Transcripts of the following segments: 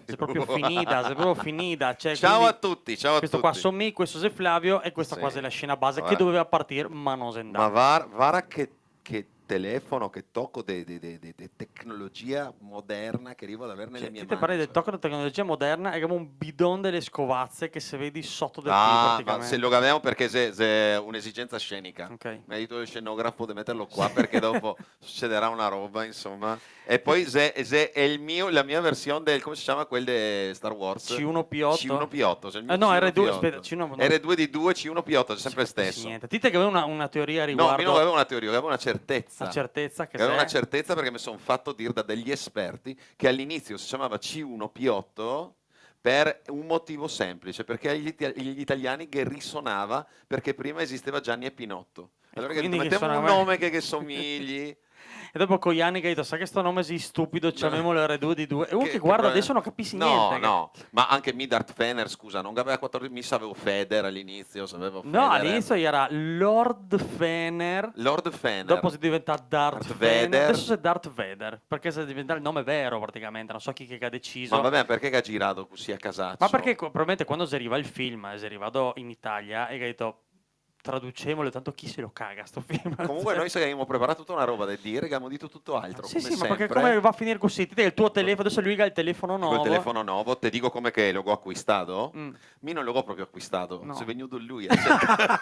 Sei proprio finita, sei proprio finita. Cioè, Ciao quindi a tutti, ciao a questo qua tutti. sono me, questo è Flavio e questa Sì. qua è la scena base che Guarda, doveva partire, ma non si è ma andata. Vara che telefono, che tocco di tecnologia moderna che arrivo ad avere nelle Cioè, mie ti te parli mani. del Cioè. tocco di tecnologia moderna, è come un bidon delle scovazze che se vedi sotto del piede Ah, ma se lo praticamente. caviamo perché se è un'esigenza scenica. Ok. Mi ha detto il scenografo di metterlo qua perché dopo succederà una roba, insomma. E poi se è la mia versione del, come si chiama, quel di Star Wars? C1P8? C1P8, c'è il mio No, R2, aspetta, C1P8. C1, no, R2D2, C1P8, è non si sempre il capisce stesso. niente. Dite che avevo una teoria No, io non riguardo avevo una teoria, avevo una la certezza. certezza che Avevo una se... certezza perché mi sono fatto dire da degli esperti che all'inizio si chiamava C1P8 per un motivo semplice, perché agli italiani che risonava perché prima esisteva Gianni e Pinotto. E Allora ho detto, quindi che mettiamo sono... un nome che somigli. E dopo con gli anni che hai detto, sai che sto nome è stupido, No, chiamiamolo R2D2. E che guarda, proprio- adesso non capisci No, niente. no, ma anche Midart Fener, scusa, non aveva 14, mi sapevo Feder all'inizio, sapevo No, Federer. all'inizio era Lord Fener, Lord dopo Fener, si diventa Darth Darth Fener, adesso Vader. c'è Darth Vader, perché si diventa il nome vero praticamente, non so chi che ha Ma deciso. vabbè, perché che ha girato così a Ma perché casaccio? probabilmente quando si arriva il film, si è arrivato in Italia e che ha detto traducemolo, tanto chi se lo caga sto film? Comunque noi abbiamo preparato tutta una roba da dire, che abbiamo detto tutto altro, Sì, come sì, ma perché come sempre. va a finire così? Ti dai il tuo Co- telefono, adesso lui ha il telefono Dico il nuovo. telefono nuovo, te dico come che l'ho acquistato? Mm, Mi non l'ho proprio acquistato, se è no. venuto lui a cercare.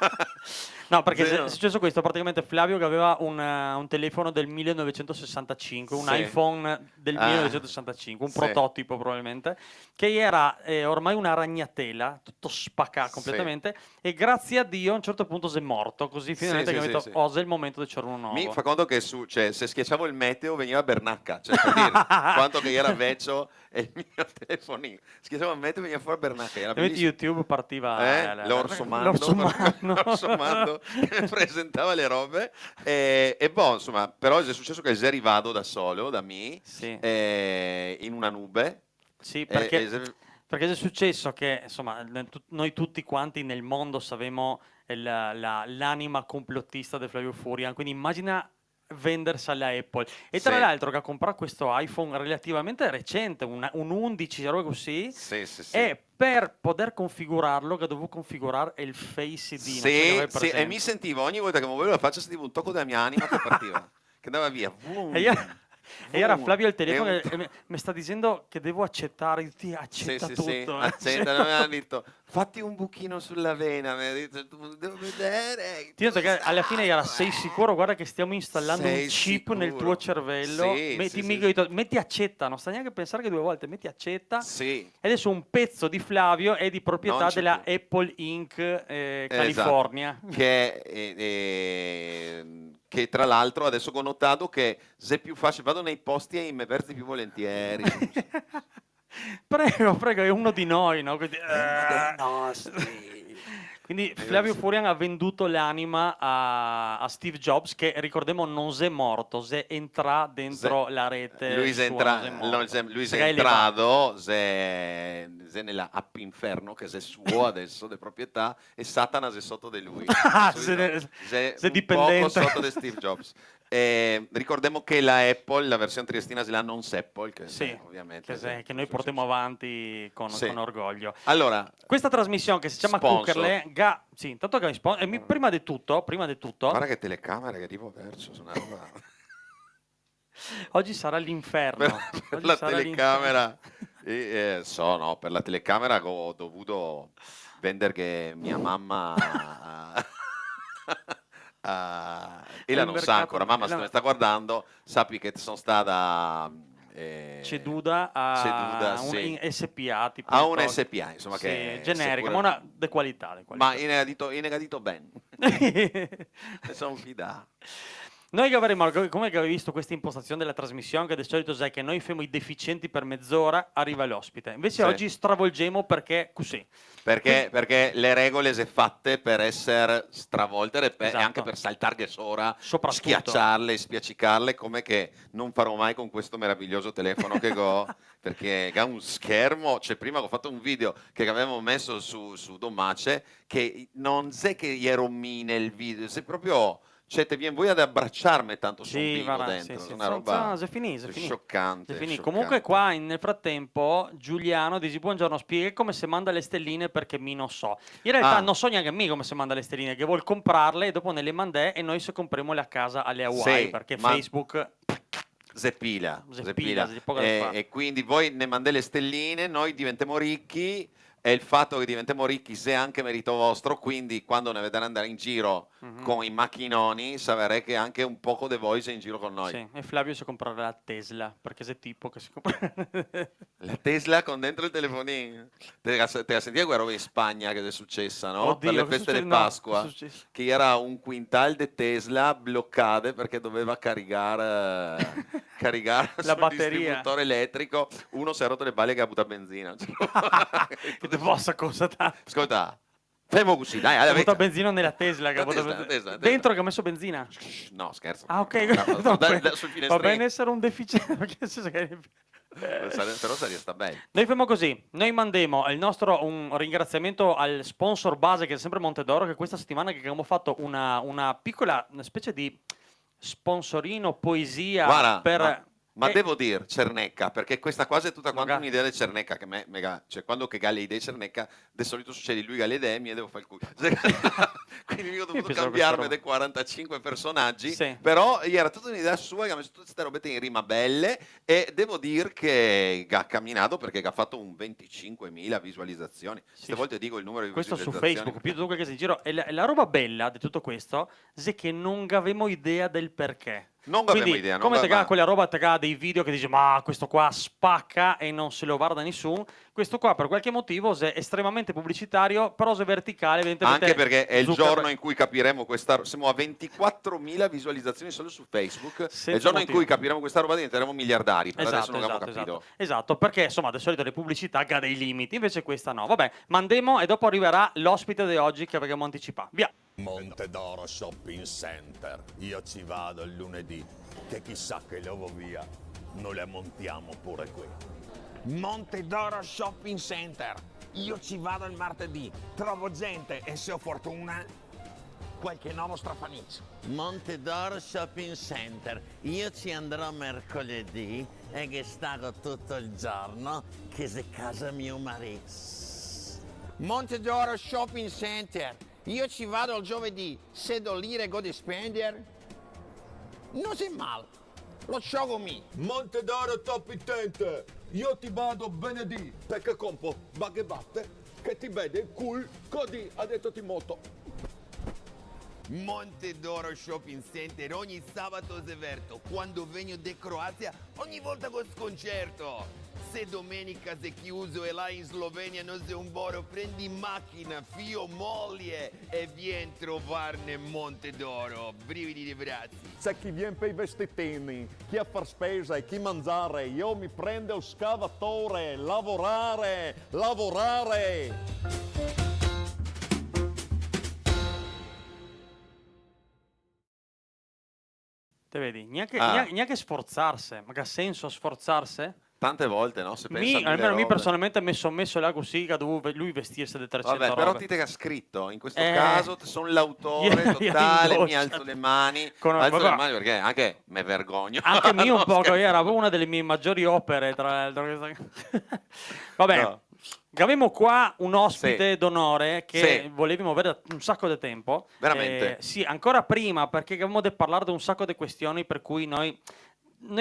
No, perché Sì, è no. successo questo, praticamente Flavio che aveva un telefono del 1965, un Sì. iPhone del Ah, 1965, un sì, prototipo probabilmente, che era ormai una ragnatela, tutto spaccato sì. completamente, e grazie a Dio a un certo punto si è morto, così Sì, finalmente sì, che mi ha sì, detto, sì. osa è il momento di c'era uno Mi nuovo. fa conto che cioè, se schiacciavo il meteo veniva Bernacca, cioè per dire quanto che era vecchio e il mio telefonino. Schiacciavo il meteo e veniva fuori Bernacca, era E metti bellissimo. YouTube partiva L'orso l'orso Mando, umano. l'orso Mando che mi presentava le robe e boh, insomma, però è successo che Zeri vado da solo, da me, Sì. in una nube. Sì, e- perché, e se- perché è successo che insomma, noi tutti quanti nel mondo sapevamo l'anima complottista di Flavio Furian, quindi immagina vendersi alla Apple. E tra sì, l'altro che ha comprato questo iPhone relativamente recente, un 11, roba così, sì, sì, sì. e per poter configurarlo che dovevo configurare il Face ID, non so che Sì, avevi sì, e mi presente. sentivo ogni volta che muovevo la faccia sentivo un tocco della mia anima che partiva, che andava via, E io- vum, e era vum, Flavio al e telefono e mi sta dicendo che devo accettare. Io, "Sì, sì, accetta sì, sì, tutto, accetta, accetta mi ha tutto." detto, fatti un buchino sulla vena, mi ha detto, devo vedere, Ti ho detto dove che alla fine era, siamo, sei sicuro? Guarda che stiamo installando un sei chip nel tuo sicuro? cervello. Sì, sì, sì, Mica ho sì, detto, metti accetta, non sta neanche a pensare che due volte, metti accetta. sì, E adesso un pezzo di Flavio è di non proprietà c'è della più, Apple Inc. esatto, California. che tra l'altro adesso ho notato che se è più facile, vado nei posti e mi versi più volentieri, scusa. Prego, prego, è uno di noi, no? Quindi, È uno dei nostri. quindi E io Flavio sì. Furian ha venduto l'anima a Steve Jobs, che ricordiamo non si è morto, se entra Se- dentro la rete Lui è sua, non si è morto. lui è Se l'hai levato. entrato, se nella app inferno, che è suo adesso, di proprietà, e Satana è sotto di lui. Subito, è Se un poco dipendente. sotto di Steve Jobs. Ricordiamo che la Apple, la versione triestina, se la non Apple, che Sì, ovviamente che noi portiamo avanti con sì. orgoglio. Allora, Questa trasmissione che si chiama sponsor. Cookerle, sì, intanto che prima di tutto, Guarda che telecamere che arrivo verso, sono una roba. oggi sarà per, l'inferno. per Oggi la sarà l'inferno. telecamera no, per la telecamera ho dovuto vendere che mia mamma e la Al non sa mercato ancora, mamma se mi la sta guardando sappi che sono stata ceduta ceduta, a una sì, SPA, tipo a di un sto. SPA insomma Sì, che generica, ma sicura, una di qualità, di ma qualità. inedito ben. Ne sono fidato. Noi che avremo, come che avevi visto questa impostazione della trasmissione, che di solito sai che noi facciamo i deficienti per mezz'ora, arriva l'ospite. Invece Sì. oggi stravolgemo perché così. Quindi, Perché le regole sono fatte per essere stravolte e anche esatto, per saltarghe sopra, soprattutto. schiacciarle, spiaccicarle, come che non farò mai con questo meraviglioso telefono che ho, perché ha un schermo, cioè prima ho fatto un video che avevamo messo su Domace, che non è che ero mi nel video, se proprio siete bien voi ad abbracciarmi tanto son Sì, vivo guarda, sì, dentro, sì, una roba c'est fini, c'est fini. scioccante, C'est fini. scioccante. Comunque qua nel frattempo Giuliano dice buongiorno, spieghi come si manda le stelline perché mi non so. In realtà Ah, non so neanche a me come si manda le stelline, che vuol comprarle e dopo ne le mandè e noi se compriamo a casa alle Hawaii sì, perché ma Facebook zeppila, zeppila, zeppila. c'è poco da fare. E quindi voi ne mandate le stelline, noi diventiamo ricchi e il fatto che diventiamo ricchi se è anche merito vostro, quindi quando ne vedrete andare in giro Mhm. con i macchinoni sapere che anche un poco di voi sei in giro con noi. Sì, e Flavio si comprare la Tesla perché sei tipo che si compra. La Tesla con dentro il telefonino. Te la sentita quella roba in Spagna che è successa, no? Per Oddio, le che feste succede? di No, che è Pasqua, successo? che era un quintal di Tesla bloccate perché doveva caricare La sul batteria. distributore elettrico. Uno si è rotto le balle che ha buttato benzina. Che te possa cosa tanto. Ascolta, fermo così, dai, Ha alla buttato vecchia. benzina nella Tesla. Che ha La buttato Tesla, benzina. la Tesla. Dentro che ha messo benzina. No, scherzo. Ah, ok. No, No, sul va finestrino. bene essere un deficiente. Perché nel senso che- Però sarebbe sta bello. Noi facciamo così, noi mandiamo il nostro un ringraziamento al sponsor base che è sempre Montedoro, che questa settimana che abbiamo fatto una piccola una specie di sponsorino poesia Guarda, per... ma eh, devo dire Cernecca, perché questa cosa è tutta quanta Magari. un'idea di Cernecca, che me, mega, cioè quando che Galle idee Cernecca, di solito succede lui Galle idee, mie devo fare il culo. Quindi io ho dovuto pensavo cambiarmi questa dei 45 personaggi, Sì. però era tutta un'idea sua che ha messo tutte queste robette in rima belle e devo dire che ha camminato perché ha fatto un 25.000 visualizzazioni. Queste volte dico il numero di Questo su visualizzazioni. Facebook, più di tutto che si in giro. E la roba bella di tutto questo è che non avevamo idea del perché. Non abbiamo Quindi, idea, non come te ma- ha quella roba, te ha dei video che dice ma questo qua spacca e non se lo guarda nessuno, questo qua per qualche motivo è estremamente pubblicitario, però se verticale evidentemente... Anche perché è il Zuckerberg- giorno in cui capiremo questa siamo a 24.000 visualizzazioni solo su Facebook. È Senza il giorno in motivo. cui capiremo questa roba diventeremo miliardari. Per adesso Esatto, non abbiamo esatto, capito. esatto, perché insomma di solito le pubblicità ha dei limiti, invece questa no. Vabbè, mandemo e dopo arriverà l'ospite di oggi che abbiamo anticipato. Via! Montedoro Shopping Center. Io ci vado il lunedì, che chissà che levo via, noi le montiamo pure qui. Montedoro Shopping Center. Io ci vado il martedì, trovo gente e se ho fortuna qualche nuovo strafanizzo. Montedoro Shopping Center. Io ci andrò mercoledì e che stago tutto il giorno, che se casa mio marito. Montedoro Shopping Center. Io ci vado il giovedì, se do lire go di spendere. Non c'è male, lo sciogho mi. Montedoro Top Intente, io ti vado venerdì perché compro baghe batte che ti vede il cul, così ha detto Timoto. Montedoro Shopping Center ogni sabato severto. Quando vengo da Croazia, ogni volta con sconcerto. Se domenica sei chiuso e là in Slovenia non sei un boro, prendi macchina, fio, moglie e vieni trovarne Montedoro. Brividi di bracci. C'è chi viene per i vestitini, chi a far spesa e chi mangiare. Io mi prendo il scavatore, lavorare, lavorare. Te vedi, neanche, Ah. neanche sforzarsi, ma che ha senso sforzarsi? Tante volte, no? Se pensa a mille Almeno mi robe. personalmente mi sono messo là così che dovevo lui vestirsi di 300 Vabbè, però robe. ti che ha scritto, in questo Eh. caso sono l'autore Io totale, mi indoscio. alzo le mani, Con- alzo le vabbè. mani perché anche me vergogno. Anche mio un No, po', che scherzo. era una delle mie maggiori opere, tra l'altro. Vabbè, No. avevamo qua un ospite Sì. d'onore che Sì. volevamo avere da un sacco di tempo. Veramente? Sì, ancora prima, perché avevamo da parlare di un sacco di questioni per cui noi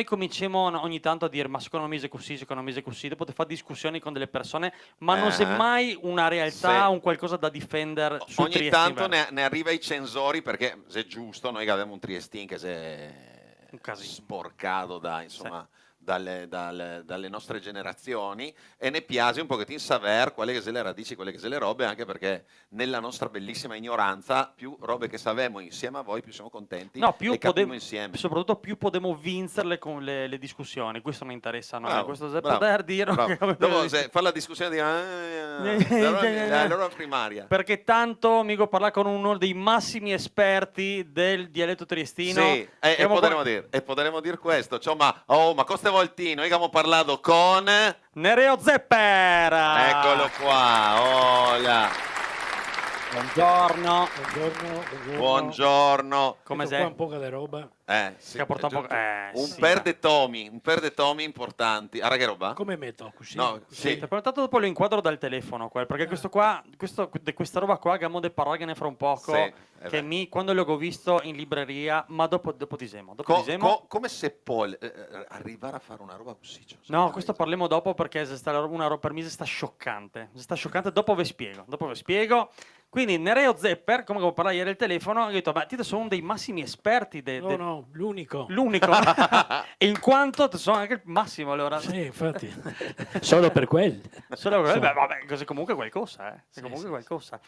cominciamo ogni tanto a dire ma secondo me è così, secondo me è così, dopo ti fa discussioni con delle persone, ma non c'è mai una realtà, Sì. un qualcosa da difendere sul Ogni Trieste tanto inverno. ne arriva ai censori perché se è giusto, noi che abbiamo un Triestin che si è Un casino. sporcato dalle nostre generazioni e ne piace un pochettino saper quelle che se le radici, quelle che se le robe, anche perché nella nostra bellissima ignoranza più robe che sapemo insieme a voi più siamo contenti No, più e capiamo podemo, insieme. soprattutto più potremo vincerle con le discussioni. Questo non interessa a noi, Bravo, questo è bravo, poter dire. bravo. Dopo se fa la discussione di allora primaria. Perché tanto, amico, parlare con uno dei massimi esperti del dialetto triestino. Sì, e potremmo dire questo, cioè, ma queste voltine noi abbiamo parlato con Nereo Zepper! eccolo qua, hola. Buongiorno. Buongiorno. Come Ecco qua sei? un po' di roba. Sì, Che ha portato un po'. un Sì. per de tomi importanti. Ah, che roba? Come metto? Così? No, Così? sì. Ti ho portato dopo lo inquadro dal telefono, perché questa roba qua, che amo de parlarne fra un poco, Sì, che quando l'ho visto in libreria, ma dopo disemo. Come se può arrivare a fare una roba così? Cioè, No, questo parliamo dopo perché una roba per me sta scioccante. Sta scioccante, dopo vi spiego. Quindi Nereo Zepper, come avevo parlato ieri al telefono, ho detto, ti sono uno dei massimi esperti. No, l'unico. L'unico. E in quanto sono anche il massimo, allora. Sì, infatti. Solo per quelli. Vabbè, così comunque qualcosa, È Sì, comunque sì, qualcosa.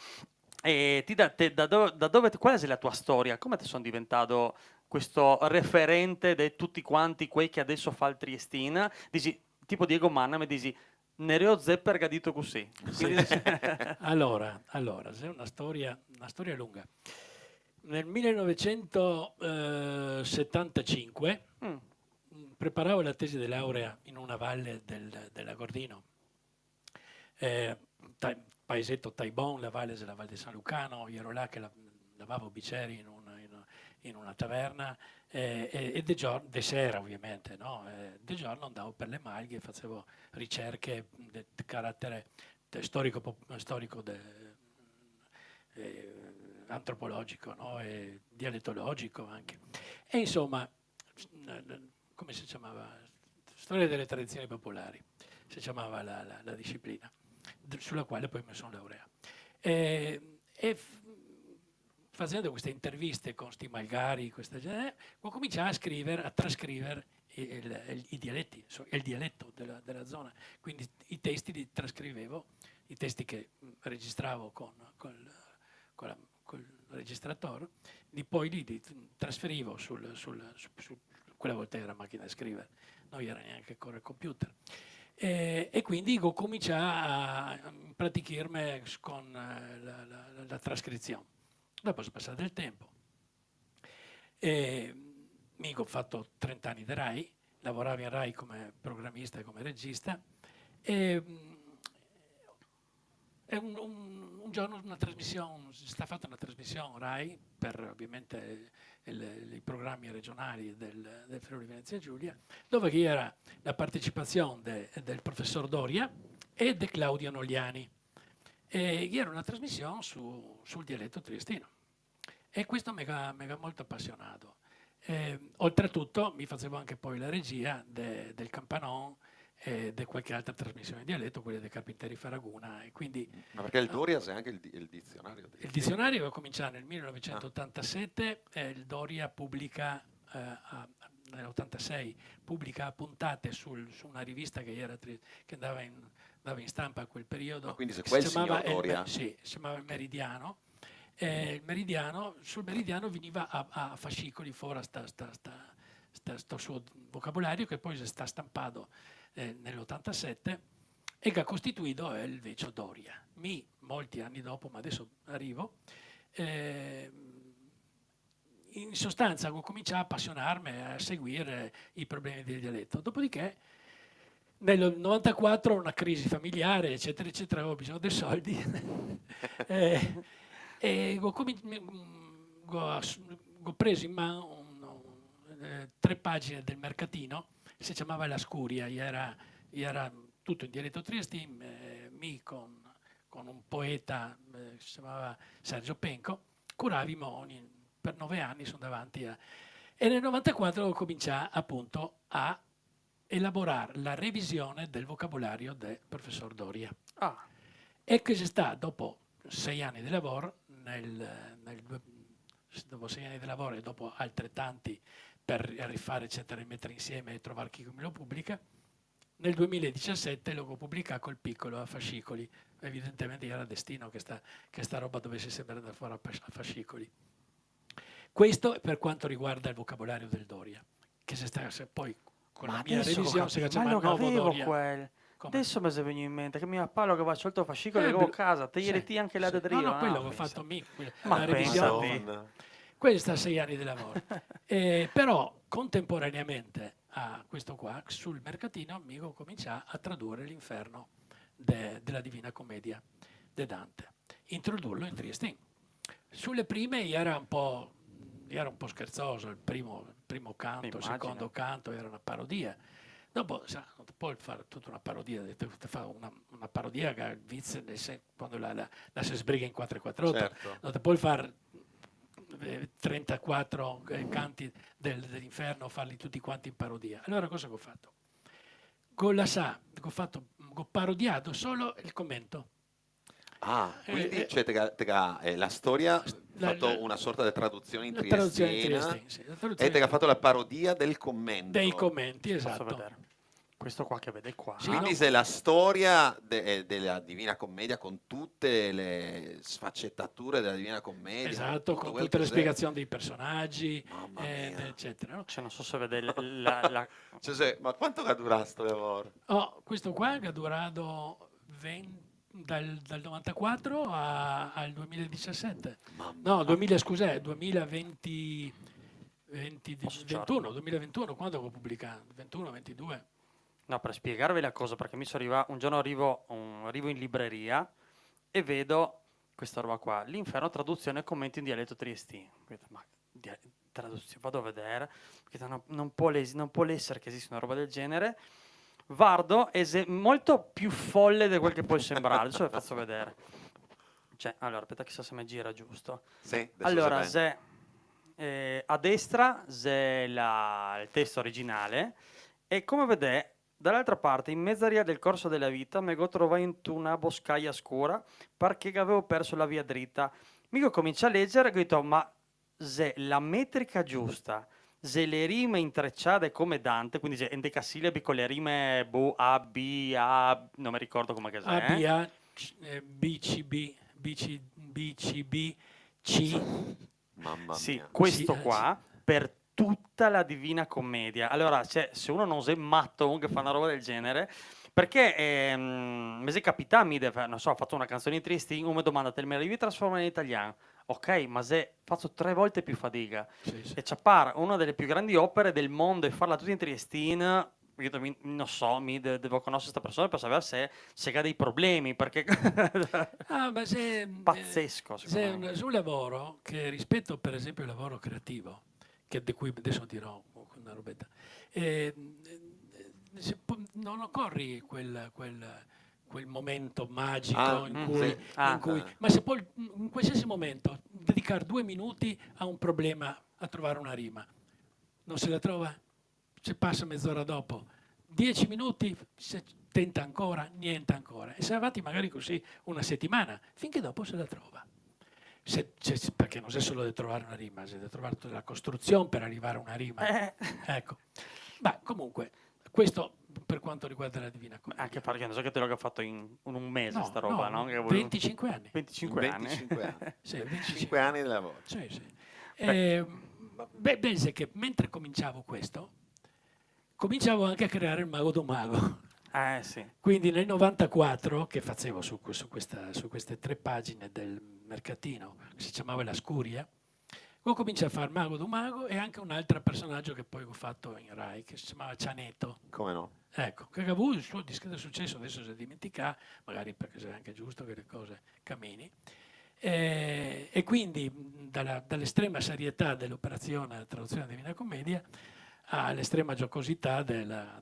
E da dove, qual è la tua storia? Come ti sono diventato questo referente di tutti quanti quei che adesso fa il Triestina? Dici, tipo Diego Manna, mi dici, Nereo Zepper che ha detto così. Quindi, Allora, c'è una storia lunga. Nel 1975 mm, preparavo la tesi di laurea in una valle dell'Agordino, paesetto Taibon, la valle della Val di San Lucano. Io ero là che lavavo bicchieri in una taverna e di sera ovviamente, no? Di giorno andavo per le maglie, facevo ricerche di carattere storico antropologico, no? E dialettologico anche. E insomma, come si chiamava? Storia delle tradizioni popolari, si chiamava la disciplina, sulla quale poi mi sono laureato. Facendo queste interviste con sti Malgari, ho cominciato a trascrivere i dialetti, il dialetto della zona. Quindi i testi li trascrivevo, i testi che registravo col registratore, poi li trasferivo quella volta era macchina da scrivere, non era neanche ancora il computer. E quindi ho cominciato a praticare con la trascrizione. Dopo è passato del tempo. Mi ho fatto 30 anni di RAI, lavoravo in RAI come programmista e come regista. E un giorno si sta fatta una trasmissione RAI per ovviamente i programmi regionali del Friuli Venezia Giulia, dove c'era la partecipazione del professor Doria e di Claudio Nogliani. Era una trasmissione sul dialetto triestino e questo mi ha molto appassionato. Oltretutto mi facevo anche poi la regia del Campanon e di qualche altra trasmissione in dialetto, quelle dei Carpinteri Faraguna. E quindi, Ma perché il Dorias è anche il dizionario? il dizionario aveva cominciato nel 1987, il Doria pubblica nell'86 pubblica puntate su una rivista che andava in stampa a quel periodo. Ma quindi se quel signor Doria? Sì, si chiamava Il Meridiano. Sul Meridiano veniva a fascicoli fuori sto suo vocabolario che poi si sta stampato nell'87 e che ha costituito il Vecio Doria. Molti anni dopo, ma adesso arrivo, in sostanza ho cominciato a appassionarmi, a seguire i problemi del dialetto. Dopodiché nel 94 una crisi familiare, eccetera, eccetera, avevo bisogno dei soldi. E ho preso in mano 3 pagine del Mercatino, si chiamava La Scuria, era tutto in dialetto triestino, con un poeta che si chiamava Sergio Penco, curavimo per 9 anni, sono davanti a... E nel 94 ho cominciato appunto a elaborare la revisione del vocabolario del professor Doria. E che c'è sta dopo 6 anni di lavoro, dopo 6 anni di lavoro e dopo altrettanti per rifare, eccetera, rimettere insieme e trovare chi me lo pubblica, nel 2017 l'ho pubblicato col piccolo a fascicoli. Evidentemente era destino che sta roba dovesse sempre andare fuori a fascicoli. Questo è per quanto riguarda il vocabolario del Doria, che se poi con la mia revisione si chiama Nuovo Doria. Adesso mi è venuto in mente che mio papà che va sotto fascicolo e a casa, te ieri anche la da No, quello che ho fatto ma la revisione. Questa 6 anni di lavoro. Però contemporaneamente a questo qua, sul Mercatino, amico comincia a tradurre l'Inferno della Divina Commedia di Dante, introdurlo in triestino. Sulle prime era un po' scherzoso, il primo canto, il Immagino. secondo canto era una parodia. Dopo, non ti puoi fare tutta una parodia, ti fa una parodia che ha il vizio quando la si sbriga in 448. Certo. Non ti puoi fare 34 canti dell'inferno, farli tutti quanti in parodia. Allora cosa ho fatto? Con la Sa, ho parodiato solo il commento. Ah, quindi Eh, cioè, la storia ha la- fatto la- una sorta di traduzione in La traduzione in triestina triestino, sì, la e traduzione te ha fatto la parodia del commento. dei commenti, Posso esatto. vedere. Questo qua che vede qua. Sì, Quindi no. se la storia della Divina Commedia con tutte le sfaccettature della Divina Commedia, Esatto, tutto con quel tutte le cos'è. spiegazioni dei personaggi, Mamma mia. eccetera. No? Cioè, non so se vede Cioè, ma quanto ha durato sto lavoro? Questo qua che ha durato dal 94 al 2017. Mamma No, 2000, scusa, 2020, Posso 2021, quando ho pubblicato? 21, 22. No, per spiegarvi la cosa, perché un giorno arrivo in libreria e vedo questa roba qua, l'inferno traduzione e commenti in dialetto triestino. Ho detto, ma traduzione, vado a vedere, ho detto, non può essere che esista una roba del genere. Vardo è molto più folle di quel che può sembrare, adesso ve lo faccio vedere. Cioè, allora, aspetta chissà se mi gira giusto. Sì, adesso Allora, se a destra c'è il testo originale e come vedete dall'altra parte in mezzaria del corso della vita mi trovo in una boscaia scura perché avevo perso la via dritta. Mica comincia a leggere e ho detto ma se la metrica giusta, se le rime intrecciate come Dante, quindi se endecasillabi con le rime A, B, A, non mi ricordo come che A, è. B, A, B, C, B, B, C, B, C. mamma Sì, mia. questo Sì, qua per tutta la Divina Commedia. Allora, cioè, se uno non sei matto che fa una roba del genere, perché mi è capitato, non so, ho fatto una canzone in triestino, uno mi domanda, te me la devi trasformare in italiano? Ok, ma se faccio 3 volte più fatica Sì, sì. e c'appare una delle più grandi opere del mondo e farla tutta in triestino, io non so, devo conoscere questa persona per sapere se ha dei problemi, perché Ma se, pazzesco, se secondo me. un lavoro che rispetto per esempio il lavoro creativo, di cui adesso dirò una robetta, non occorri quel momento magico in cui, sì. ma se poi in qualsiasi momento dedicare 2 minuti a un problema, a trovare una rima, non se la trova? Se passa mezz'ora dopo, 10 minuti, se tenta ancora, niente ancora. E se avanti magari così una settimana, finché dopo se la trova. Perché non è solo di trovare una rima, è di trovare tutta la costruzione per arrivare a una rima. Ecco. Ma comunque, questo per quanto riguarda la Divina Commedia. Anche perché non so che te l'ho fatto in un mese No, sta roba, no? Che 25 anni. 25 anni. 25 anni. Sì, 5 anni di lavoro. Sì, sì. Pensa che mentre cominciavo questo, cominciavo anche a creare il Mago do Mago. Sì. Quindi nel 94, che facevo su queste 3 pagine del mercatino, che si chiamava La Scuria, ho cominciato a fare Mago do Mago e anche un altro personaggio che poi ho fatto in Rai, che si chiamava Cianetto. Come no? Ecco, che ha avuto il suo discreto successo, adesso si dimentica, magari perché è anche giusto che le cose cammini. E quindi dall'estrema serietà dell'operazione della traduzione della Divina Commedia all'estrema giocosità del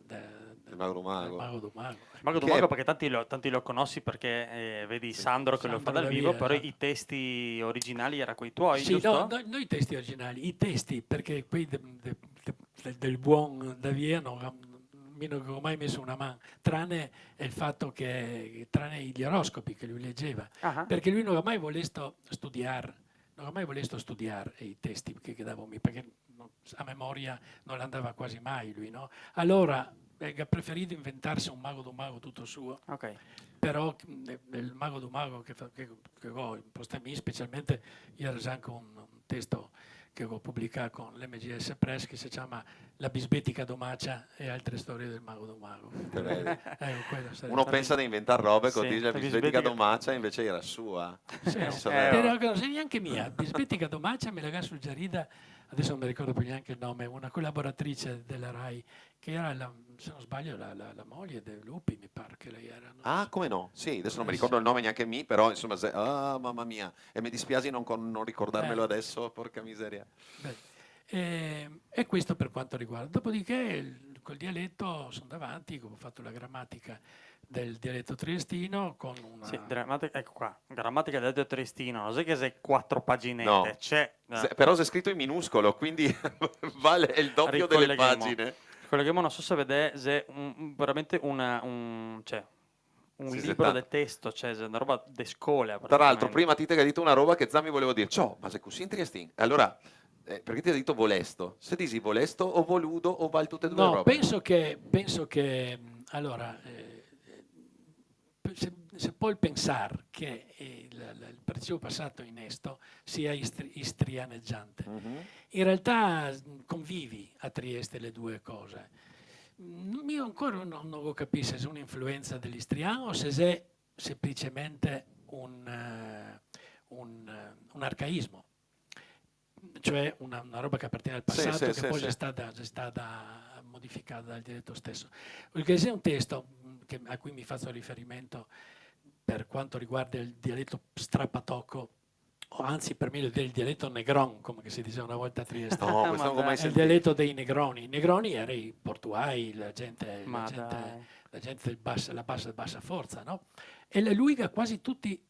Mago do Mago. Mago do Mago. Mago do Che- Mago perché tanti lo conosci perché vedi Sandro che lo fa Sandro dal Lavia, vivo, però esatto. i testi originali erano quei tuoi, Sì, giusto? no, i testi originali, i testi, perché quei del buon Davia non ho mai messo una mano, tranne il fatto che, tranne gli oroscopi che lui leggeva, Ah, perché lui non ha mai voluto studiare, i testi che davo perché a memoria non andava quasi mai lui, no? Allora ha preferito inventarsi un Mago do Mago tutto suo. ok. Però nel Mago do Mago che ho imposto a me, specialmente io ho anche un testo che ho pubblicato con l'MGS Press che si chiama La bisbetica domacia e altre storie del Mago do Mago. Te vedi? Quello sarebbe Uno stato- pensa di inventare robe, Sì, dice la la bisbetica bisbetica- domacia, invece era sua. Sì, Adesso Eh, vero. però che non sei neanche mia. Bisbetica domacia me la suggerita, adesso non mi ricordo più neanche il nome, una collaboratrice della RAI che era se non sbaglio, la moglie del Lupi, mi pare che lei era. Non Ah, so. come no? Sì, adesso non mi Eh ricordo sì. il nome neanche me, però insomma, mamma mia, e mi dispiace non ricordarmelo Eh. adesso, porca miseria. Beh, e questo per quanto riguarda. Dopodiché col dialetto sono davanti, ho fatto la grammatica del dialetto triestino con Sì, una... ecco qua, grammatica del detto triestino, non sai che sei 4 paginette, No, c'è, però se è scritto in minuscolo, quindi vale il doppio delle ricolleghiamo. pagine. Ricolleghiamo, non so se vedete, se veramente cioè, un Sì, libro 70. di testo, cioè, se una roba de scuola Tra l'altro, praticamente. prima ti hai detto una roba che già mi volevo dire, ciao, ma sei così in Triestin? Allora, perché ti hai detto volesto? Se dici volesto o voluto o val tutte e due le No, robe? penso che allora, se puoi pensare che il participo passato in esto sia istrianeggiante, Mhm. in realtà convivi a Trieste le due cose. Io ancora non ho capito se è un'influenza dell'istriano o se è semplicemente un arcaismo, cioè una roba che appartiene al Sì, passato sì, che sì, poi sì. è stata modificata dal dialetto stesso. Perché se è un testo a cui mi faccio riferimento per quanto riguarda il dialetto strappatocco, o anzi per meglio del dialetto negron, come si diceva una volta a Trieste. No, Ma questo non l'ho mai È il dai, sentito. dialetto dei Negroni. I Negroni erano i portuai, ma dai. la gente bassa forza, no? E lui ha quasi tutti,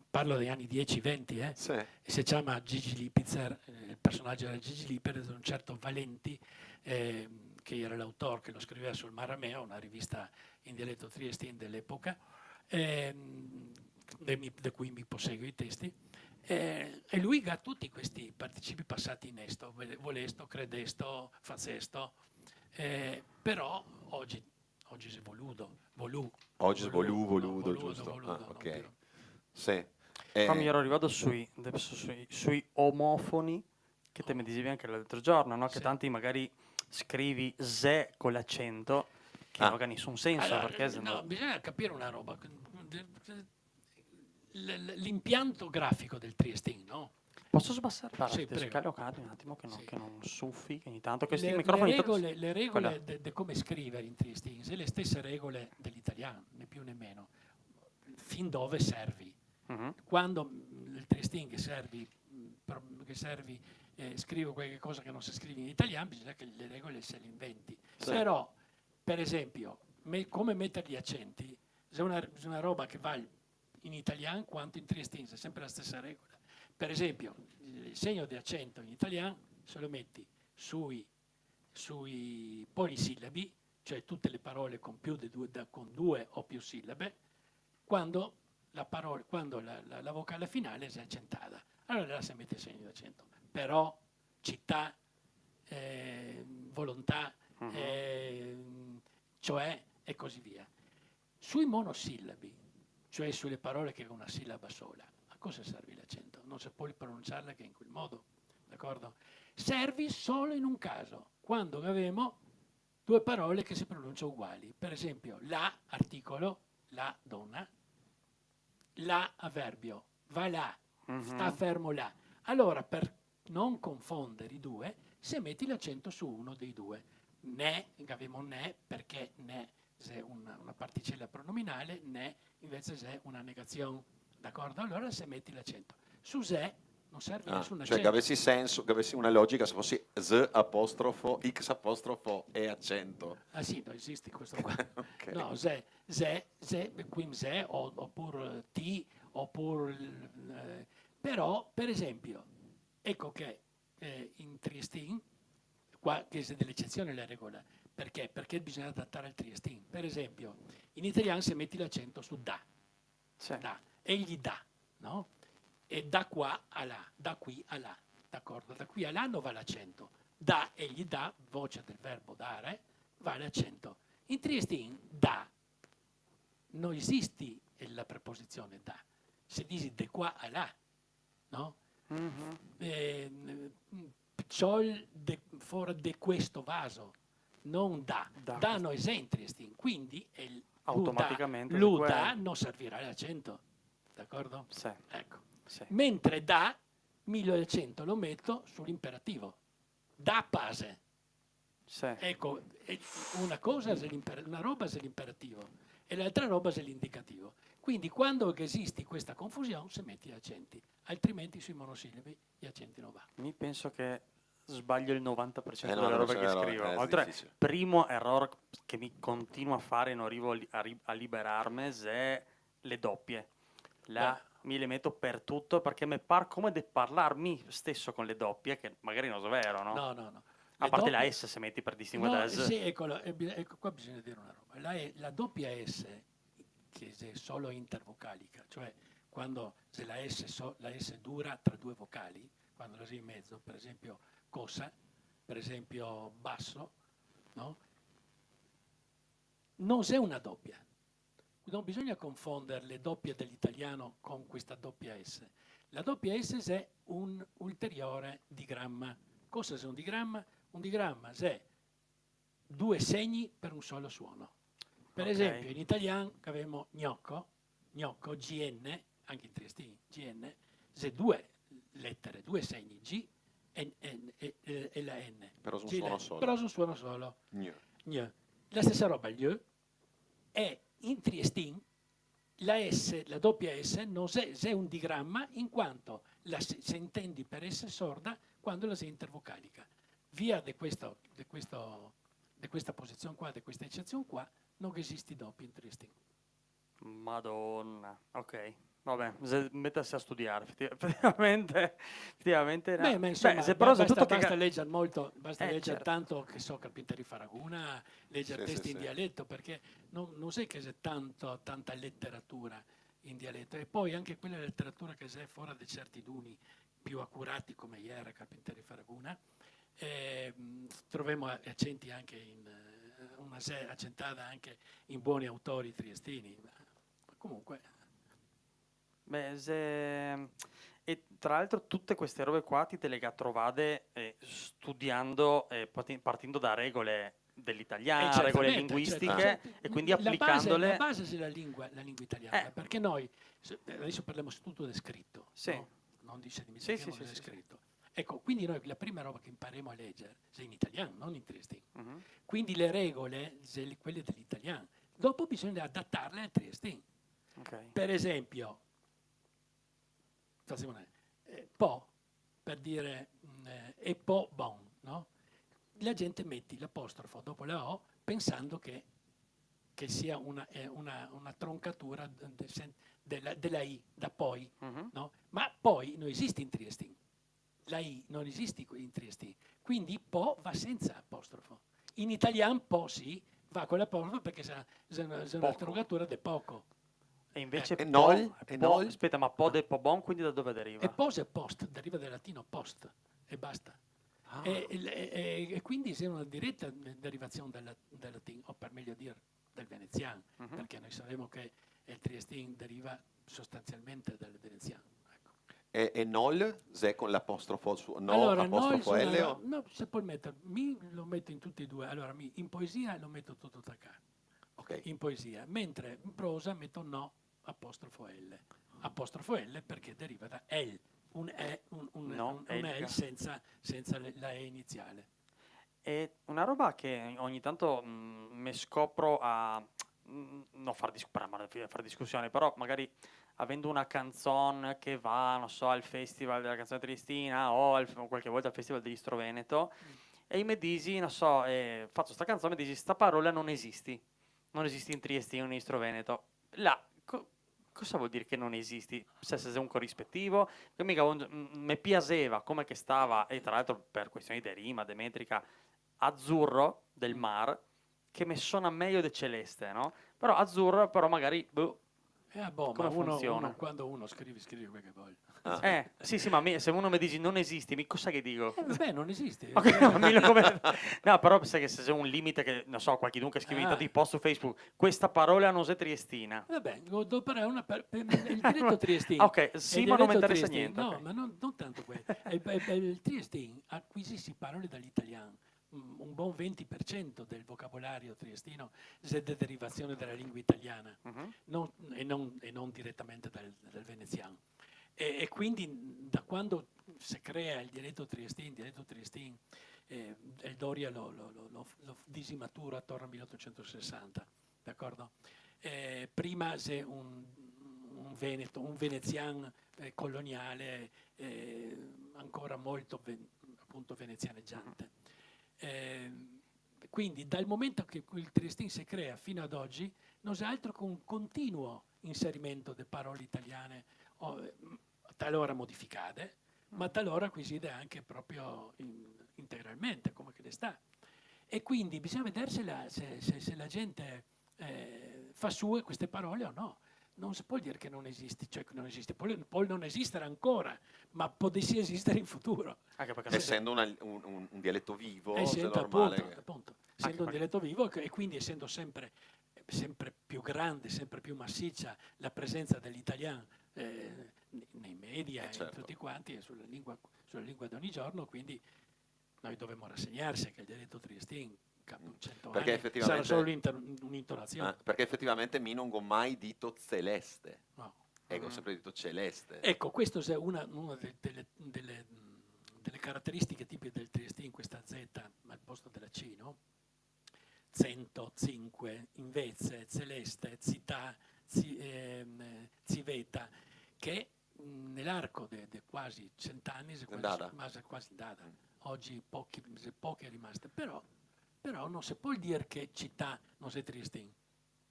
parlo degli anni 10-20, Sì. e si chiama Gigi Lipitzer, il personaggio era Gigi Lipitzer, un certo Valenti, che era l'autore che lo scriveva sul Marameo, una rivista in dialetto triestino dell'epoca, da cui mi posseggo i testi. E lui ha tutti questi participi passati in esto, volesto, credesto, facesto, però oggi si è Oggi voluto, giusto. Ah, non più. ok. Sì. Qua mi Eh, ero arrivato sui omofoni, che te mi dicevi anche l'altro giorno, no? Che Sì. tanti magari scrivi ze con l'accento, che non ha nessun senso, Allora, perché no, bisogna capire una roba. L'impianto grafico del Triestin, no? Posso sbassare Sì, te prego. scalo un attimo Sì. che non suffi, che ogni tanto questi Le microfoni regole, le Quella. regole di come scrivere in Triestin sono le stesse regole dell'italiano, né più né meno, fin dove servi. Mhm. Quando il Triestin che servi scrive qualche cosa che non si scrive in italiano, bisogna che le regole se le inventi. Sì. Però, per esempio, come mettere gli accenti, è una roba che va in italiano quanto in Triestin, è sempre la stessa regola. Per esempio, il segno di accento in italiano se lo metti sui polisillabi, cioè tutte le parole con con due o più sillabe, quando la vocale finale è accentata. Allora là si mette il segno di accento. Però, città, volontà, cioè e così via. Sui monosillabi, cioè sulle parole che hanno una sillaba sola, a cosa serve l'accento? Non si può pronunciarla che in quel modo, d'accordo? Serve solo in un caso, quando abbiamo due parole che si pronunciano uguali. Per esempio, la, articolo, la donna, la avverbio, va là, sta fermo là. Allora, per non confondere i due, se metti l'accento su uno dei due. Ne, abbiamo ne, perché ne è una particella pronominale, ne invece è una negazione, d'accordo? Allora se metti l'accento. Su se non serve nessun cioè accento. che avessi senso, che avessi una logica se fossi z apostrofo, x apostrofo e accento. Ah sì, non esiste questo qua. Ok. No, qui se, oppure ti, oppure... però, per esempio, ecco che in Triestin, qua che è dell'eccezione la regola, perché? Perché bisogna adattare al Triestin. Per esempio, in italiano se metti l'accento su da, Sì. da, egli dà, no? E da qua a là, da qui a là, d'accordo? Da qui a là non va l'accento. Da, egli dà, voce del verbo dare, va l'accento. In Triestin, da, non esiste la preposizione da. Se dici da qua a là, no? Ciol fuori di questo vaso, non da. Da Da questo- non è in Triestin, quindi Automaticamente l'uda non servirà l'accento, d'accordo? Sì, Ecco. sì. Mentre da, l'accento lo metto sull'imperativo. Da pase. Sì. Ecco, una cosa è una roba è l'imperativo e l'altra roba è l'indicativo. Quindi quando esiste questa confusione si mette gli accenti, altrimenti sui monosillabi gli accenti non vanno. Mi penso che sbaglio il 90% no, delle non robe c'è che errore, scrivo. è Oltre, difficile. primo errore che mi continua a fare e non arrivo a liberarmi è le doppie. Mi le metto per tutto perché mi par come di parlarmi stesso con le doppie, che magari non so vero, no? No. A parte la S se metti per distinguere da No, S. sì, ecco, qua bisogna dire una roba. La doppia S, che è solo intervocalica, cioè quando se la S dura tra due vocali, quando la sei in mezzo, per esempio cosa, per esempio basso, no? Non è una doppia. Non bisogna confondere le doppie dell'italiano con questa doppia S. La doppia S è un ulteriore digramma. Cosa è un digramma? Un digramma è due segni per un solo suono. Per Ok. esempio, in italiano abbiamo gnocco, GN, anche in triestino, GN, è due lettere, due segni, G e la N. Però su un G e la suono N. solo. Però su un suono solo. Gnu. Gne. La stessa roba, gli e in triestin la S, la doppia S, non è un digramma in quanto se intendi per S sorda quando la sei intervocalica. Via di questa posizione qua, di questa eccezione qua, non esiste doppio in triestin. Madonna. Ok. Vabbè, mettersi a studiare, effettivamente no. Ma insomma, però basta, tutto basta leggere molto, leggere certo. tanto, che so, Carpinteri Faraguna, leggere Sì, testi sì, in sì. dialetto, perché non sai che c'è tanta letteratura in dialetto. E poi anche quella letteratura che c'è fuori da certi duni più accurati, come ieri Carpinteri Faraguna, troviamo accenti anche una accentata anche in buoni autori triestini. Ma comunque... Beh, e tra l'altro tutte queste robe qua ti te le ga trovate studiando, partendo da regole dell'italiano, regole certamente, linguistiche certo. e quindi La base applicandole. è la lingua italiana, perché noi adesso parliamo tutto di scritto, Sì. no? Non dice di Sì, di sì. scritto. Ecco, quindi noi la prima roba che impariamo a leggere è in italiano, non in triestino. Mhm. Quindi le regole, quelle dell'italiano. Dopo bisogna adattarle al triestino. Ok. Per esempio, po, per dire e po bon, no? La gente mette l'apostrofo dopo la O pensando che sia una troncatura della I, da poi, Mhm. no? Ma poi non esiste in triestino. La I non esiste in triestino. Quindi po va senza apostrofo. In italiano po sì, va con l'apostrofo perché è una Poco. troncatura di poco. E invece E nol? E po- nol? aspetta, ma po de po bon, quindi da dove deriva? E pos è post, deriva dal latino post e basta. Ah. E quindi è una diretta derivazione dal latino, o per meglio dire del veneziano, Mhm. perché noi sappiamo che il triestino deriva sostanzialmente dal veneziano. Ecco. E nol? Se con l'apostrofo su no, Allora, apostrofo noi L sono- o? no, se puoi mettere, mi lo metto in tutti e due. Allora, in poesia lo metto tutto attaccato, Ok. in poesia, mentre in prosa metto no, apostrofo L. Apostrofo L perché deriva da L, No, un elica. L senza la E iniziale. E una roba che ogni tanto mi scopro a non far discussione, però magari avendo una canzone che va, non so, al Festival della canzone triestina o qualche volta al Festival degli Veneto e i me disi, non so, faccio sta canzone e mi disi, sta parola non esisti in triestino, in Veneto. Là, cosa vuol dire che non esisti? Se è un corrispettivo? Mi piaceva come che stava, e tra l'altro per questioni di rima, di metrica, azzurro del mar, che mi suona meglio del celeste, no? Però azzurro, però magari, come ma funziona? quando uno scrive quel che vuole. Sì, ma se uno mi dici non esisti, cosa che dico? Vabbè, non esiste. Ok, no, no, però sai che se c'è un limite che, non so, qualcuno che scrive Ah. di post su Facebook, questa parola non è triestina. Vabbè, dopo il diritto triestino. Ok, sì, ma non mi interessa niente. No, Ok. ma non tanto quello. Il triestino acquisisce parole dall'italiano. Un buon 20% del vocabolario triestino è di derivazione dalla lingua italiana, Mhm. e non direttamente dal veneziano. E quindi da quando si crea il dialetto triestino, il Doria lo disimatura attorno al 1860, d'accordo? Prima c'è un Veneto, un veneziano coloniale ancora molto appunto venezianeggiante. Quindi dal momento che il triestino si crea fino ad oggi non c'è altro che un continuo inserimento di parole italiane, talora modificate, ma talora acquisite anche proprio integralmente, come che le sta. E quindi bisogna vedere se la gente fa sue queste parole o no. Non si può dire che non esiste, cioè che non esiste, può non esistere ancora, ma potessi esistere in futuro. Anche perché Essendo un dialetto vivo, è Essendo normale. appunto, essendo un dialetto vivo e quindi essendo sempre più grande, sempre più massiccia la presenza dell'italiano nei media e certo. tutti quanti e sulla lingua di ogni giorno, quindi noi dovremmo rassegnarsi che il dialetto triestino capo 100 Perché anni effettivamente- sarà solo un'intonazione. Perché effettivamente mi non ho mai dito celeste. No. Ecco, ho sempre detto celeste. Ecco, questa è una delle caratteristiche tipiche del triestino, questa Z al posto della C, no? Cento, cinque, invece, celeste, zità, civeta, che nell'arco di quasi 100 anni è quasi andata. Oggi poche rimaste, però non si può dire che città non è triestino.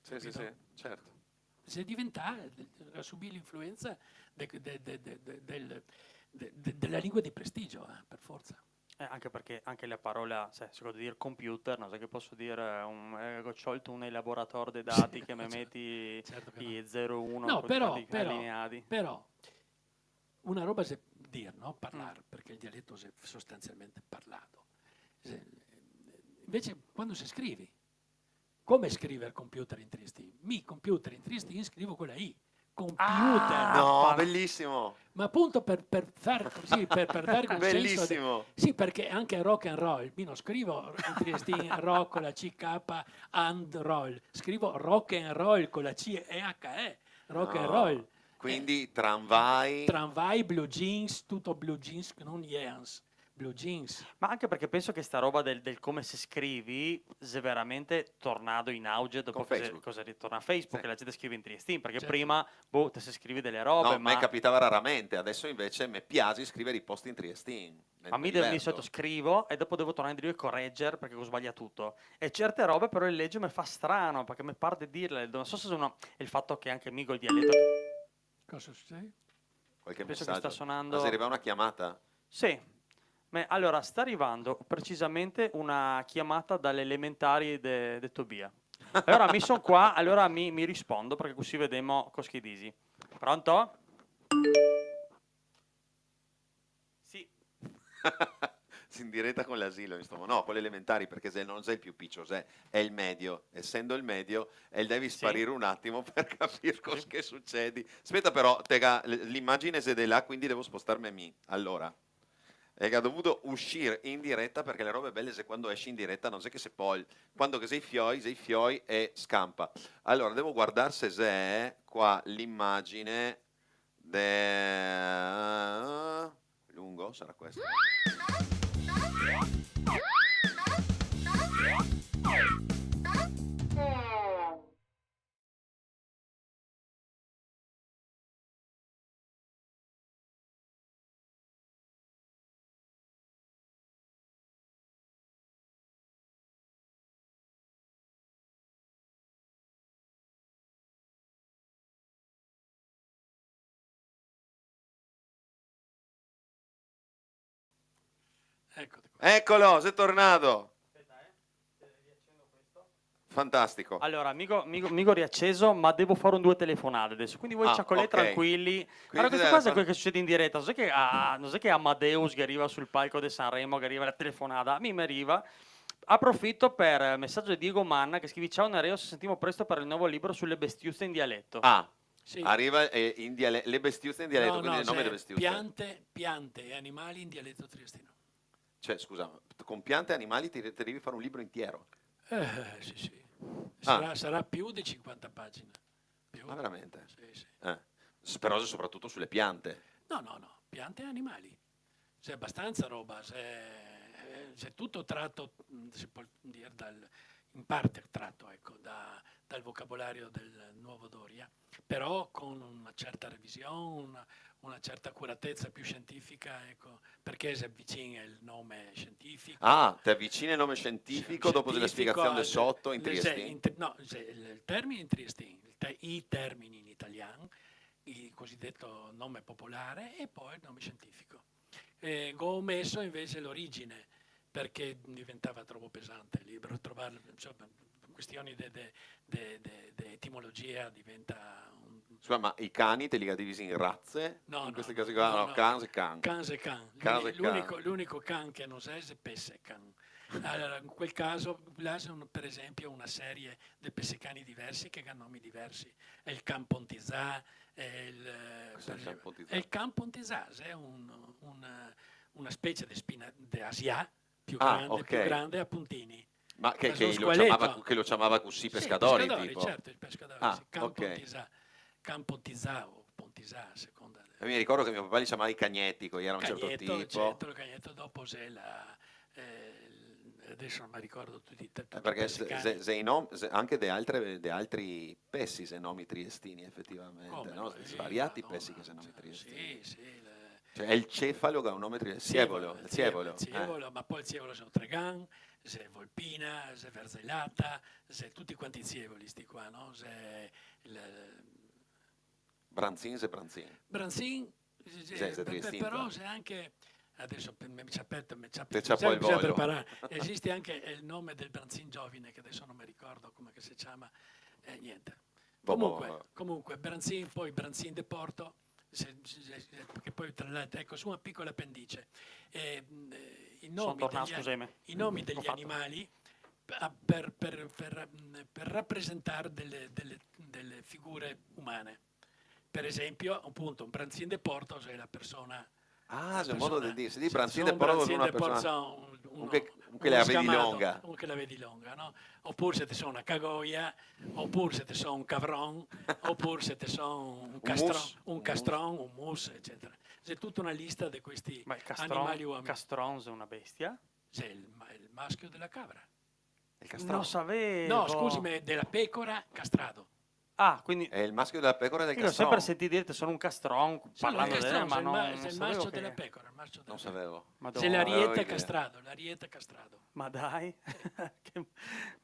Sì, certo. Se diventa a subire l'influenza della lingua di prestigio, per forza. Anche perché anche la parola, se devo dire computer, non so che posso dire, ho sciolto un elaboratore dei dati che mi metti Certo che i 0-1 No, però, allineati. però una roba è dire, no? Parlare, perché il dialetto è sostanzialmente parlato. Invece quando si scrivi, come scrivere computer in triestino? Computer in triestino scrivo con la I. Computer. No, bellissimo. Ma appunto per dare quel senso. Bellissimo. Sì, perché anche rock and roll, io non scrivo in triestino rock con la CK and roll, scrivo rock and roll con la CEHE, rock and No. roll. Quindi tramvai. Tramvai, blue jeans, tutto blue jeans, non jeans, blue jeans. Ma anche perché penso che sta roba del come si scrivi è veramente tornato in auge dopo Con che Facebook. cosa ritorna a Facebook, Sì. e la gente scrive in triestino, perché Certo. prima te si scrivi delle robe, No, a me ma capitava raramente, adesso invece mi piace scrivere i post in triestino. a me di solito scrivo e dopo devo tornare indietro e correggere perché ho sbagliato tutto. E certe robe però il legge mi fa strano perché mi pare di dirle. Non so se sono il fatto che anche Migo il dialetto. Cosa succede? Qualche Penso che messaggio. sta suonando. Ma se arriva una chiamata? Sì. Allora sta arrivando precisamente una chiamata dalle elementari di Tobia. Allora mi sono qua, allora mi rispondo perché così vediamo Coschidisi. Pronto? Sì. Si in diretta con l'asilo, insomma. No, con le elementari, perché se non sei il più piccio, è il medio. Essendo il medio, devi sparire un attimo per capire cosa che succede. Aspetta però, tega, l'immagine è di là, quindi devo spostarmi a me. Allora, ho dovuto uscire in diretta perché le robe belle se quando esci in diretta non sai che se poi, quando che sei fioi e scampa. Allora, devo guardare se c'è qua l'immagine lungo, sarà questo. Eccoti qua. Eccolo, sei tornato. Fantastico. Allora, Migo riacceso, ma devo fare un 2 telefonate adesso. Quindi voi ciacolè ok. tranquilli. Allora, questa cosa è quello che succede in diretta. Non so che Amadeus che arriva sul palco di Sanremo, che arriva la telefonata. A me mi arriva. Approfitto per messaggio di Diego Manna che scrive: ciao Nereo, ci sentiamo presto per il nuovo libro sulle bestiuzze in dialetto. Sì. Arriva le bestiuzze in dialetto, quindi il nome delle bestiuzze. Piante e animali in dialetto triestino. Cioè, scusa, con piante e animali ti devi fare un libro intero. Sì. Sarà più di 50 pagine. Più. Ma veramente? Sì. Però soprattutto sulle piante. No, piante e animali. C'è abbastanza roba, c'è tutto tratto, si può dire in parte tratto, ecco, dal vocabolario del nuovo Doria, però con una certa revisione, una certa accuratezza più scientifica, ecco, perché si avvicina il nome scientifico. Ah, ti avvicini il nome scientifico dopo della spiegazione del sotto in triestino? No, il termine in triestino, i termini in italiano, il cosiddetto nome popolare e poi il nome scientifico. Ho messo invece l'origine perché diventava troppo pesante il libro, trovare questioni di etimologia diventa Scusa, ma i cani te li ha divisi in razze? No, In questi no, casi qua? no, No, no. cans e can. Cans e can. Cans e can. L'unico can che non sa è pessecan. Allora, in quel caso, là sono per esempio una serie di pessecani diversi che hanno nomi diversi. È il can pontisà, Cos'è il can pontisà? è il can pontisà, è una specie di spina di asia più ok. grande a puntini. Ma che sono lo chiamava così Sì, pescatori, pescatori, tipo? certo, i pescatori, Ah, sì. Can ok. pontisà, can pontisà o pontisà, a seconda. Mi ricordo che mio papà li chiamava i cagnetti, quelli era un certo tipo. Certo, il cagnetto dopo c'è adesso non mi ricordo tutti i Perché pessicani. anche di altri pessi se nomi triestini, effettivamente, Come no? no? Svariati Madonna, pessi che se nomi triestini. Sì, Cioè, è il cefalo che ha un nome triestino. Il sievolo. ma poi il sievolo sono Tregan, c'è Volpina, c'è Verzellata, c'è tutti quanti i sievoli sti qua, no? C'è Branzin se Branzin. Branzin, però c'è anche, adesso mi ci aspetto, il voglio. preparare, esiste anche il nome del Branzin giovine, che adesso non mi ricordo come che si chiama, niente. Comunque Branzin, poi Branzin de Porto, che poi tra l'altro, ecco, su una piccola appendice, i nomi degli animali per rappresentare delle figure umane. Per esempio, appunto, un Branzin de Porto è la persona. Ah, c'è un modo di dire. Si dice Branzin Branzin de Porto con una de Porto persona. Che la vedi longa. Uno che la vedi longa, no? Oppure se te sono una cagoia, oppure se te sono un cavron, oppure se te sono un castron, un mus, eccetera. C'è tutta una lista di questi animali uomini. Castron è una bestia? C'è il maschio della cabra. Il castrone. Non sapevo. No, scusami, della pecora castrato. Ah, quindi È il maschio della pecora e del io l'ho castrone. sempre sentito dire che sono un castron parlando il di castron, ma non c'è il sapevo maschio che... della pecora. Il maschio della Non pecora. sapevo. Madonna. C'è avevo l'ariete idea. castrato. Ma dai.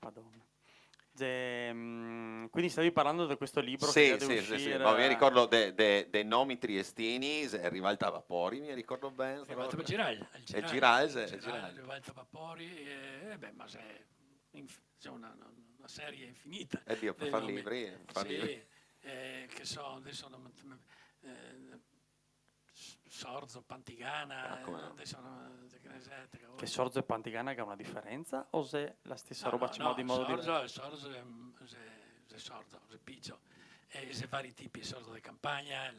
Madonna. Quindi stavi parlando di questo libro che Sì, deve sì. uscire. Ma mi ricordo dei nomi triestini, Rivalta Vapori, mi ricordo bene. Rivalta Giraldi. Il Giraldi. Rivalta Vapori, ma c'è una serie infinita. Dio, per dei far nomi. libri. Che so, adesso Sorzo, Pantigana, adesso Che Sorzo e Pantigana che ha una differenza o se la stessa roba ci modi in modo diverso? Sorzo è sordo, è piccio. E se vari tipi, sordo di campagna,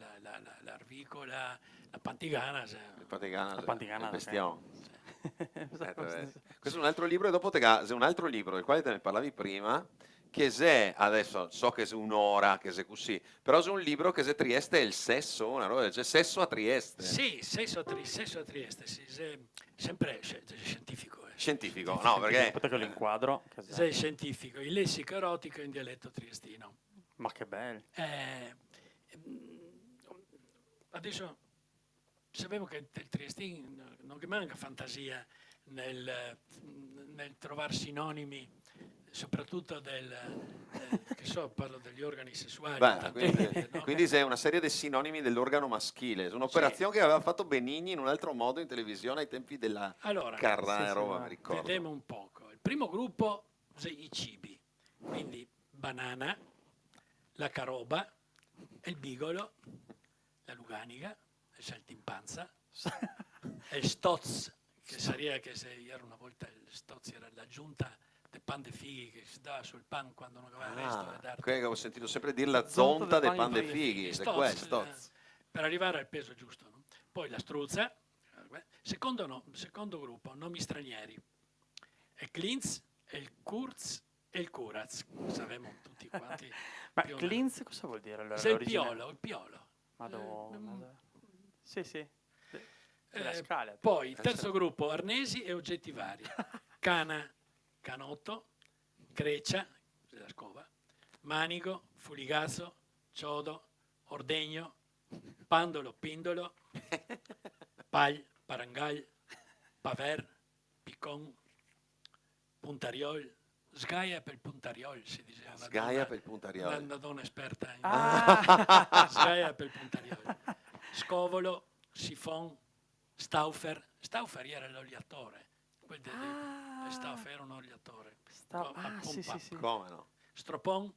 l'arvicola, la Pantigana. La Pantigana, il ok. bestione. Questo è un altro libro, e dopo c'è un altro libro del quale te ne parlavi prima, che è, adesso so che è un'ora, che è così, però è un libro che è Trieste e il sesso, una roba, c'è sesso a Trieste. Sì, sesso a Trieste, sì, sempre scientifico. Scientifico, no, perché... Aspetta che lo inquadro. È scientifico, il lessico erotico in dialetto triestino. Ma che bello. Adesso sapevo che il triestino non che manca fantasia nel trovare sinonimi, soprattutto parlo degli organi sessuali. Quindi c'è una serie di sinonimi dell'organo maschile, è un'operazione che aveva fatto Benigni in un altro modo in televisione ai tempi della Carraro, mi ricordo. Vediamo un poco. Il primo gruppo sono i cibi, quindi banana, la caroba, il bigolo, la luganica, il saltimpanza, il stozz, che sarebbe che se era una volta il stozz era l'aggiunta del pan de fighi che si dava sul pan quando non aveva resto. Che ho sentito sempre dire la zonta del pan de fighi, stozz, per arrivare al peso giusto. No? Poi la struzza, secondo gruppo, nomi stranieri, il Klintz, il Kurz e il Kuraz, sappiamo tutti quanti. Ma Klintz cosa vuol dire allora? È il piolo. Madonna. Sì, sì. La scala. Poi, terzo gruppo, arnesi e oggetti vari. Cana, canotto, creccia, la scova, manico, fuligazzo, ciodo, ordegno, pandolo, pindolo, pagl, parangall, paver, piccon, puntariol, sgaia per il puntariol, si diceva. Sgaia per il puntariol. Una donna esperta in Ah! sgaia per il puntariol. Scovolo, sifon, staufer. Staufer era l'oliatore. Staufer era un oliatore. A Sì, pompa. sì, sì. Come no? Stropon,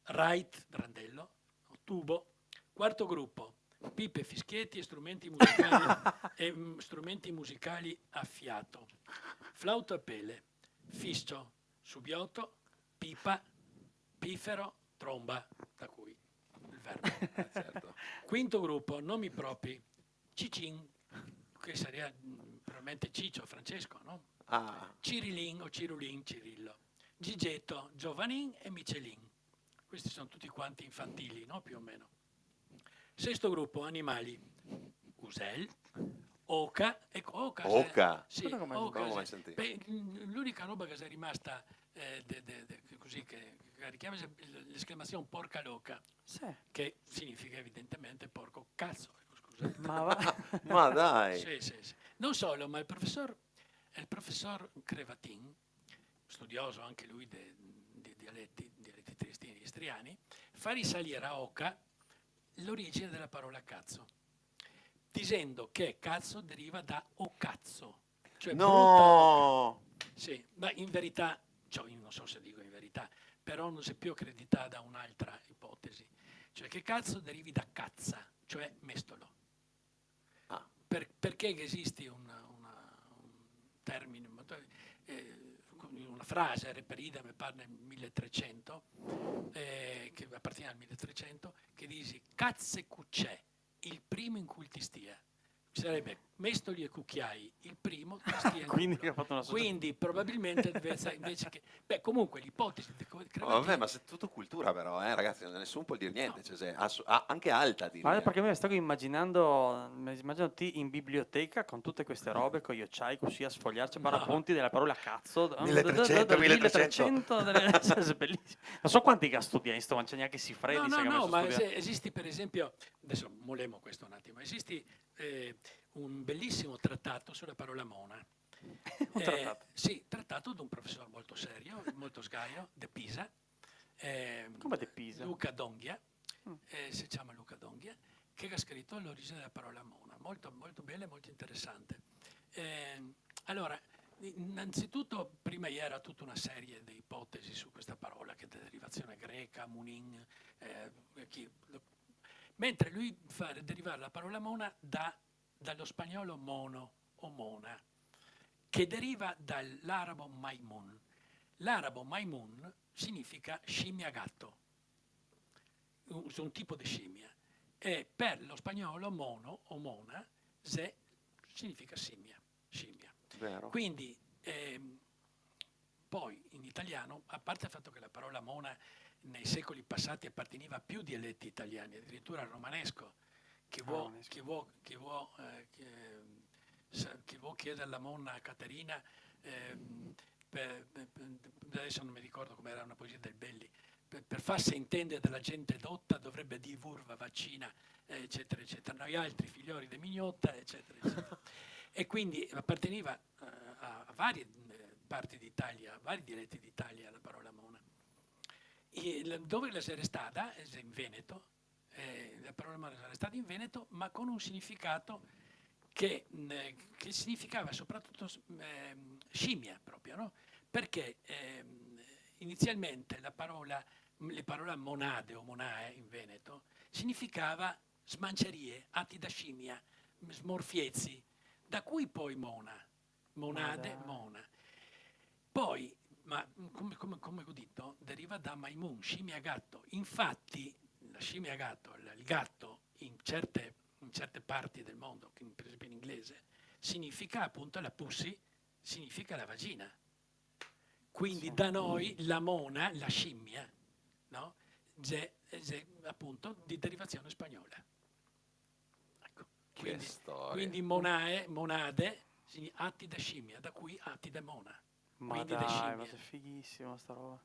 right, brandello, tubo. Quarto gruppo, pipe, fischietti e strumenti musicali a fiato. Flauto a pele, fiscio, subioto, pipa, pifero, tromba, da cui il verbo. Certo. Quinto gruppo, nomi propri, Cicin, che sarebbe probabilmente Ciccio, Francesco, no? Ah, Cirilin o Cirulin, Cirillo. Gigetto, Giovanin e Michelin. Questi sono tutti quanti infantili, no? Più o meno. Sesto gruppo, animali. Usel, oca. Ecco, oca. Oca? Sì, Quello come- oca. non l'ho mai sentito. Beh, l'unica roba che è rimasta così che richiama l'esclamazione porca loca, Sì. che significa evidentemente porco cazzo. Ecco, scusate. Ma va. ma dai. Sì, sì, sì. Non solo, ma il professor Crevatin, studioso anche lui di dialetti triestini e istriani, fa risalire a Oca l'origine della parola cazzo, dicendo che cazzo deriva da o cazzo, cioè brutta oca. No! Sì, ma in verità, cioè io non so se dico in verità, però non si è più accreditata da un'altra ipotesi, cioè che cazzo derivi da cazza, cioè mestolo. Ah. Perché che esiste un termine, una frase reperita, mi pare nel 1300, che appartiene al 1300, che dice «Cazze cuccè, il primo in cui ti stia». Sarebbe mestoli e cucchiai, il primo ti stia in Quindi culo. ha fatto una Quindi probabilmente invece che... Beh, comunque l'ipotesi di Vabbè, ma è tutto cultura però, ragazzi, nessuno può dire niente, cioè, anche alta direi. Ma perché mi stavo immaginando te in biblioteca con tutte queste robe, con gli occhiai così a sfogliarci per appunti della parola cazzo. 1300, 1300 bellissimo. Non so quanti che studia in sto, ma c'è neanche Sifredi. No, ma esisti per esempio, adesso molemo questo un attimo, esisti un bellissimo trattato sulla parola mona. Un trattato. Sì, trattato da un professore molto serio, molto sgaio, De Pisa. Come De Pisa? Luca Donghia, si chiama Luca Donghia, che ha scritto l'origine della parola mona, molto, molto bella e molto interessante. Allora, innanzitutto, prima era tutta una serie di ipotesi su questa parola, che è di derivazione greca, munin, mentre lui fa derivare la parola mona dallo spagnolo mono o mona, che deriva dall'arabo maimun. L'arabo maimun significa scimmia gatto, un tipo di scimmia, e per lo spagnolo mono o mona significa scimmia. Vero. Quindi poi in italiano, a parte il fatto che la parola mona nei secoli passati apparteneva a più dialetti italiani, addirittura al romanesco, chi vuol chiedere alla monna Caterina, adesso non mi ricordo come era una poesia del Belli, per farsi intendere della gente dotta dovrebbe di vurva vaccina, eccetera, eccetera. Noi altri figlioli di mignotta, eccetera, eccetera. E quindi apparteneva a varie parti d'Italia, a vari dialetti d'Italia la parola mona. Dove la sarebbe stata? In Veneto. La parola mona sarebbe stata in Veneto, ma con un significato che significava soprattutto scimmia proprio, no? Perché inizialmente le parola monade o monae in Veneto significava smancerie, atti da scimmia, smorfiezzi, da cui poi monade, mona. Poi, ma come ho detto, deriva da maimun, scimmia gatto. Infatti la scimmia gatto, il gatto in certe parti del mondo, per esempio in inglese, significa appunto la pussy, significa la vagina. Quindi da noi la mona, la scimmia, no? È appunto di derivazione spagnola. storia. quindi monade, atti da scimmia, da cui atti da mona. Ma Quindi da dai, scimmie. ma sei fighissimo sta roba.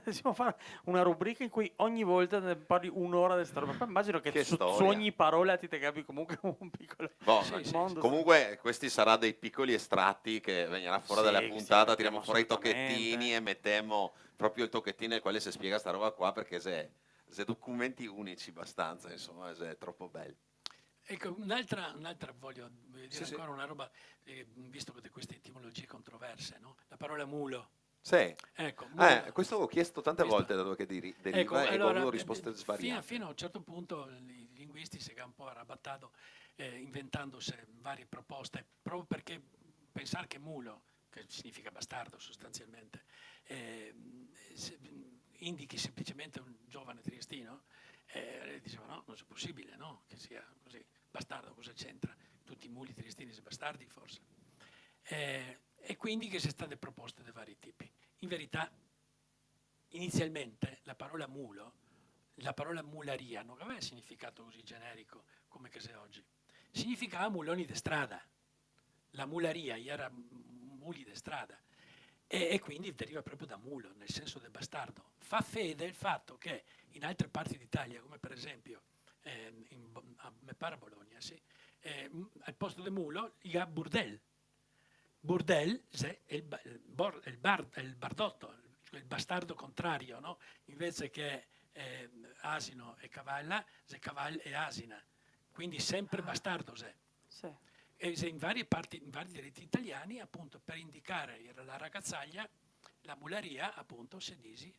Possiamo fare una rubrica in cui ogni volta ne parli un'ora di sta roba. Poi immagino che Che su storia. ogni parola ti capi comunque un piccolo Boh, Sì, mondo. comunque questi saranno dei piccoli estratti che verranno fuori Sì, dalla che puntata, sì, tiriamo mettiamo fuori i assolutamente. tocchettini e mettiamo proprio il tocchettino nel quale si spiega sta roba qua, perché se documenti unici abbastanza, insomma, se è troppo bello. Ecco, un'altra voglio dire Sì, sì. ancora una roba, visto che queste etimologie controverse, no? La parola mulo. Sì. Ecco, mulo. Questo l'ho chiesto tante Questo- volte da dove che deriva Ecco, e ho allora, avuto risposte svariate. fino a un certo punto i linguisti si è un po' arrabbattato inventandosi varie proposte, proprio perché pensare che mulo, che significa bastardo sostanzialmente, indichi semplicemente un giovane triestino, diceva no, non è possibile, no, che sia così. Bastardo cosa c'entra? Tutti i muli triestini sono bastardi forse. E quindi che si sono state proposte di vari tipi. In verità, inizialmente la parola mulo, la parola mularia non aveva significato così generico come che sia oggi. Significava muloni di strada. La mularia era muli di strada e quindi deriva proprio da mulo, nel senso del bastardo. Fa fede il fatto che in altre parti d'Italia, come per esempio mi pare a Bologna, sì, al posto del mulo il ha burdel. Burdel è il bardotto, cioè il bastardo contrario, no? Invece che asino e cavalla, se cavallo e asina. Quindi sempre bastardo se. Sì. E se in varie parti, in vari dialetti italiani, appunto, per indicare la ragazzaglia, la mularia, appunto, si dice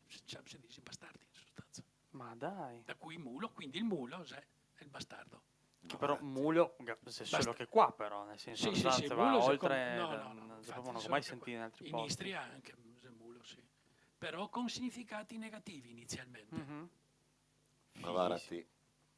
bastardi, in sostanza. Ma dai. Da cui mulo, quindi il mulo è il bastardo. Che però mulo, se solo Basta. che qua però, nel senso Sì, sì, sì, va mulo oltre, no, non infatti, ho mai sentito in altri in posti. Istria anche il mulo, sì. Però con significati negativi inizialmente. Mhm. Ma guarda, Fighissimo. sì.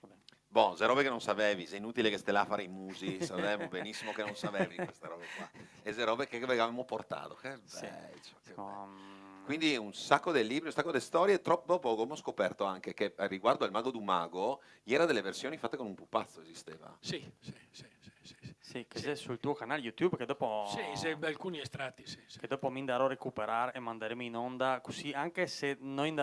Va bene. Boh, se robe che non sapevi, sei inutile che stai là a fare i musi, sapevamo benissimo che non sapevi queste robe qua. E se robe che avevamo portato, che Sì. bello, che bello. Um, Quindi un sacco di libri, un sacco di storie, troppo poco ho scoperto anche che riguardo al Mago d'Umago, ieri delle versioni fatte con un pupazzo esisteva. Sì. sì, che c'è sul tuo canale YouTube che dopo, Sì, alcuni estratti, sì. che dopo mi andrò a recuperare e manderemo in onda, così anche se noi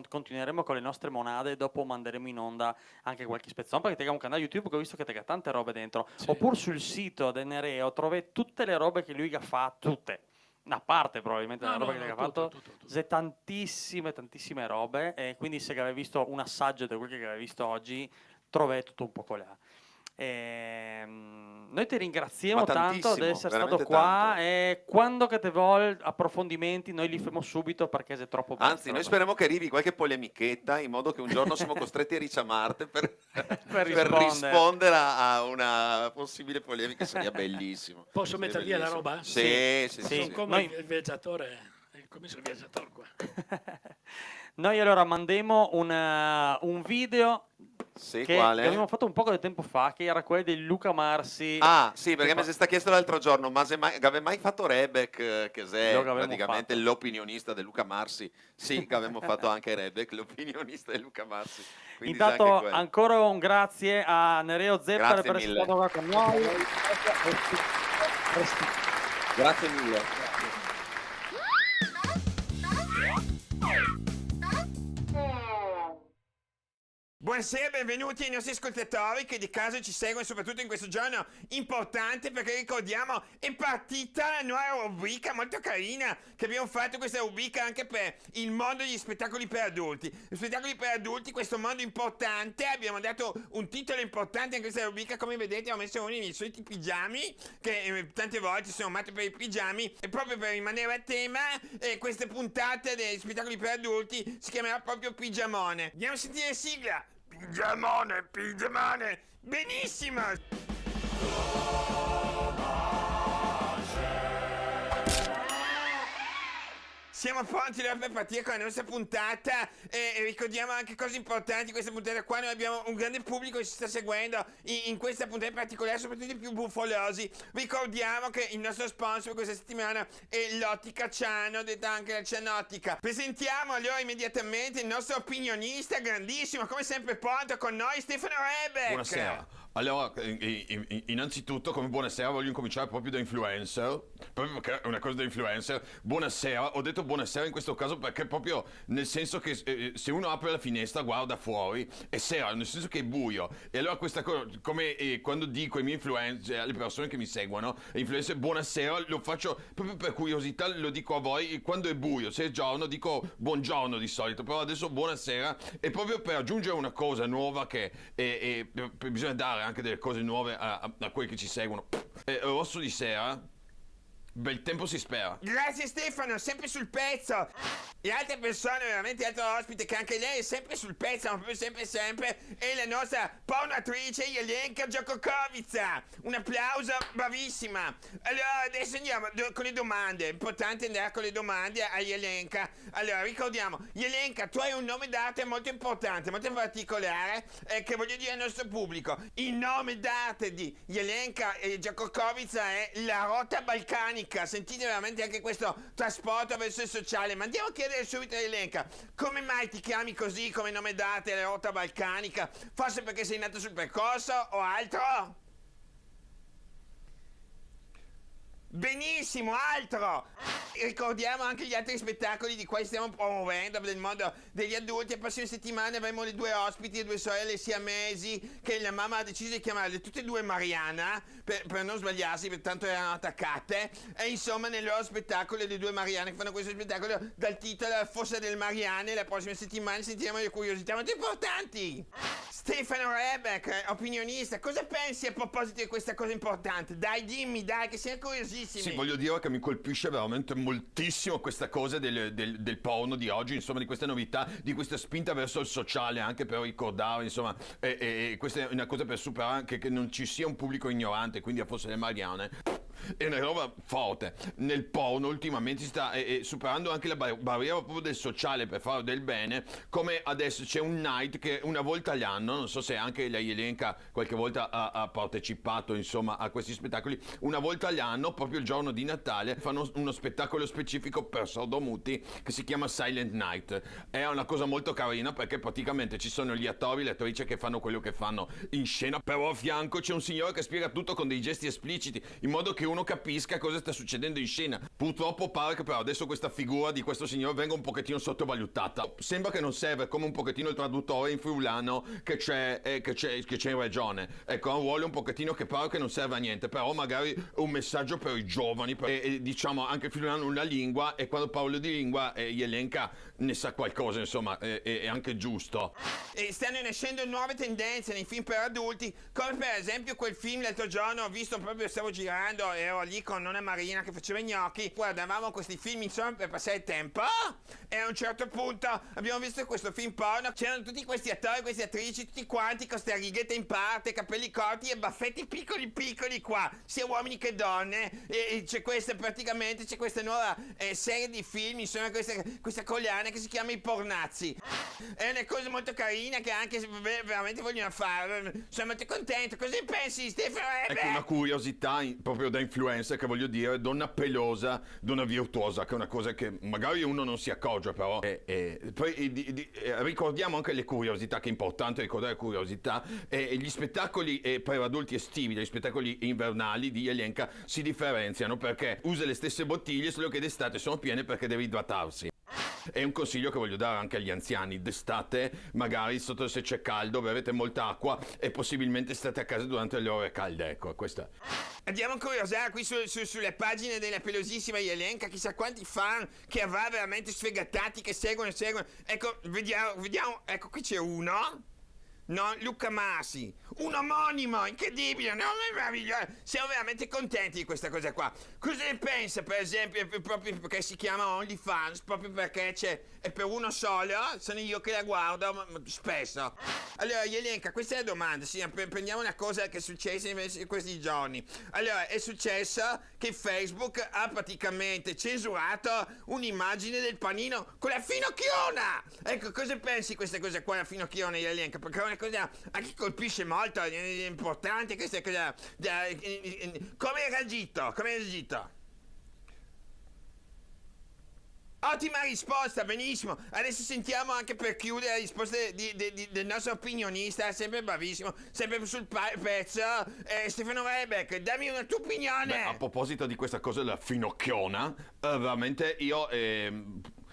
continueremo con le nostre monade, dopo manderemo in onda anche qualche spezzone, perché te ha un canale YouTube che ho visto che te ha tante robe dentro. Sì. Oppure sul sito del Nereo trovi tutte le robe che lui ha fatto, tutte. Una parte probabilmente della roba che ha fatto, tutto. c'è tantissime robe, e quindi se avevi visto un assaggio di quel che avevi visto oggi, trovi tutto un po' là. Noi ti ringraziamo Ma tanto tantissimo, di essere stato veramente qua tanto. e quando che te vuoi approfondimenti noi li faremo subito perché sei troppo bello. Anzi, noi speriamo che arrivi qualche polemichetta in modo che un giorno siamo costretti a richiamarti per rispondere a una possibile polemica, sarebbe bellissimo. Posso Sarebbe mettere via la bellissimo. roba? Sì. Sì. Come Noi- il viaggiatore, il commesso viaggiatore qua. Noi allora mandiamo un video Sì, che quale? abbiamo fatto un poco di tempo fa, che era quello di Luca Marsi. Ah, sì, perché Che mi si sta chiesto l'altro giorno, ma se mai, aveva mai fatto Rebek, che Lo è avevamo praticamente fatto. l'opinionista di Luca Marsi? Sì, che avevamo fatto anche Rebek, l'opinionista di Luca Marsi. Quindi c'è anche Intanto quello. ancora un grazie a Nereo Zeppere Grazie per essere mille. stato qua con noi. Grazie mille. Buonasera, benvenuti ai nostri ascoltatori che di casa ci seguono soprattutto in questo giorno importante, perché ricordiamo è partita la nuova rubrica molto carina che abbiamo fatto, questa rubrica anche per il mondo degli spettacoli per adulti. Gli spettacoli per adulti, questo mondo importante, abbiamo dato un titolo importante a questa rubrica, come vedete ho messo uno dei soliti pigiami che tante volte sono amato per i pigiami, e proprio per rimanere a tema queste puntate degli spettacoli per adulti si chiamerà proprio Pigiamone. Andiamo a sentire sigla. Pigiamone, benissimo! Siamo pronti per partire con la nostra puntata e ricordiamo anche cose importanti. Questa puntata qua noi abbiamo un grande pubblico che ci sta seguendo in questa puntata in particolare, soprattutto i più bufolosi. Ricordiamo che il nostro sponsor per questa settimana è l'Ottica Ciano, detta anche la Cianottica. Presentiamo allora immediatamente il nostro opinionista grandissimo, come sempre pronto con noi, Stefano Rebek. Buonasera. Allora, innanzitutto, come buonasera, voglio incominciare proprio da influencer, proprio perché è una cosa da influencer. Buonasera, ho detto buonasera in questo caso perché proprio nel senso che se uno apre la finestra, guarda fuori, è sera, nel senso che è buio. E allora questa cosa, come quando dico ai miei influencer, alle persone che mi seguono, influencer, buonasera, lo faccio proprio per curiosità, lo dico a voi, quando è buio, se è giorno dico buongiorno di solito, però adesso buonasera, è proprio per aggiungere una cosa nuova che bisogna dare anche delle cose nuove a quelli che ci seguono. Rosso di sera, bel tempo si spera. Grazie Stefano, sempre sul pezzo. E altre persone, veramente altro ospite, che anche lei è sempre sul pezzo, ma proprio sempre, è la nostra pornoattrice Jelenka Jokokovica. Un applauso, bravissima. Allora, adesso andiamo con le domande. È importante andare con le domande a Jelenka. Allora, ricordiamo, Jelenka, tu hai un nome d'arte molto importante, molto particolare, che voglio dire al nostro pubblico. Il nome d'arte di Jelenka Jokokovica è la rotta balcanica. Sentite veramente anche questo trasporto verso il sociale. Ma andiamo a chiedere subito a Jelenka, come mai ti chiami così come nome d'arte la rotta balcanica? Forse perché sei nato sul percorso o altro? Benissimo, altro! Ricordiamo anche gli altri spettacoli di cui stiamo promuovendo del mondo degli adulti. La prossima settimana avremo le 2 ospiti, le 2 sorelle siamesi, che la mamma ha deciso di chiamarle tutte e 2 Mariana, per non sbagliarsi, per tanto erano attaccate. E insomma, nel loro spettacolo, le 2 Mariane che fanno questo spettacolo dal titolo La Fossa del Mariane, la prossima settimana sentiremo le curiosità molto importanti. Stefano Rebec, opinionista, cosa pensi a proposito di questa cosa importante? Dai, dimmi, dai, che siamo curiosissimi. Sì, voglio dire che mi colpisce veramente moltissimo questa cosa del porno di oggi, insomma, di queste novità, di questa spinta verso il sociale, anche per ricordare, insomma, e questa è una cosa per superare anche che non ci sia un pubblico ignorante, quindi a Fosse delle Mariane. È una roba forte. Nel porno ultimamente si sta superando anche la barriera proprio del sociale per fare del bene, come adesso c'è un night che una volta all'anno, non so se anche la Jelenka qualche volta ha partecipato, insomma, a questi spettacoli, una volta all'anno, proprio il giorno di Natale, fanno uno spettacolo specifico per sordomuti che si chiama Silent Night. È una cosa molto carina perché praticamente ci sono gli attori, le attrici che fanno quello che fanno in scena, però a fianco c'è un signore che spiega tutto con dei gesti espliciti, in modo che uno capisca cosa sta succedendo in scena. Purtroppo pare che però adesso questa figura di questo signore venga un pochettino sottovalutata. Sembra che non serve, come un pochettino il traduttore in friulano che c'è in regione. Ecco, ha un ruolo un pochettino che pare che non serve a niente, però magari un messaggio per i giovani, e diciamo anche il friulano una lingua, e quando parlo di lingua Jelenka ne sa qualcosa, insomma, è anche giusto. E stanno nascendo nuove tendenze nei film per adulti, come per esempio quel film l'altro giorno ho visto, proprio stavo girando, ero lì con nonna Marina che faceva i gnocchi, guardavamo questi film insomma per passare il tempo, e a un certo punto abbiamo visto questo film porno, c'erano tutti questi attori, queste attrici, tutti quanti con ste righette in parte, capelli corti e baffetti piccoli piccoli qua, sia uomini che donne, e c'è questa nuova serie di film, insomma questa collana che si chiama I Pornazzi. È una cosa molto carina che anche se veramente vogliono fare. Sono molto contento. Cosa ne pensi, Stefano? Ecco una curiosità proprio da influencer, che voglio dire, donna pelosa, donna virtuosa, che è una cosa che magari uno non si accorge, però poi ricordiamo anche le curiosità, che è importante ricordare le curiosità. Gli spettacoli per adulti estivi, gli spettacoli invernali di Jelenka si differenziano perché usa le stesse bottiglie, solo che d'estate sono piene perché deve idratarsi. È un consiglio che voglio dare anche agli anziani: d'estate magari sotto, se c'è caldo, bevete molta acqua e possibilmente state a casa durante le ore calde, ecco, questa. Andiamo a curiosare qui sulle pagine della pelosissima Jelenka, chissà quanti fan che avrà veramente sfegatati, che seguono. Ecco, vediamo, ecco qui c'è uno. No, Luca Masi, un omonimo, incredibile, un nome meraviglioso. Siamo veramente contenti di questa cosa qua. Cosa ne pensa, per esempio, proprio perché si chiama OnlyFans, proprio perché è per uno solo, sono io che la guardo spesso. Allora, Jelenka, questa è la domanda, sì, prendiamo una cosa che è successa in questi giorni. Allora, è successo che Facebook ha praticamente censurato un'immagine del panino con la finocchiona. Ecco, cosa pensi di questa cosa qua, la finocchiona, Jelenka? Perché è una cosa anche colpisce molto, è importante questa cosa. Come hai reagito? Ottima risposta, benissimo. Adesso sentiamo anche per chiudere la risposta del nostro opinionista, sempre bravissimo, sempre sul pezzo, Stefano Rebeck. Dammi una tua opinione. Beh, a proposito di questa cosa della finocchiona, veramente io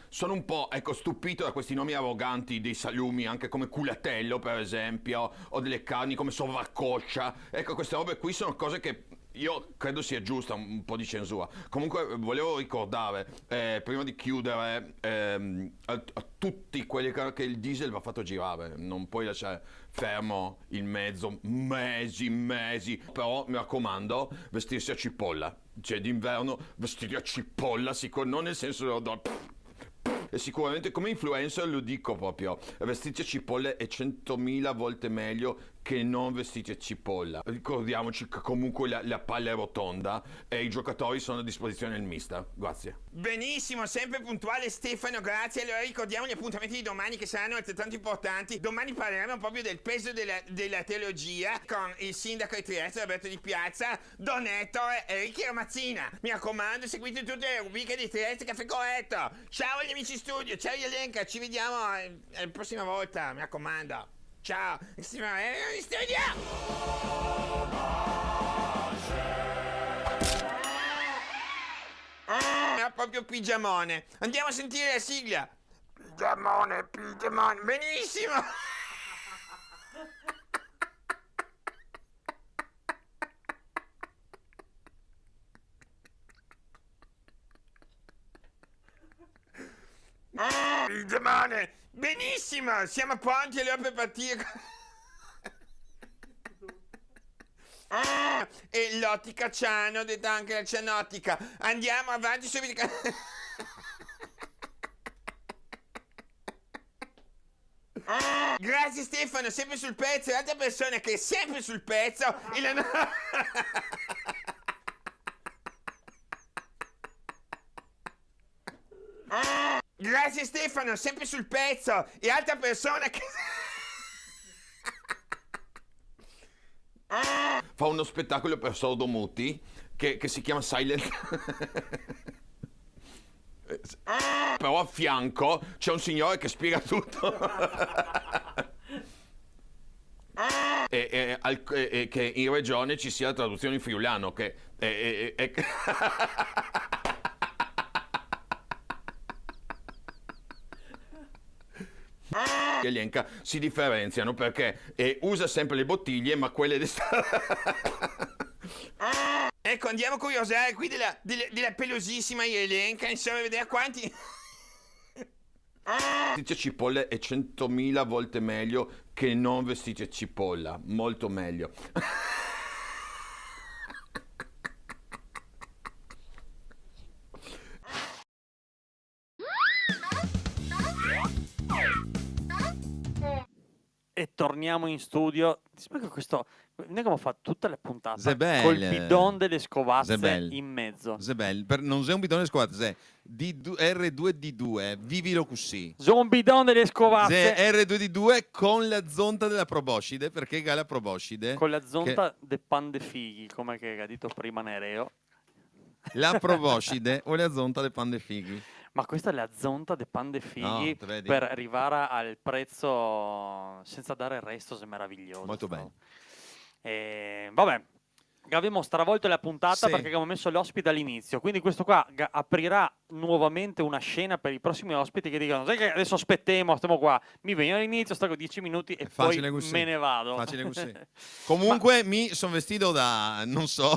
sono un po', ecco, stupito da questi nomi arroganti dei salumi, anche come culatello per esempio, o delle carni come sovracoscia. Ecco, queste robe qui sono cose che io credo sia giusta un po' di censura. Comunque volevo ricordare, prima di chiudere, a tutti quelli che il diesel va fatto girare, non puoi lasciare fermo il mezzo mesi. Però mi raccomando, vestirsi a cipolla, cioè d'inverno vestiti a cipolla, non nel senso e sicuramente come influencer lo dico proprio, vestiti a cipolle è 100.000 volte meglio che non vestiti a cipolla. Ricordiamoci che comunque la palla è rotonda e i giocatori sono a disposizione del mister. Grazie. Benissimo, sempre puntuale Stefano, grazie. Allora ricordiamo gli appuntamenti di domani che saranno altrettanto importanti. Domani parleremo proprio del peso della teologia con il sindaco di Trieste, Roberto Di Piazza, Don Ettore e Ricky Ramazzina. Mi raccomando, seguite tutte le rubriche di Trieste Caffè Corretto. Ciao agli amici in studio, ciao Jelenka, ci vediamo la prossima volta, mi raccomando. Ciao, stiamo in studio! È proprio pigiamone. Andiamo a sentire la sigla. Pigiamone, benissimo. Pigiamone, benissimo. Siamo pronti allora per partire. E l'ottica Ciano, detta anche la cianottica. Andiamo avanti subito. Grazie Stefano, sempre sul pezzo. L'altra persona che è sempre sul pezzo è la... Grazie Stefano, sempre sul pezzo. E altra persona che... Fa uno spettacolo per sordomuti che si chiama Silent. Però a fianco c'è un signore che spiega tutto. e che in regione ci sia la traduzione in friulano che Jelenka si differenziano perché usa sempre le bottiglie, ma quelle Ecco, andiamo a curiosare qui della pelosissima Jelenka, insomma, a vedere quanti... Vestiti a cipolle è 100.000 volte meglio che non vestiti a cipolla, molto meglio. E torniamo in studio. Ti spiego questo. Noi abbiamo fatto tutte le puntate Zebel. col bidon delle scovazze Zebel. in mezzo. Zebel, non sei un bidone squadra, sei R2D2, vivilo così. Sono un bidon delle scovazze R2D2 con la zonta della proboscide, perché la proboscide con la zonta de pan de fighi, come che ha detto prima Nereo. la proboscide o la zonta del pan de fighi. Ma questa è la zonta de pan de fighi No, te vedi? per arrivare al prezzo senza dare il resto, se meraviglioso. Molto bello. Vabbè, abbiamo stravolto la puntata Sì. perché abbiamo messo l'ospite all'inizio, quindi questo qua aprirà nuovamente una scena per i prossimi ospiti che dicono: sai che adesso aspettiamo, stiamo qua, mi vengo all'inizio, sto 10 minuti e È poi facile così. me ne vado. Facile così. Comunque mi sono vestito da, non so,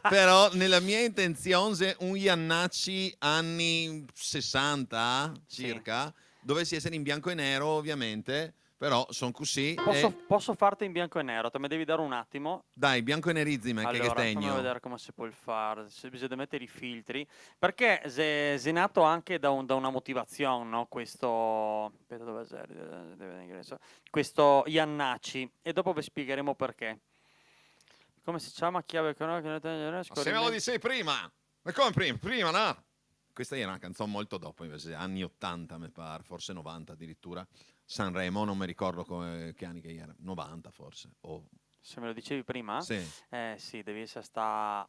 però nella mia intenzione un Iannacci anni 60 Sì. circa, dovessi essere in bianco e nero ovviamente, però sono così. Posso farti in bianco e nero? Te me devi dare un attimo. Dai, bianco e nerizzime, che Allora, fammi stegno. vedere come si può fare, se bisogna mettere i filtri, perché è nato anche da una motivazione, no? Questo, aspetta, dove sei? Questo Iannacci, e dopo vi spiegheremo perché. Come si chiama? Chiave Se me lo dicevi prima! Ma come prima? Prima, no? Questa era una canzone molto dopo, invece, anni 80 mi pare, forse 90 addirittura. Sanremo, non mi ricordo che anni che era, 90 forse, o Se me lo dicevi prima? Sì. Sì, devi essere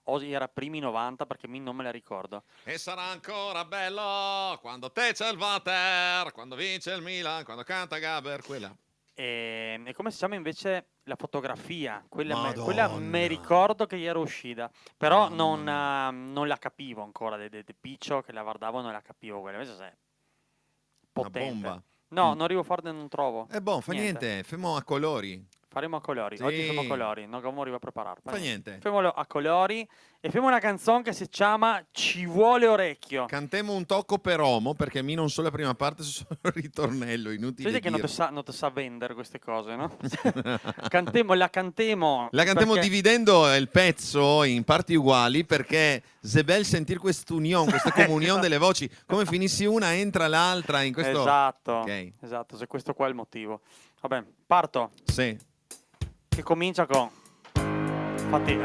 o era primi 90 perché non me la ricordo. E sarà ancora bello quando te c'è il Water, quando vince il Milan, quando canta Gaber, quella. E come si chiama invece la fotografia? Quella Madonna. mi ricordo che era uscita, però Mamma non la capivo ancora, de Piccio che la guardavo non la capivo, quella invece è Una potente. bomba. No, non arrivo a farne, non trovo. Fa niente, femo a colori. Faremo a colori, Sì. oggi faremo a colori, non come arrivo a preparare. Fa niente. Femmolo a colori e femo una canzone che si chiama Ci vuole orecchio. Cantemo un tocco per uomo perché mi non so la prima parte, solo il ritornello, inutile Vedi che non dirlo. ti sa vendere queste cose, no? La cantemo La cantiamo perché- dividendo il pezzo in parti uguali perché se bel sentire quest'unione, questa comunione delle voci, come finissi una entra l'altra in questo... Esatto, Ok. esatto, se questo qua è il motivo. Vabbè, parto, Sì. che comincia con... Infatti,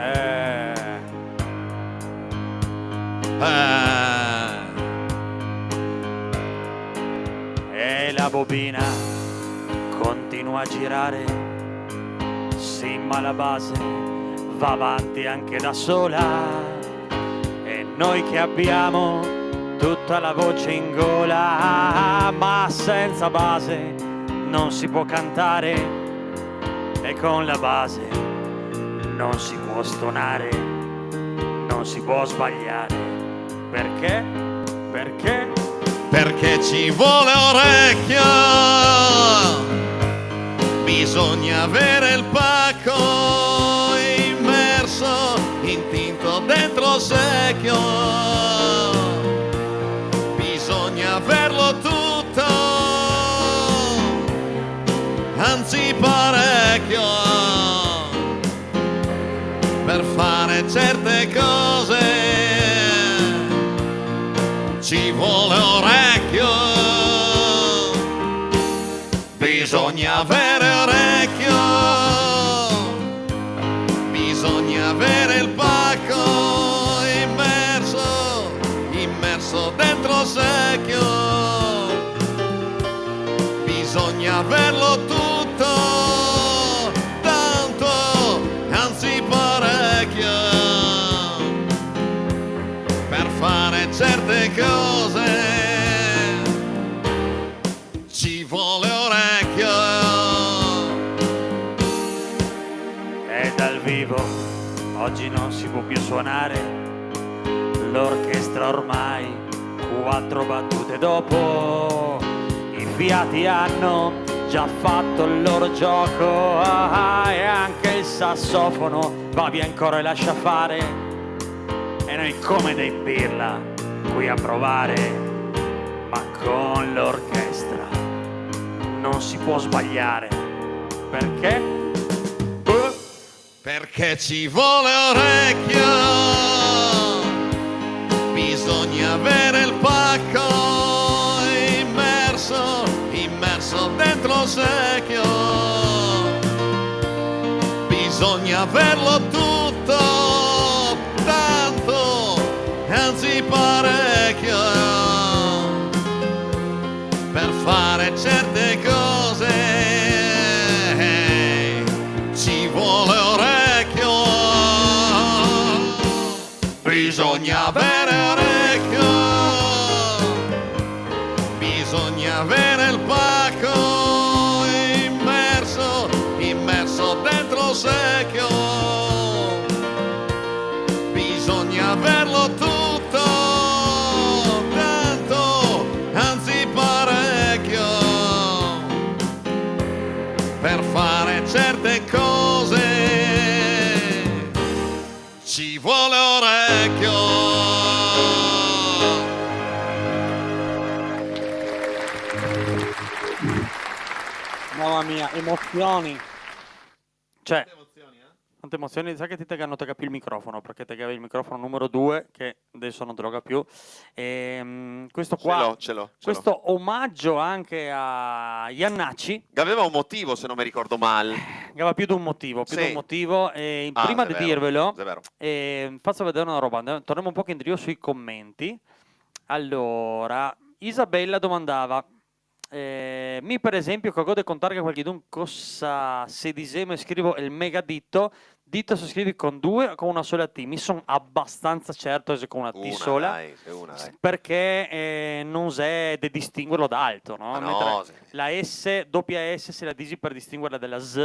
Ah. E la bobina continua a girare, sì ma la base va avanti anche da sola. E noi che abbiamo tutta la voce in gola, ma senza base non si può cantare. E con la base non si può stonare, non si può sbagliare. Perché? Perché? Perché ci vuole orecchio, bisogna avere il pacco immerso, intinto dentro secchio, bisogna averlo tutto, anzi parecchio, per fare certe cose. Ci vuole orecchio, bisogna avere orecchio, bisogna avere il pacco immerso dentro secchio, bisogna averlo tutto, tanto, anzi parecchio, per fare certe cose ci vuole orecchio. E dal vivo oggi non si può più suonare, l'orchestra ormai 4 battute dopo, i fiati hanno già fatto il loro gioco, e anche il sassofono va via ancora e lascia fare. E noi come dei pirla qui a provare, ma con l'orchestra non si può sbagliare. Perché? Perché ci vuole orecchio, bisogna avere il pacco immerso dentro secchio, bisogna averlo tutto, tanto, anzi parecchio, per fare certe cose ci vuole orecchio, bisogna avere orecchio, bisogna avere il pacco immerso dentro secchio, bisogna averlo tutto, tanto, anzi parecchio, per fare certe cose ci vuole orecchio. Mamma mia, emozioni. Cioè, quante emozioni, sai che ti hanno capito il microfono, perché te avevi il microfono numero 2, che adesso non droga più. Questo qua, Ce l'ho. questo omaggio anche a Iannacci, Che aveva un motivo, se non mi ricordo male. aveva più di un motivo, Sì. e Ah, prima è di vero, dirvelo, è vero. faccio vedere una roba, torniamo un po' indietro sui commenti. Allora, Isabella domandava, Mi per esempio cago de contare che qualchedun cosa se disegno e scrivo il mega dito se scrivi con due o con una sola T. Mi sono abbastanza certo se con una T Una, sola, dai, se una, dai. perché non c'è di distinguerlo da altro, no? Ma no, Mentre la S, doppia S se la disi per distinguerla dalla Z,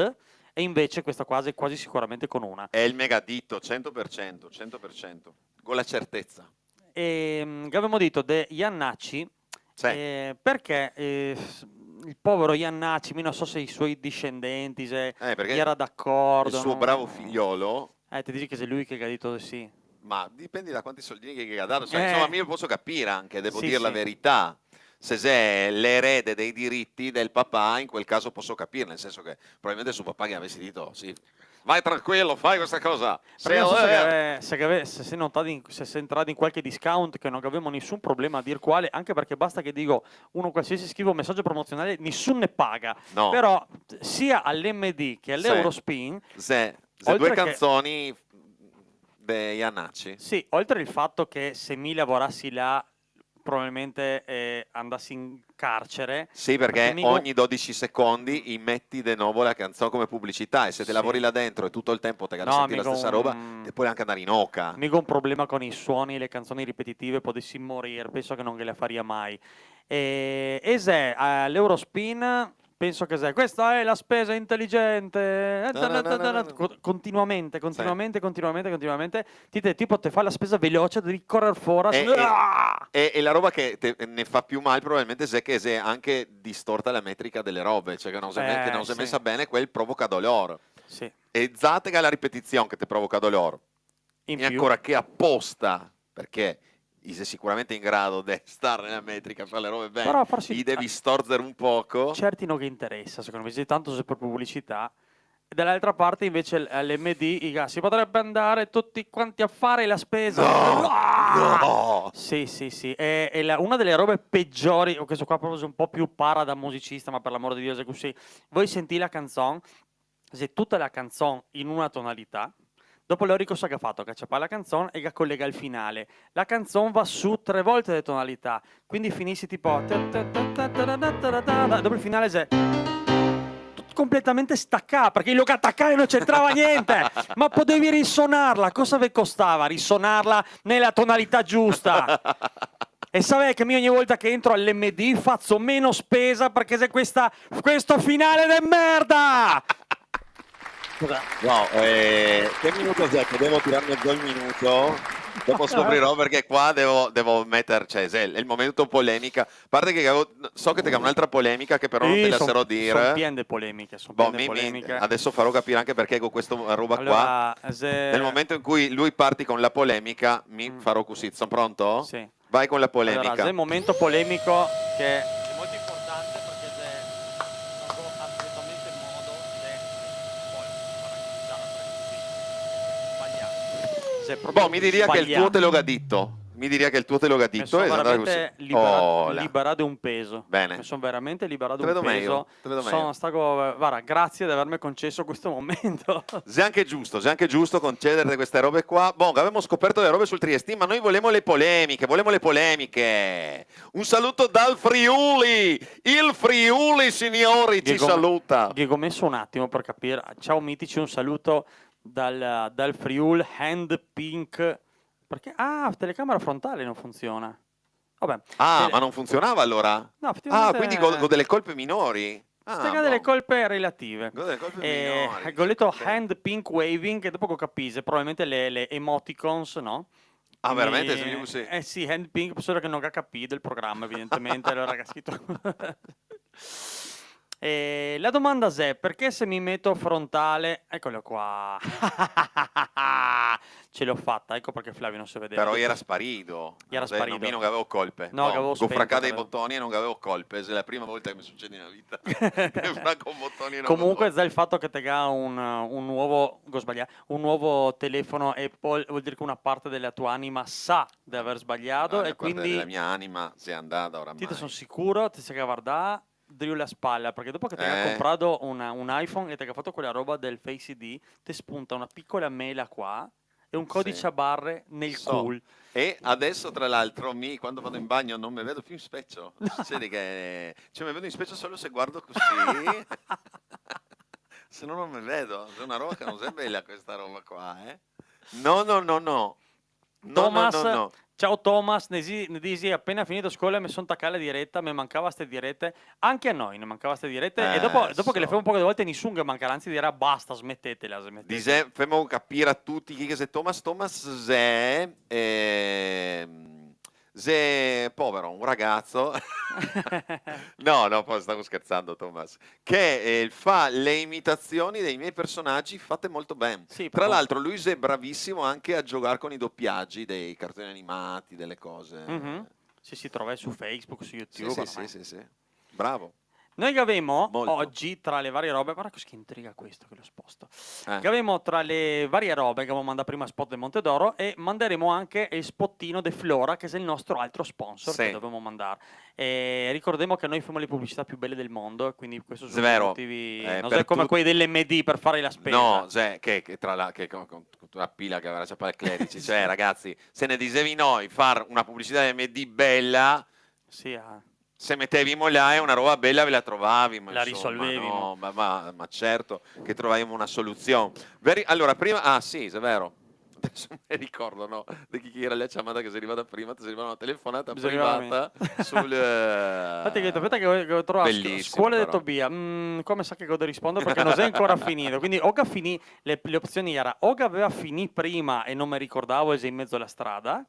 e invece questa qua è quasi sicuramente con una. È il megaditto, 100%, 100%. Con la certezza. Avevamo detto de Iannacci, Sì. perché il povero Iannacci, mi non so se i suoi discendenti se Perché era d'accordo. il suo no? bravo figliolo, Ti dici che è lui che ha detto di sì. ma dipende da quanti soldini che ha dato. Cioè, Eh. insomma, io posso capire anche, devo Sì, dire la sì. verità. Se sei l'erede dei diritti del papà, in quel caso posso capire, nel senso che probabilmente suo papà gli avesse detto sì, vai tranquillo, fai questa cosa. Perché non so se sei entrato in qualche discount che non avevamo nessun problema a dir quale, anche perché basta che dico uno qualsiasi scrive un messaggio promozionale, nessuno ne paga. No. Però sia all'MD che all'Eurospin, Se oltre due che- canzoni dei Iannacci. sì, oltre il fatto che se mi lavorassi là probabilmente andassi in carcere. Sì, perché mi- ogni 12 secondi immetti di nuovo la canzone come pubblicità e se te Sì. lavori là dentro e tutto il tempo te No, senti la mica stessa un- roba, te puoi anche andare in oca. Mica un problema con i suoni e le canzoni ripetitive, potessi morire, penso che non gliela faria mai. E se all'Eurospin, penso che se questa è la spesa intelligente, No. continuamente, tipo te fa la spesa veloce, devi correre fuori. E la roba che ne fa più male probabilmente è che se anche distorta la metrica delle robe, cioè che non si è sì. messa bene, quel provoca dolore. Sì, E zattega la ripetizione che ti provoca dolore. in E più. ancora che apposta, perché sei sicuramente in grado di stare nella metrica, fare le robe bene, Però forse gli devi storzere un poco. certi non che interessa, secondo me, se tanto se per pubblicità. E dall'altra parte invece l'MD si potrebbe andare tutti quanti a fare la spesa. No! Sì, è una delle robe peggiori, o questo qua proprio un po' più para da musicista, ma per l'amore di Dio, se così. Voi sentite la canzone, se tutta la canzone in una tonalità, dopo l'Eurico sa che ha fatto, che c'è la canzone e che collega il finale. La canzone va su 3 volte le tonalità, quindi finisci tipo... Dopo il finale c'è... completamente staccato, perché il attaccare non c'entrava niente, ma potevi risonarla, cosa vi costava risonarla nella tonalità giusta? E sai che io ogni volta che entro all'MD faccio meno spesa perché c'è questo finale di merda! No, che minuto è che devo tirarmi mezzo il minuto? Dopo scoprirò perché qua devo mettere, cioè, è il momento polemica. A parte che so che te c'è un'altra polemica che però non te lascerò Sono dire. piene di polemiche, Boh, adesso farò capire anche perché con questa roba qua. Allora, se... Nel momento in cui lui parti con la polemica, mi farò così. Sono pronto? Sì. Vai con la polemica. Allora, c'è il momento polemico che è molto importante perché c'è assolutamente modo Boh, mi diria che il tuo te lo gaditto. Mi diria che il tuo te lo Mi gaditto. sono E andare veramente così. Oh, là. liberato un peso. Bene. Mi sono veramente liberato Te un vedo peso. meglio, te vedo meglio. Sono stato, guarda, grazie di avermi concesso questo momento. Se anche giusto concedere queste robe qua. Boh, avevamo scoperto le robe sul Triestino, ma noi volevamo le polemiche. Un saluto dal Friuli! Il Friuli, signori, ci saluta. Gli ho messo un attimo per capire. Ciao mitici, un saluto dal Friul Hand Pink. Perché? Ah, telecamera frontale non funziona. Vabbè. Ma non funzionava allora? No, effettivamente... quindi con delle colpe minori. Spiega delle colpe relative. Con delle colpe minori. Ho letto Ok. hand pink waving e dopo che ho capito, probabilmente le emoticons, no? Ah, veramente? Sì. Sì, hand pink, solo che non ha capito il programma, evidentemente, allora che ha scritto... la domanda è, perché se mi metto frontale... Eccolo qua. Ce l'ho fatta, ecco perché Flavio non si vedeva. Però era sparito. Era sparito. Io non avevo colpe. No, che avevo spento, Goffracà dei avevo- bottoni e non avevo colpe. È la prima volta che mi succede nella vita. Che fra con bottoni e non Comunque con già il fatto che te ha un nuovo, un nuovo telefono Apple vuol dire che una parte della tua anima sa di aver sbagliato colpe. e Guarda, quindi la mia anima si è andata oramai. ti te sono sicuro, ti sei che guardare driu la spalla perché dopo che ti hai comprato un iPhone e ti hai fatto quella roba del Face ID ti spunta una piccola mela qua e un codice Sì. a barre nel So. cool. E adesso, tra l'altro, quando vado in bagno non mi vedo più in specchio. Succede che mi vedo in specchio solo se guardo così. Se no non mi vedo. È una roba che non è bella questa roba qua, eh? No. Thomas, No. ciao Thomas, ne dici appena finito scuola mi sono attaccata alla diretta, mi mancava ste dirette, anche a noi ne mancava ste dirette e dopo che le so. famo un po' di volte nessuno che manca, anzi dirà basta, smettetela. Dice, famo capire a tutti chi che sei Thomas è povero, un ragazzo. No, poi stavo scherzando Thomas, che fa le imitazioni dei miei personaggi fatte molto bene. Sì, Tra proprio. l'altro lui è bravissimo anche a giocare con i doppiaggi dei cartoni animati, delle cose. Mhm. Sì, si trova su Facebook, su YouTube. ormai. Sì. Bravo. Noi che avemo Molto. oggi tra le varie robe, guarda che intriga questo che lo sposto. Eh. Che avemo tra le varie robe che abbiamo mandato prima spot del Montedoro e manderemo anche il spottino de Flora che è il nostro altro sponsor Sì. che dobbiamo mandare. E ricordiamo che noi facciamo le pubblicità più belle del mondo, quindi questo sono Vero. i motivi, non Per è come tutti- quelli dell'MD per fare la spesa. No, che tra la che con una pila che avrà già le clerici, cioè ragazzi, se ne dicevi noi fare una pubblicità MD bella, Sì, se mettevimo là e una roba bella ve la trovavimo, La insomma, risolvevimo. no, ma certo che trovavamo una soluzione. Allora, prima, sì, è vero. Adesso mi ricordo, no? Di chi era la chiamata che si arriva da prima, ti si arriva una telefonata Bisogna privata sul... Infatti, aspetta che ho trovato Bellissimo, scuola di però. Tobia. Come sa che devo rispondere perché non è ancora finito. Quindi o che finì, le opzioni era o che aveva finito prima e non mi ricordavo e sei in mezzo alla strada,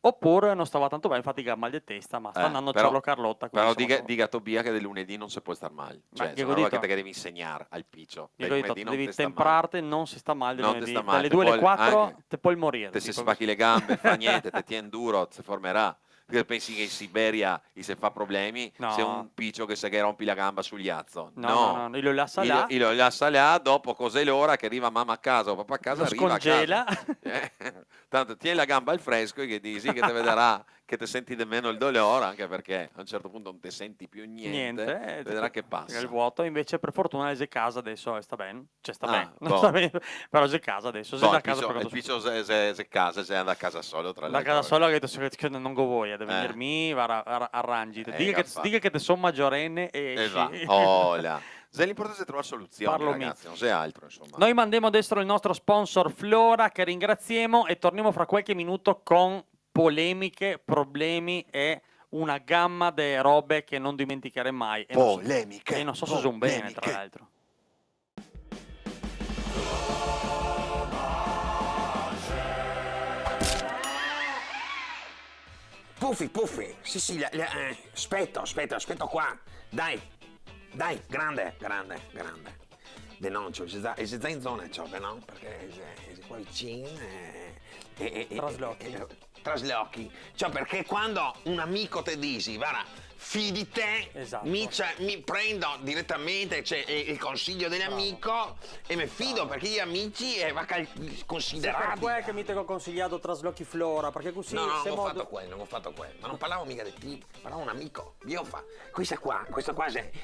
oppure non stava tanto bene, infatti che ha mal di testa, ma sta andando a però- Ciarlo Carlotta. Però quindi insomma, dica a Tobia che del lunedì non si può star male. Cioè, che è una ho roba detto? che devi insegnare al piccio. Io Del ho detto, lunedì non devi te sta male. temprarti, non si sta male del Non ti lunedì. sta male, Dalle te 2 alle puoi 4 anche- te puoi morire. Te si dico spacchi le gambe, fa niente, te tieni duro, si formerà. Perché pensi che in Siberia gli si fa problemi No. se un piccio che sa che rompi la gamba sul ghiaccio? No, io lo lascio là, Io lo lascia là, dopo cos'è l'ora che arriva mamma a casa o papà a casa, lo arriva a scongela. casa. Tanto tieni la gamba al fresco e che dici che te vedrà che ti senti di meno il dolore, anche perché a un certo punto non ti senti più niente, vedrà che passa. Il vuoto invece per fortuna è casa adesso sta bene, cioè sta Ah, bene, non boh. sta bene, però è casa adesso, sei Boh, da il casa piccio, per il conto suo. piccio se casa, se anda a casa solo tra Da l'altro. casa sola che non go voi, deve venirmi, arrangi, dica che te sono maggiorenne e esci. Hola. L'importante è trovare soluzioni, Parlo ragazzi, non c'è altro, insomma. Noi mandiamo dentro il nostro sponsor Flora che ringraziamo e torniamo fra qualche minuto con polemiche, problemi e una gamma di robe che non dimenticheremo mai. E Polemiche. non so se sono bene, tra polemiche. l'altro. Puffi, sì, aspetta qua, dai, grande. Denuncio, è già in zona ciò, no? Perché è qua vicino traslochi. Cioè, perché quando un amico ti dici, guarda, fidi te, Esatto. mi prendo direttamente il consiglio dell'amico e mi fido perché gli amici va considerati. che mi ti ho consigliato Traslochi Flora, perché così No, non ho fatto quello, ma non parlavo mica di te, parlavo un amico, Biofa. Questo qua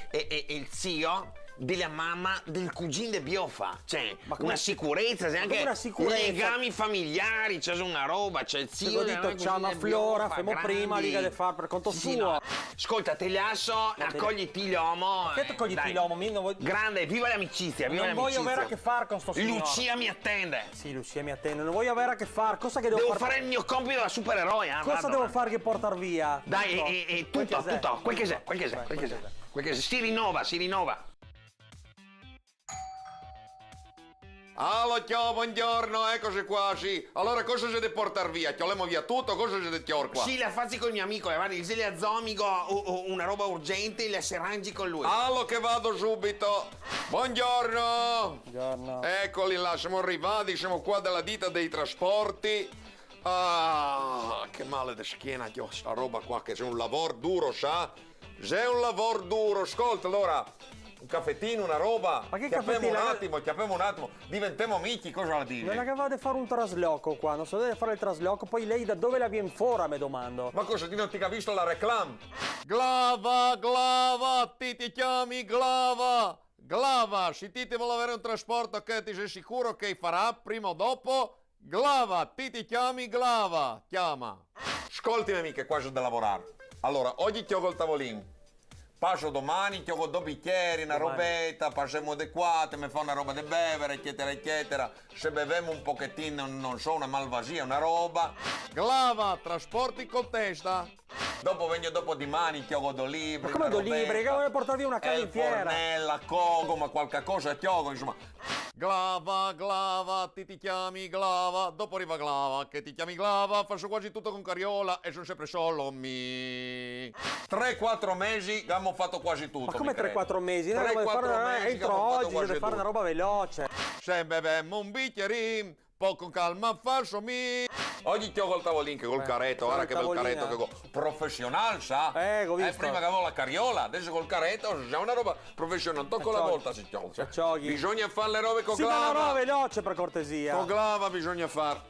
è il zio della mamma del cugino di Biofa, cioè una sicurezza, c'è anche una sicurezza? legami familiari, c'è una roba, c'è il zio Ti ho detto, c'è una Flora, famo prima, liga di far per conto suo. No. Ascolta, te lascio, accogliti l'uomo. Che togliti l'uomo? Grande, viva l'amicizia, viva Non l'amicizia. voglio avere a che fare con sto signore. Lucia mi attende. Sì, Lucia mi attende, non voglio avere a che fare. Cosa che Devo fare il mio compito da supereroe, Cosa guarda, devo guarda. fare che portar via? Dai, tutto, quel che c'è. Si rinnova. Allora, ciao, buongiorno, eccoci qua, sì. Allora, cosa c'è da portare via? Chioliamo via tutto, cosa c'è da tior qua? Sì, la faccio col mio amico, guarda, il gele azomico o una roba urgente, la serrangi con lui. Allora che vado subito. Buongiorno. Buongiorno. Eccoli là, siamo arrivati, siamo qua dalla ditta dei trasporti. Ah, che male di schiena che ho sta roba qua, che c'è un lavoro duro, sa? C'è un lavoro duro, ascolta, allora, un caffettino, una roba. Ma che chiappiamo caffettino? chiappiamo un attimo, diventiamo amici, cosa la dici? Non avevate fare un trasloco qua, non so deve fare il trasloco, poi lei da dove la viene fuori, mi domando. Ma cosa, ti non ti ha visto la reclam? Glava, ti chiami Glava, se ti vuole avere un trasporto che ti sei sicuro che farà prima o dopo, Glava, ti chiami Glava, chiama. Ascolti amiche, qua c'è da lavorare. Allora, oggi ti ho col tavolino. Passo domani, ti ho due bicchieri, una robetta, passiamo di qua, te mi fa una roba di bevere, eccetera, eccetera. Se beviamo un pochettino, non so, una malvasia, una roba. Glava, trasporti con testa. Dopo vengo dopo domani, ti ho due libri. Ma come una due libri? robetta, Che vuoi portarvi una casa il intera? fornella, cogo, ma qualche cosa ti ho, insomma. Glava, Glava, ti chiami Glava. Dopo arriva Glava, che ti chiami Glava. Faccio quasi tutto con carriola e sono sempre solo mi. 3-4 mesi abbiamo fatto quasi tutto. Ma come mi credi. 3-4 mesi? No, 3-4 devo fare mesi entro abbiamo fatto oggi, quasi deve fare una tutto. roba veloce. Se bevemmo un bicchierino, po' con calma faccio mi. Oggi ti ho col tavolino che col caretto, guarda che bel tavolino, caretto che professionale, sa? ho visto. Prima che avevo la carriola, adesso col caretto c'è una roba professionale, non tocco la Cioghi. volta si chioccia. Cioghi. Bisogna fare le robe con Sì, ma una roba glava. veloce per cortesia. Con glava bisogna fare.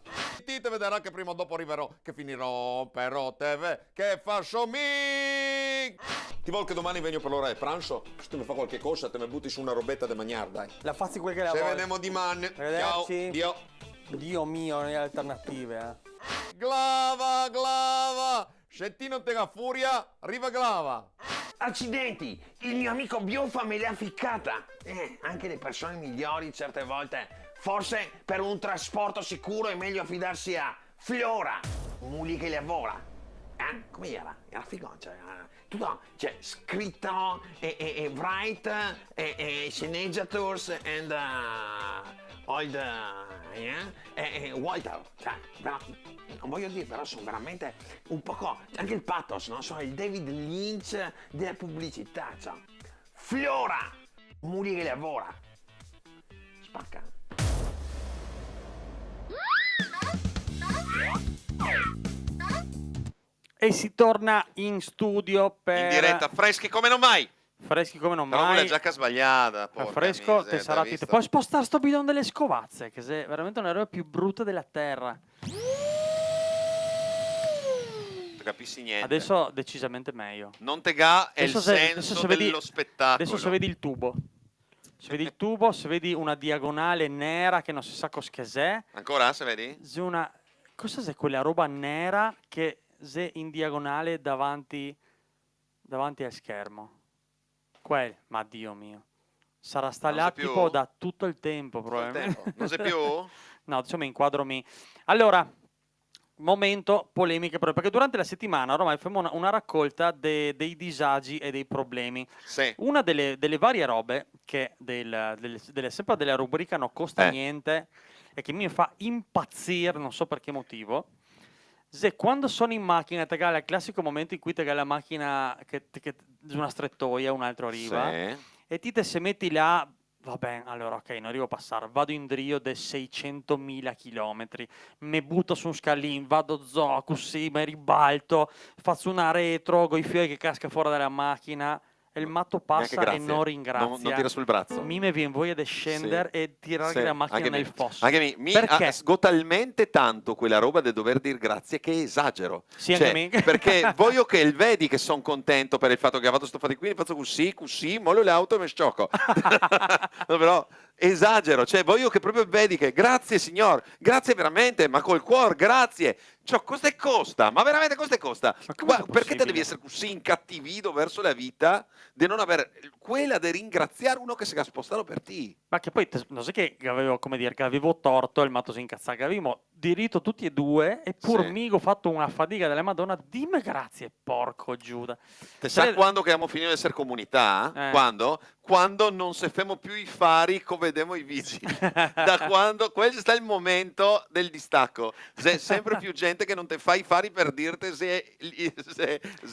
Ti te vedrà che prima o dopo arriverò, che finirò, però te che faccio mi. Ti vuol che domani vengo per l'ora di pranzo? Se tu mi fa qualche cosa, te mi butti su una robetta de mangiare, dai. La fazzi quel che la Se vuoi. vediamo domani. Ciao, Arrivederci. Dio. Dio mio, non hai alternative, Glava, Glava, se ti non te ga furia, arriva Glava. Accidenti, il mio amico Biofa me l'ha ficcata. Anche le persone migliori certe volte. Forse per un trasporto sicuro è meglio affidarsi a Flora, muli che lavora. Come era? Era figone, cioè, tutto, cioè, scritto, e write, sceneggiators and old, Walter. Cioè, non voglio dire, però sono veramente un poco, anche il pathos, no? Sono il David Lynch della pubblicità, cioè. Flora, muli che lavora. Spacca. E si torna in studio per... In diretta, freschi come non mai. Freschi come non Trovo la mai. giacca sbagliata. porca Fresco, miseria, te sarà visto? te. Puoi spostare sto bidone delle scovazze, che è veramente una roba più brutta della terra. Non capissi niente. Adesso decisamente meglio. Non te ga è il Adesso se senso vedi- dello spettacolo. Adesso se vedi il tubo. Se vedi il tubo, se vedi una diagonale nera che non si sa cos'è. Ancora, se vedi? Se una... Cos'è quella roba nera che è in diagonale davanti al schermo? Ma Dio mio. Sarà sta Non là sai più? tipo da tutto il tempo, Tutto il probabilmente. tempo. Non sai più? No, insomma, inquadro mi. Allora, momento polemiche, proprio, perché durante la settimana ormai facciamo una raccolta dei disagi e dei problemi. Sì. Una delle varie robe che sempre della rubrica non costa Eh. niente e che mi fa impazzire, non so per che motivo, se quando sono in macchina, te il classico momento in cui te la macchina che una strettoia, un altro arriva, Sì. e ti te se metti là, va bene, allora ok, non arrivo a passare, vado in drio de 600.000 chilometri, mi butto su un scalin, vado così, mi ribalto, faccio una retro, con i fiori che casca fuori dalla macchina, e il matto Neanche passa e grazie. non ringrazia. Non tira sul braccio. Mi viene voglia di scendere e tirare Sì, la macchina anche nel me. fosso. Anche mi Perché? sgo talmente tanto quella roba di dover dire grazie che esagero. Sì, anche me. Perché voglio che il vedi che sono contento per il fatto che ha fatto sto fatto qui, faccio così, mollo l'auto e mi sciocco. No, però esagero, cioè voglio che proprio vedi che grazie signor, grazie veramente, ma col cuore, grazie. Cioè, cosa costa? Ma veramente cosa costa? Ma come è Perché te possibile? devi essere così incattivito verso la vita di non avere quella di ringraziare uno che si è spostato per te? Ma che poi, non so che avevo, come dire, che avevo torto, il matto si incazzava, che avevamo diritto tutti e due, e pur Sì. migo fatto una fatica della Madonna, dimmi grazie, porco Giuda. Te sa quando che abbiamo finito di essere comunità? Quando? Quando non se femo più i fari come vediamo i vigili. Da quando, quello sta il momento del distacco. C'è sempre più gente che non te fa i fari per dirti se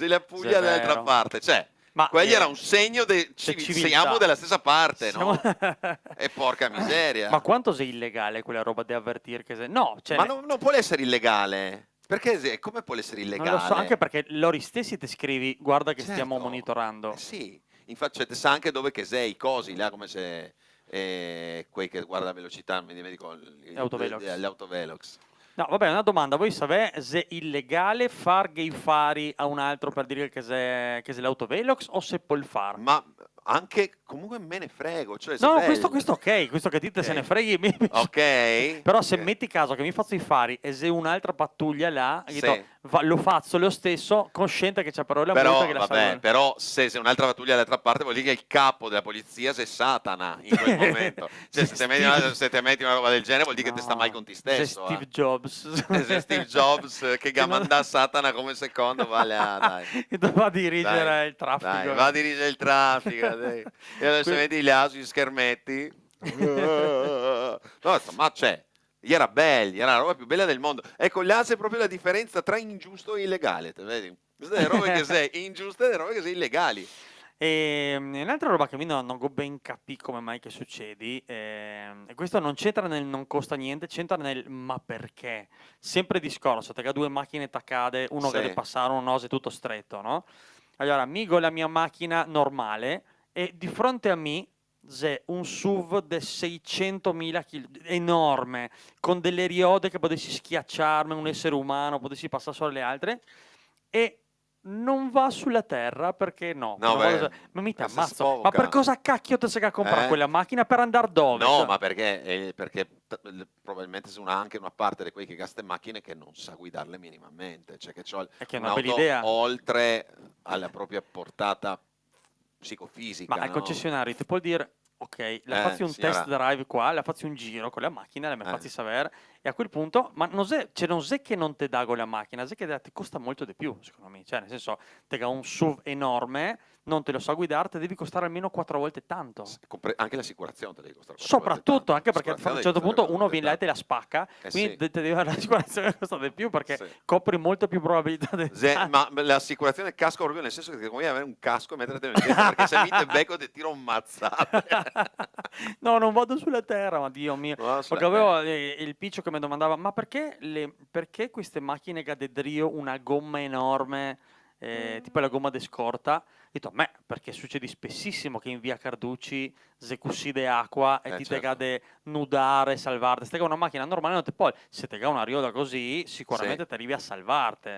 la Puglia Sì, è è dall'altra vero. parte. Cioè, Ma, quello era un segno di civiltà. siamo della stessa parte, no? Siamo- E porca miseria. Ma quanto sei illegale quella roba di avvertire che sei... No, cioè... Ma non può essere illegale. Perché come può essere illegale? Non lo so, anche perché loro stessi ti scrivi, guarda che stiamo Certo. monitorando. Sì, infatti cioè, te sa anche dove che sei, i cosi, là come se quei che guarda la velocità, mi dico Gli autovelox. gli autovelox. No, vabbè, una domanda. Voi sapete se è illegale far gay fari a un altro per dire che è l'autovelox o se può il far? Ma anche comunque me ne frego. Cioè, No, Isabel- questo ok, questo che dite se ne Ok. freghi. Ok. Però se Ok. metti caso che mi faccio i fari e se un'altra pattuglia là, Sì. lo faccio lo stesso, consciente che c'è però la Però, multa che la vabbè, salva. però se un'altra pattuglia dall'altra parte vuol dire che il capo della polizia sei Satana in quel momento. Cioè, se te metti una roba del genere vuol dire che te sta mai con te C'è stesso. Steve Jobs. C'è Steve Jobs che manda Satana come secondo, vale, dai. Che va a dirigere Dai, il traffico. Dai, va a dirigere il traffico. Dai. E adesso vedi là sugli schermetti. No, ma c'è. Gli era belli, era la roba più bella del mondo. Ecco, là c'è proprio la differenza tra ingiusto e illegale, te vedi? Queste sono le robe che sei ingiuste e le robe che sei illegali. E un'altra roba che mi non go ben capì come mai che succedi, e questo non c'entra nel non costa niente, c'entra nel ma perché. Sempre discorso, te che due macchine taccate, uno che Sì. deve passare, uno è tutto stretto, no? Allora, mi go la mia macchina normale e di fronte a me c'è un SUV di 600.000 kg, enorme, con delle riode che potessi schiacciarmi, un essere umano, potessi passare sopra le altre, e non va sulla terra perché no. No, non beh, voglio- ma mi ti si ammazzo. Ma sfoca. per cosa cacchio ti sei a comprare quella macchina? Per andare dove? No, Cioè, ma perché probabilmente c'è anche una parte di quei che gasta macchine che non sa guidarle minimamente. Cioè che c'ho È che è una bella un'auto idea. oltre alla propria portata psicofisica. ma al no? concessionario ti può dire, ok, la faccio un signora. test drive qua, la faccio un giro con la macchina, la mi Eh. faccio sapere, e a quel punto, ma non è che non te dà con la macchina, è che ti costa molto di più, secondo me. Cioè, nel senso, te ha un SUV enorme, non te lo sa guidare, te devi costare almeno 4 volte tanto. Anche l'assicurazione te devi costare. Soprattutto anche perché a un L'assicurazione certo devi punto costare uno viene là e quattro te la spacca, Eh quindi sì. te devi avere l'assicurazione che costa di più perché Sì. copri molto più probabilità di... Ma l'assicurazione del casco proprio nel senso che conviene avere un casco e metterti nel centro perché se mi te becco ti tiro un mazzate. No, non vado sulla terra, ma Dio mio. No, sulla Perché avevo il piccio che mi domandava, ma perché queste macchine che drio una gomma enorme, tipo la gomma de scorta? Ho detto, perché succede spessissimo che in via Carducci se cusside acqua e ti certo. tega de nudare, salvarti. Se te una macchina normale non te puoi, se te una rioda così, sicuramente Sì. ti arrivi a salvarti.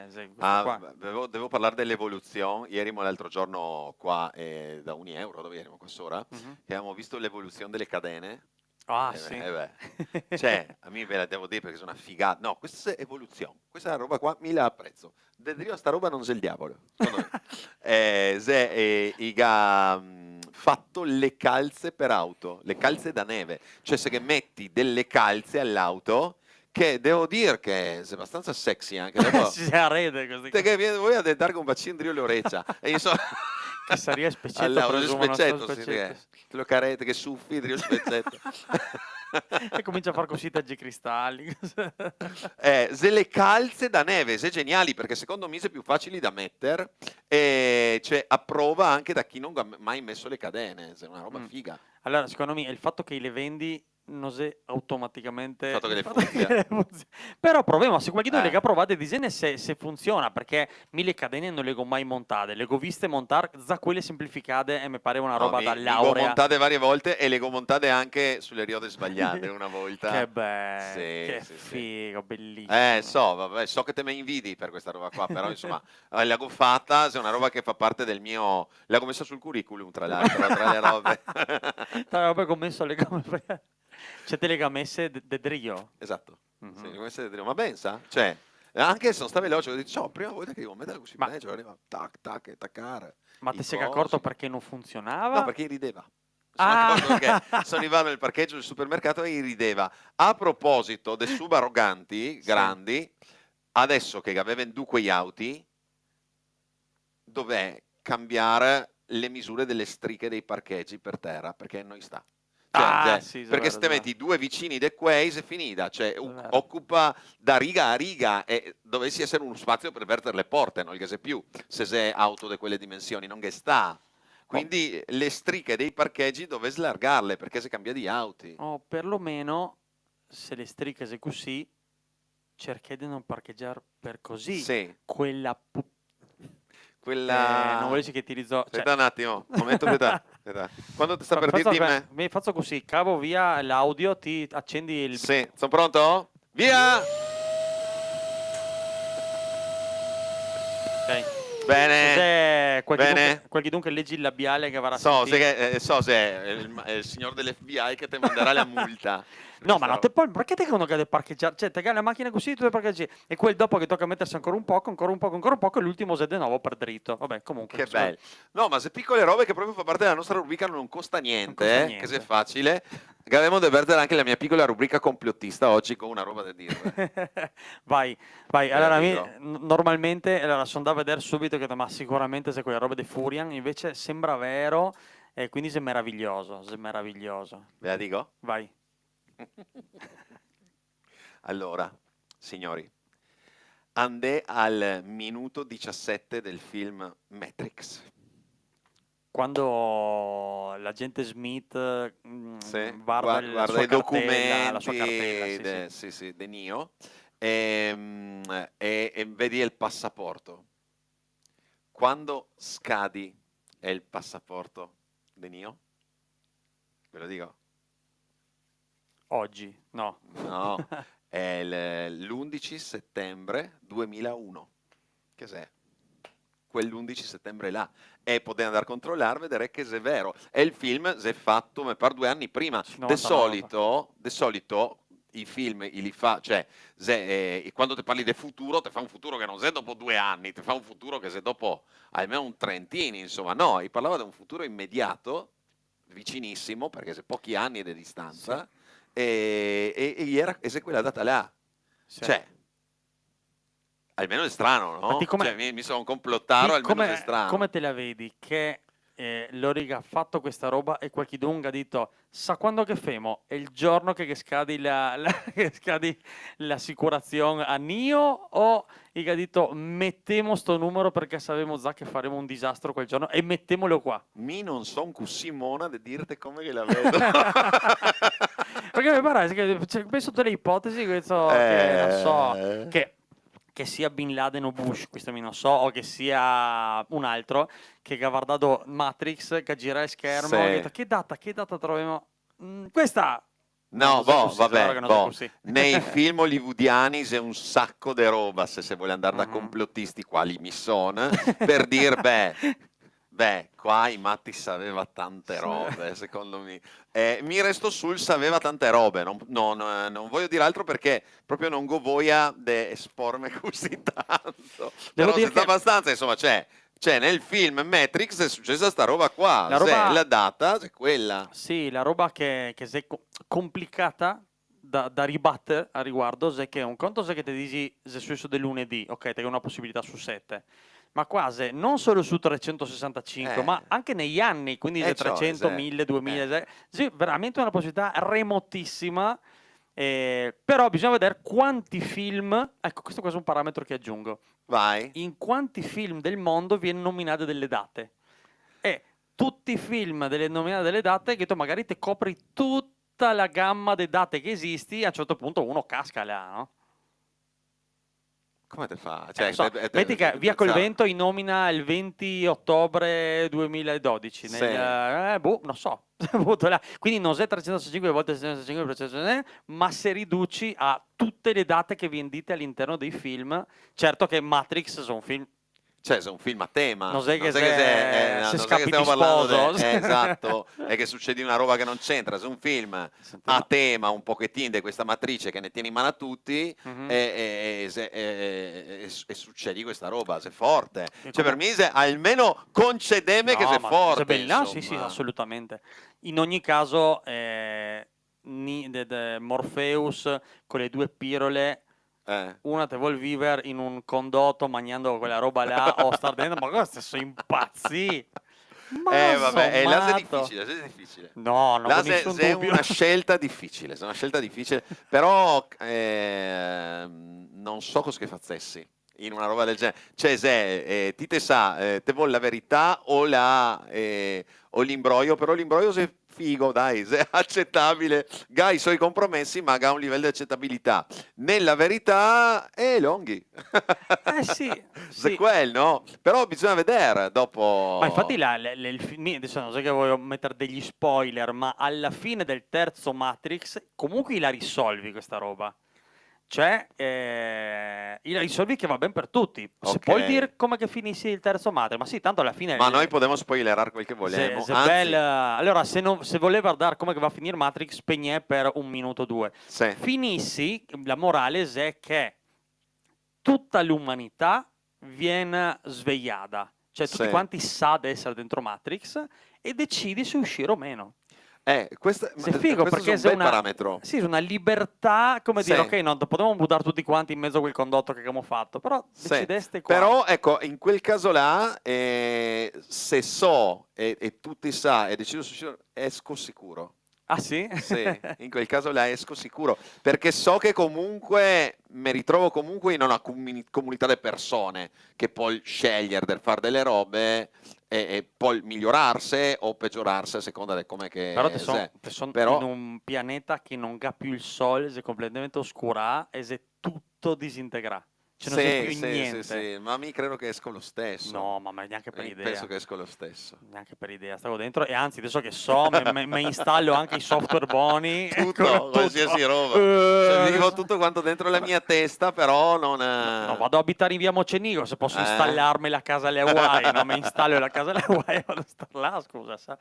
Devo parlare dell'evoluzione. Ieri, l'altro giorno qua da €1, dove ero qua sopra, Mhm. che abbiamo visto l'evoluzione delle catene. Ah, Eh sì. beh, cioè, a me ve la devo dire perché sono una figata. No, questa è evoluzione. Questa roba qua mi la apprezzo. Dedrio a sta roba non c'è il diavolo. Secondo me. Se iga fatto le calze per auto, le calze da neve. Cioè, se che metti delle calze all'auto, che devo dire che è abbastanza sexy anche. Dopo, Si arrede così. te che viene voi a dare con bacino le orecchie. E io so... Che sarebbe Speccetto, Allora, presumo, non so, Speccetto, sì, Speccetto. che te lo carete, che suffi, Drio Speccetto. E comincia a far così taggi cristalli. Se le calze da neve, se geniali, perché secondo me sono più facili da mettere, e cioè, a prova anche da chi non ha mai messo le cadene, è una roba figa. Allora, secondo me, il fatto che le vendi non è automaticamente... Il fatto che le che funziona. Però proviamo, se qualcuno Eh. le ha provate, disegna se funziona, perché mi le cadene non le ho mai montate, le ho viste montare, da quelle semplificate e mi pareva una roba da Mi laurea. montate varie volte e le ho montate anche sulle riode sbagliate una volta. Che bello, Sì, che sì, sì. figo, bellissimo. So che te me invidi per questa roba qua, però insomma, l'ago fatta, è una roba che fa parte del mio... L'ago messa sul curriculum, tra l'altro, tra le robe. Poi ho messo le gomme... Cioè te le ha messe de Drio. Esatto. Mhm. Sì, come se ma pensa? Cioè, anche se non sta veloce, ho detto, prima volta che devo mettere così peggio, arriva tac, tac, e taccare. Ma ti sei accorto perché non funzionava? No, perché rideva. Sono accorto che sono arrivato nel parcheggio del supermercato e rideva. A proposito dei sub arroganti, grandi, adesso che aveva venduto quegli auti, dov'è cambiare le misure delle strisce dei parcheggi per terra, perché non sta. Sì, Perché se te metti due vicini de quei è finita, cioè occupa da riga a riga e dovessi essere uno spazio per vertere le porte, non che se più, se sei auto di quelle dimensioni, non che sta. Quindi le strisce dei parcheggi dove slargarle perché si cambia di auti. O perlomeno, se le strisce è così, cerchi di non parcheggiare per così. Sì. Quella Quella... non volessi che ti rizzo... Aspetta un attimo, momento, aspetta. Quando ti sta per dirti me... Mi faccio così, cavo via l'audio, ti accendi il... Sì, sono pronto? Via! Ok. Bene. Cos'è Bene. qualche dunque leggi il labiale che varrà So se è il signor dell'FBI che ti manderà la multa. No, ma no, perché te uno che deve parcheggiare? Cioè, te la macchina così, tu devi parcheggiare. E quel dopo che tocca mettersi ancora un poco, e l'ultimo se de nuovo per dritto. Vabbè, comunque. Che bello. No, ma se piccole robe che proprio fa parte della nostra rubrica non costa niente, Non costa niente. che se è facile. Avremo da perdere anche la mia piccola rubrica complottista oggi con una roba da dire. Vai. Allora, dico. normalmente sono da vedere subito che ma sicuramente se quelle robe di Furian invece sembra vero e quindi è meraviglioso. Ve la dico? Vai. Allora, signori, andè al minuto 17 del film Matrix. Quando l'agente Smith Sì, guarda la guarda sua i cartella, la sua documenti cartella, sì. sì, de Neo e vedi il passaporto. Quando scadi è il passaporto de Neo? Ve lo dico? Oggi, no. No, è l'11 settembre 2001. Che è? Quell'11 settembre là. E potete andare a controllare, vedere che è vero. E il film si è fatto, mi pare, 2 anni prima. Sì, De 99. solito i film li fa, cioè, quando ti parli del futuro, ti fa un futuro che non è dopo 2 anni, ti fa un futuro che è dopo almeno un trentini, insomma. No, parlava di un futuro immediato, vicinissimo, perché se pochi anni di distanza. Sì. E se quella data là, Sì. cioè, almeno è strano, no? Ma Cioè, mi sono complottato, almeno è strano. come te la vedi che Loriga ha fatto questa roba e qualche dunga ha detto sa quando che femo? È il giorno che scadi che scadi l'assicurazione a Nio o che ha detto mettiamo sto numero perché sapevamo già che faremo un disastro quel giorno e mettemolo qua. Mi non son così mona di dirti come che la vedo. Perché mi pare che penso tutte le ipotesi che non so che sia Bin Laden o Bush, questo mi non so, o che sia un altro che ha guardato Matrix, che gira il schermo, Sì. e ha detto che data troviamo? Questa! No, Non so così, vabbè, allora che non so così. nei film hollywoodiani c'è un sacco di roba, se vuole andare da Mhm. complottisti quali mi sono, per dire, beh, qua i matti sapeva tante robe, secondo me. Mi resto sul sapeva tante robe, non voglio dire altro perché proprio non go voglia di espormi così tanto. Però dire senza che- abbastanza, insomma, c'è nel film Matrix è successa sta roba qua, la data è quella. Sì, la roba che è complicata da ribattere a riguardo è che un conto è che ti dici se è successo del lunedì, ok, te hai una possibilità su 7. Ma quasi non solo su 365, ma anche negli anni, quindi se 300, 1000, 2000, sì, veramente una possibilità remotissima. Però bisogna vedere quanti film, ecco, questo qua è un parametro che aggiungo. Vai. In quanti film del mondo viene nominate delle date? E tutti i film delle nominate delle date, che tu magari ti copri tutta la gamma delle date che esisti, a un certo punto uno casca là, no? Come te fa? Non so, metti che Via col Vento nomina il 20 ottobre 2012, Sì. non so, quindi non è 365 volte 365, ma se riduci a tutte le date che viene dite all'interno dei film, certo che Matrix sono un film. Cioè, è un film a tema. Non sai che se se scappi stiamo di parlando sposo. esatto, è che succede una roba che non c'entra. Se un film a tema un pochettino di questa matrice che ne tiene in mano a tutti Mhm. e succede questa roba, se è forte. E Cioè, per me, almeno concedeme che No, sei ma forte. se bella, sì, insomma. assolutamente. In ogni caso, Morpheus con le 2 pirole, una te vuol vivere in un condotto mangiando quella roba là o star dentro, ma cosa sono impazzi? Vabbè, là è sommato. difficile. No, non Là con nessun è dubbio. una scelta difficile, però non so cosa che fazzessi in una roba del genere. Cioè, se ti te sa, te vuole la verità o l'imbroglio, però l'imbroglio se figo, dai, se è accettabile, ga i suoi compromessi, ma ha un livello di accettabilità. Nella verità è longhi. Sì. Se quel, no? Però bisogna vedere dopo. Ma infatti il film, adesso non so che voglio mettere degli spoiler, ma alla fine del terzo Matrix comunque la risolvi questa roba. Cioè, risolvi che va bene per tutti. Se Ok. puoi dire come che finisce il terzo Matrix, ma sì, tanto alla fine... Ma noi possiamo spoilerare quel che vogliamo. Zebel, Anzi, allora, se voleva guardare come che va a finire Matrix, spegne per 1 minuto o 2. sì. Finissi, la morale è che tutta l'umanità viene svegliata. Cioè tutti Sì. quanti sa di essere dentro Matrix e decidi se uscire o meno. Questo Se è figo, questo perché è un se bel una, parametro. sì, una libertà, come Sì. dire, ok, non potevamo buttare tutti quanti in mezzo a quel condotto che abbiamo fatto, però Sì. decideste qua. Però ecco, in quel caso là, se so e tutti sa e decido su uscire, esco sicuro. Ah sì? Sì, in quel caso là esco sicuro, perché so che comunque mi ritrovo comunque in una comunità di persone che può scegliere di fare delle robe e può migliorarsi o peggiorarsi a seconda di come che Però se. te son Però- in un pianeta che non ha più il sole, si è completamente oscura e si è tutto disintegra. Cioè non c'è più niente. sì, ma mi credo che esco lo stesso. No, ma neanche per idea. Penso che esco lo stesso. Neanche per idea, stavo dentro e anzi adesso che so mi installo anche i software buoni. Tutto, qualsiasi roba. Cioè, vivo tutto quanto dentro la mia testa, però non... No, vado a abitare in via Mocenigo, se posso installarmi la casa alle Hawaii, no? Mi installo la casa alle Hawaii e vado a star là, scusa, sa.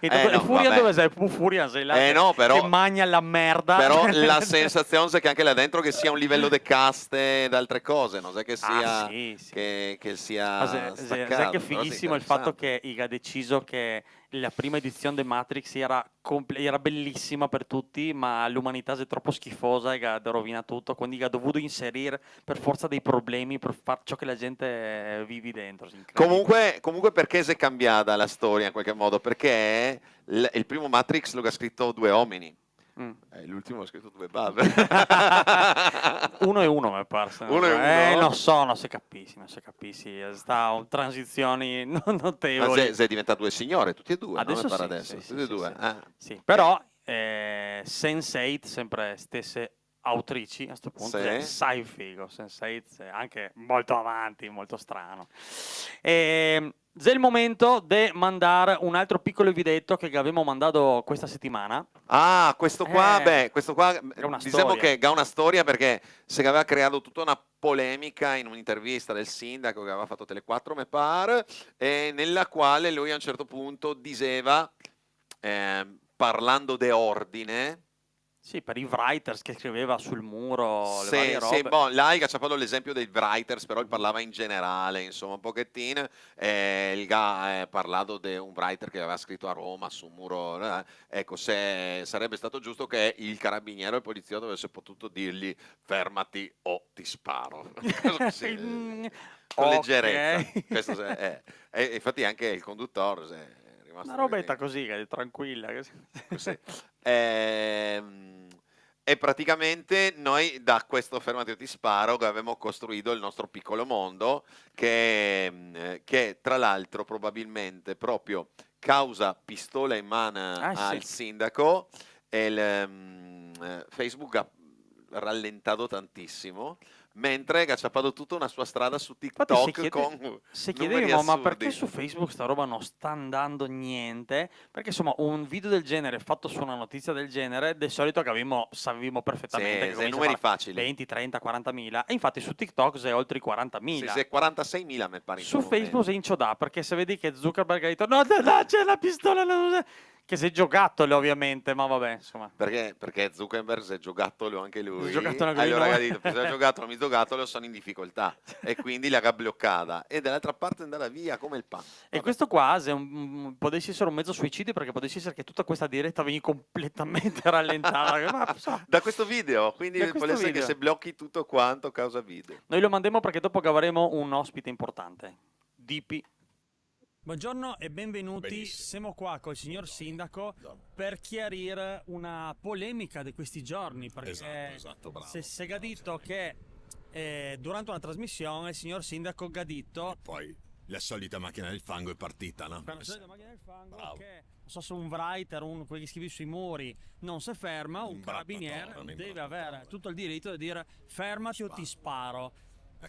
E no, Furian vabbè. dove sei? Furian sei là no, però- che magna la merda. Però la sensazione è che anche là dentro che sia un livello di caste ed altre cose, non è che sia, sì, sì. Che sia Ma sai staccato. che è però sì, fighissimo il fatto interessante. che ha deciso che la prima edizione di Matrix era bellissima per tutti, ma l'umanità è troppo schifosa e ha rovinato tutto, quindi ha dovuto inserire per forza dei problemi per fare ciò che la gente vive dentro. Comunque perché si è cambiata la storia in qualche modo? Perché il primo Matrix lo ha scritto 2 uomini. Mm. L'ultimo l'ha scritto 2 bab. Uno e uno mi pare. Uno e uno? Non so, non si capisci, sta transizioni Ma notevoli. sei diventato 2 signore, tutti e due, Adesso no? Mi pare sì, adesso. sì, Tutti e sì, due. sì. Ah. Sì, però Sense8, sempre stesse autrici a questo punto, Sì. è assai figo. Sense8 è anche molto avanti, molto strano. È il momento di mandare un altro piccolo videetto che abbiamo mandato questa settimana. Ah, questo qua è una diciamo storia. che ha una storia perché si aveva creato tutta una polemica in un'intervista del sindaco che aveva fatto Tele4, mi pare, e nella quale lui a un certo punto diceva, parlando di ordine. Sì, per i writers che scriveva sul muro le Sì, varie robe. sì, boh, là ha fatto l'esempio dei writers, però lui parlava in generale, insomma, un pochettino. Il ha parlato di un writer che aveva scritto a Roma su un muro. Ecco, se sarebbe stato giusto che il carabiniere o il poliziotto avesse potuto dirgli fermati o ti sparo. Così, con Ok. leggerezza. Questo e infatti anche il conduttore è rimasto Una robetta così, tranquilla. così. E praticamente noi da questo fermati o ti sparo abbiamo costruito il nostro piccolo mondo che tra l'altro probabilmente proprio causa pistola in mano al sì. sindaco Facebook ha rallentato tantissimo mentre ha ciappato tutta una sua strada su Infatti, TikTok con se numeri chiedevi, ma assurdi. perché su Facebook sta roba non sta andando niente? Perché insomma un video del genere fatto su una notizia del genere, di solito che sapevamo perfettamente che Sì, comincia a numeri fare facili. 20, 30, 40.000 e infatti su TikTok sei oltre i 40.000. Sì, 46.000 mi pare in Su questo Facebook momento. sei in ciodà perché se vedi che Zuckerberg ha detto no, c'è la pistola, no, che sei giocattolo ovviamente, ma vabbè, insomma. Perché Zuckerberg si è giocattolo anche lui. Si è giocattolo anche lui, allora no? ha detto, se giocattolo, mi giocattolo, sono in difficoltà. E quindi l'ha bloccata. E dall'altra parte andava via come il pane. E questo qua potesse essere un mezzo suicidio perché potesse essere che tutta questa diretta vieni completamente rallentata. Ma, insomma, Da questo video, quindi Da può questo essere che video. se blocchi tutto quanto causa video. noi lo mandiamo perché dopo che avremo un ospite importante. DP. Buongiorno e benvenuti. Benissimo. Siamo qua col signor sindaco per chiarire una polemica di questi giorni. Perché Esatto, bravo. si è detto che durante una trasmissione il signor sindaco ha detto Poi la solita macchina del fango è partita, no? per la solita macchina del fango Bravo. che non so se un writer, quelli che scrive sui muri non si ferma, un carabiniere deve avere tutto il diritto di dire fermati o ti sparo.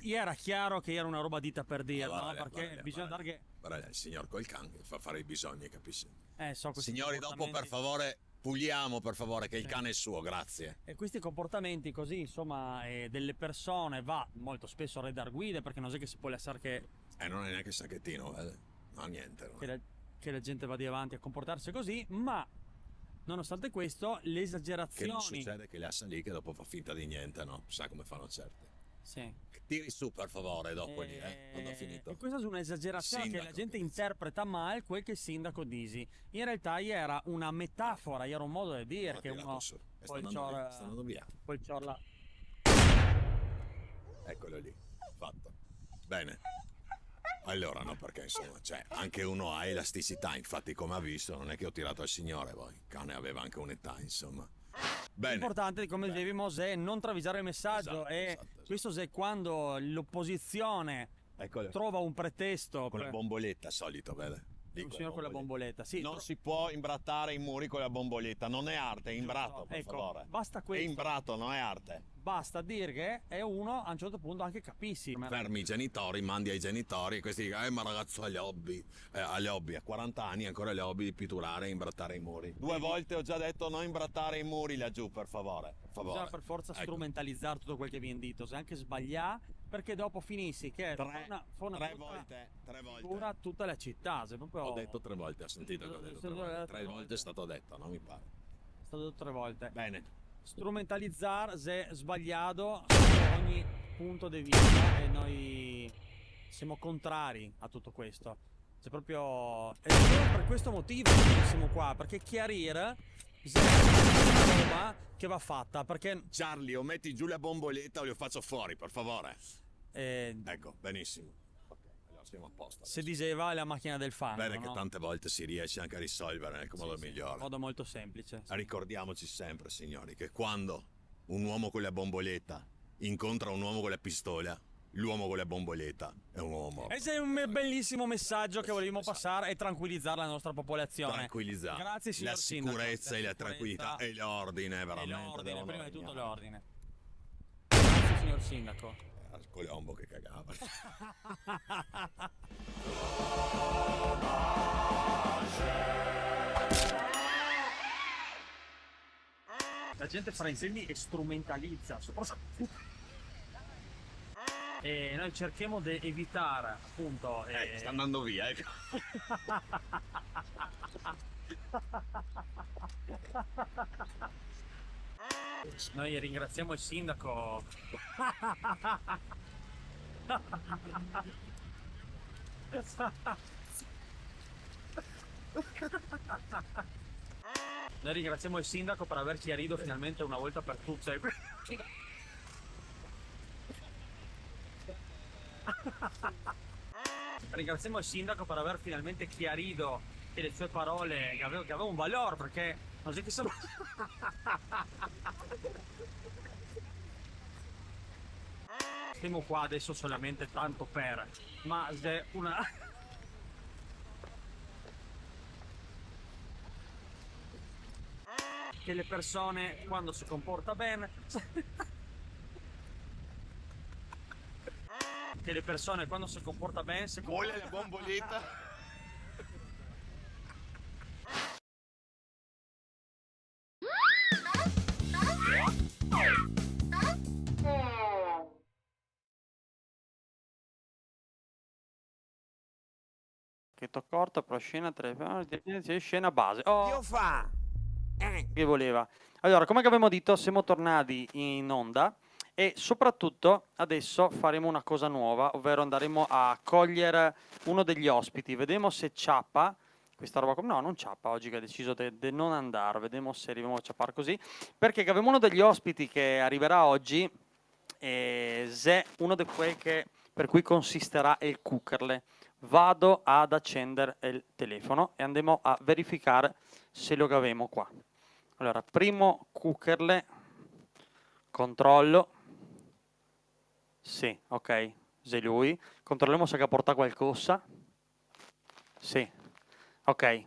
Era chiaro che era una roba dita per dirlo, no? Perché bisogna dare che Guarda, il signor col can che fa fare i bisogni, capisci? so questi Signori, dopo per comportamenti. favore Puliamo per favore, che il cane è suo, grazie. E questi comportamenti così, insomma, delle persone va molto spesso a redar guide, perché non è che si può lasciare che Non è neanche sacchettino, vede? No, niente. No. che la gente vada avanti a comportarsi così, ma nonostante questo, le Che non esagerazioni... succede che lascia lì che dopo fa finta di niente, no? Sa come fanno certe. Sì. Tiri su per favore dopo lì, quando ho E finito. questa è un'esagerazione che la Sindaco, gente che interpreta male quel che il sindaco disi. In realtà era una metafora, era un modo di dire L'ho che tirato uno su. E poi sta andando via. poi ciorla. Eccolo lì, fatto. Bene. Allora, no, perché insomma, cioè, anche uno ha elasticità, infatti come ha visto, non è che ho tirato al signore, poi. Il cane aveva anche un'età, insomma. Bene. L'importante, come dicevi Mosè, è non travisare il messaggio Esatto. questo è quando l'opposizione Eccolo. trova un pretesto Con la per... bomboletta solito, vede? Lì un signore con la bomboletta, sì. Non si può imbrattare i muri con la bomboletta, non è arte, è imbratto, per Ecco, favore. basta È questo. imbratto, non è arte. Basta dire che è uno a un certo punto anche capissi. Fermi i genitori, mandi ai genitori e questi dicono ma ragazzo ha le hobby, a 40 anni ancora le hobby di pitturare e imbrattare i muri. 2 volte ho già detto non imbrattare i muri laggiù, per favore. Per favore. Bisogna per forza Ecco. strumentalizzare tutto quel che viene detto, se anche sbagliare, perché dopo finissi che Tre fa volte. dura tutta la città. Se proprio... Ho detto 3 volte, ha sentito che ho detto 3 volte. 3 volte è stato detto, non mi pare. È stato detto 3 volte. Bene. Strumentalizzare se sbagliato sotto ogni punto di vista e noi siamo contrari a tutto questo. C'è proprio... È solo per questo motivo che siamo qua, perché chiarire se è una roba che va fatta, perché... Charlie, o metti giù la bomboletta o li faccio fuori, per favore. eh, Ecco, benissimo. Ok, allora siamo a posto. se diceva è la macchina del fango, Bene che no? tante volte si riesce anche a risolvere nel modo Sì, migliore. in modo molto semplice. Ricordiamoci sempre, signori, che quando un uomo con la bomboletta incontra un uomo con la pistola, l'uomo con la bomboletta è un uomo morto. E c'è un bellissimo messaggio che volevamo passare e tranquillizzare la nostra popolazione. Tranquillizzare. Grazie, signor La Sindaco. sicurezza e la tranquillità e l'ordine, E veramente. l'ordine, devono prima di tutto regnare. l'ordine. Grazie, signor Sindaco. Era il Colombo che cagava. La gente fraintendi e strumentalizza, soprattutto. E noi cerchiamo di evitare, appunto. Sta andando via, ecco. Noi ringraziamo il sindaco. Noi ringraziamo il sindaco per aver chiarito finalmente una volta per tutte. Ringraziamo il sindaco per aver finalmente chiarito che le sue parole che aveva un valore, perché non so che sono... Siamo qua adesso solamente tanto per, ma è una... che le persone quando si comporta bene... che le persone quando si comporta bene si Vuole la bomboletta? Scritto corto, però scena, scena base. Oh, Dio fa! che voleva. Allora, come abbiamo detto, siamo tornati in onda e soprattutto adesso faremo una cosa nuova, ovvero andremo a cogliere uno degli ospiti. Vediamo se ciappa questa roba. No, non ciappa oggi, che ha deciso di non andare. Vediamo se arriviamo a ciappare così. Perché abbiamo uno degli ospiti che arriverà oggi, è uno di quei che per cui consisterà il cookerle. Vado ad accendere il telefono e andiamo a verificare se lo abbiamo qua. Allora, primo cookerle, controllo. Sì, ok, se lui. Controlliamo se porta qualcosa. Sì, ok.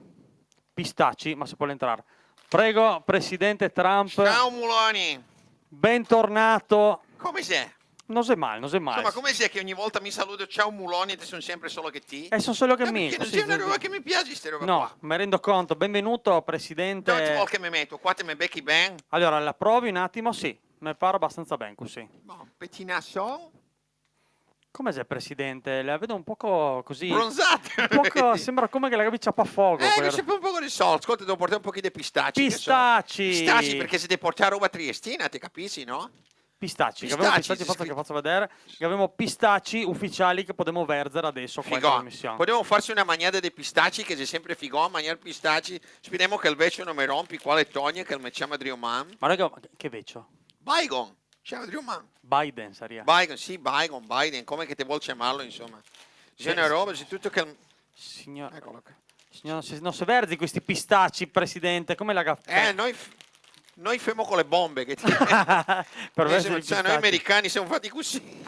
Pistacci, ma se può entrare. Prego, Presidente Trump. Ciao Muloni! Bentornato Come sei? Non sei male, non sei male. Insomma, come sia che ogni volta mi saluto, ciao muloni, e te sono sempre solo che ti? E sono solo che Perché amico. non sì, c'è una sì, roba sì. che mi piace, queste robe No, qua. mi rendo conto. Benvenuto, Dove ti presidente. vuoi che mi metto? Qua te mi becchi ben? Allora, la provi un attimo? Sì, mi pare abbastanza ben così. Bon, pettinasson. Come sei, presidente? La vedo un poco così. Bronzate. Un poco, sembra come che la camicia a fuoco. Che c'è un po' di soldi. Ascolta, devo portare un pochino di pistacci. Pistacci! Pistacci, perché se devi portare roba triestina, ti capisci, no? Pistacci, che avevamo pistacci, faccio vedere. Che avevamo pistacci ufficiali che potremo verzere adesso qua in Figò. trasmissione. Potremmo farci una mangiata dei pistacci, che c'è sempre figò, mangiare pistacci. Speriamo che il vecchio non mi rompi, quale Tonia, che il mettiamo a Drioman. Ma raga, che vecchio? Baigon. Ciao, Drioman. Biden sarebbe. Biden, sì, Biden, come che ti vuol chiamarlo, insomma. C'è una roba, c'è tutto che... Signor, Eccolo qua. signor, non si verzi questi pistacci, presidente. Come la caffè? Noi femo con le bombe, che ti... Per versare i noi pistacci. americani siamo fatti così.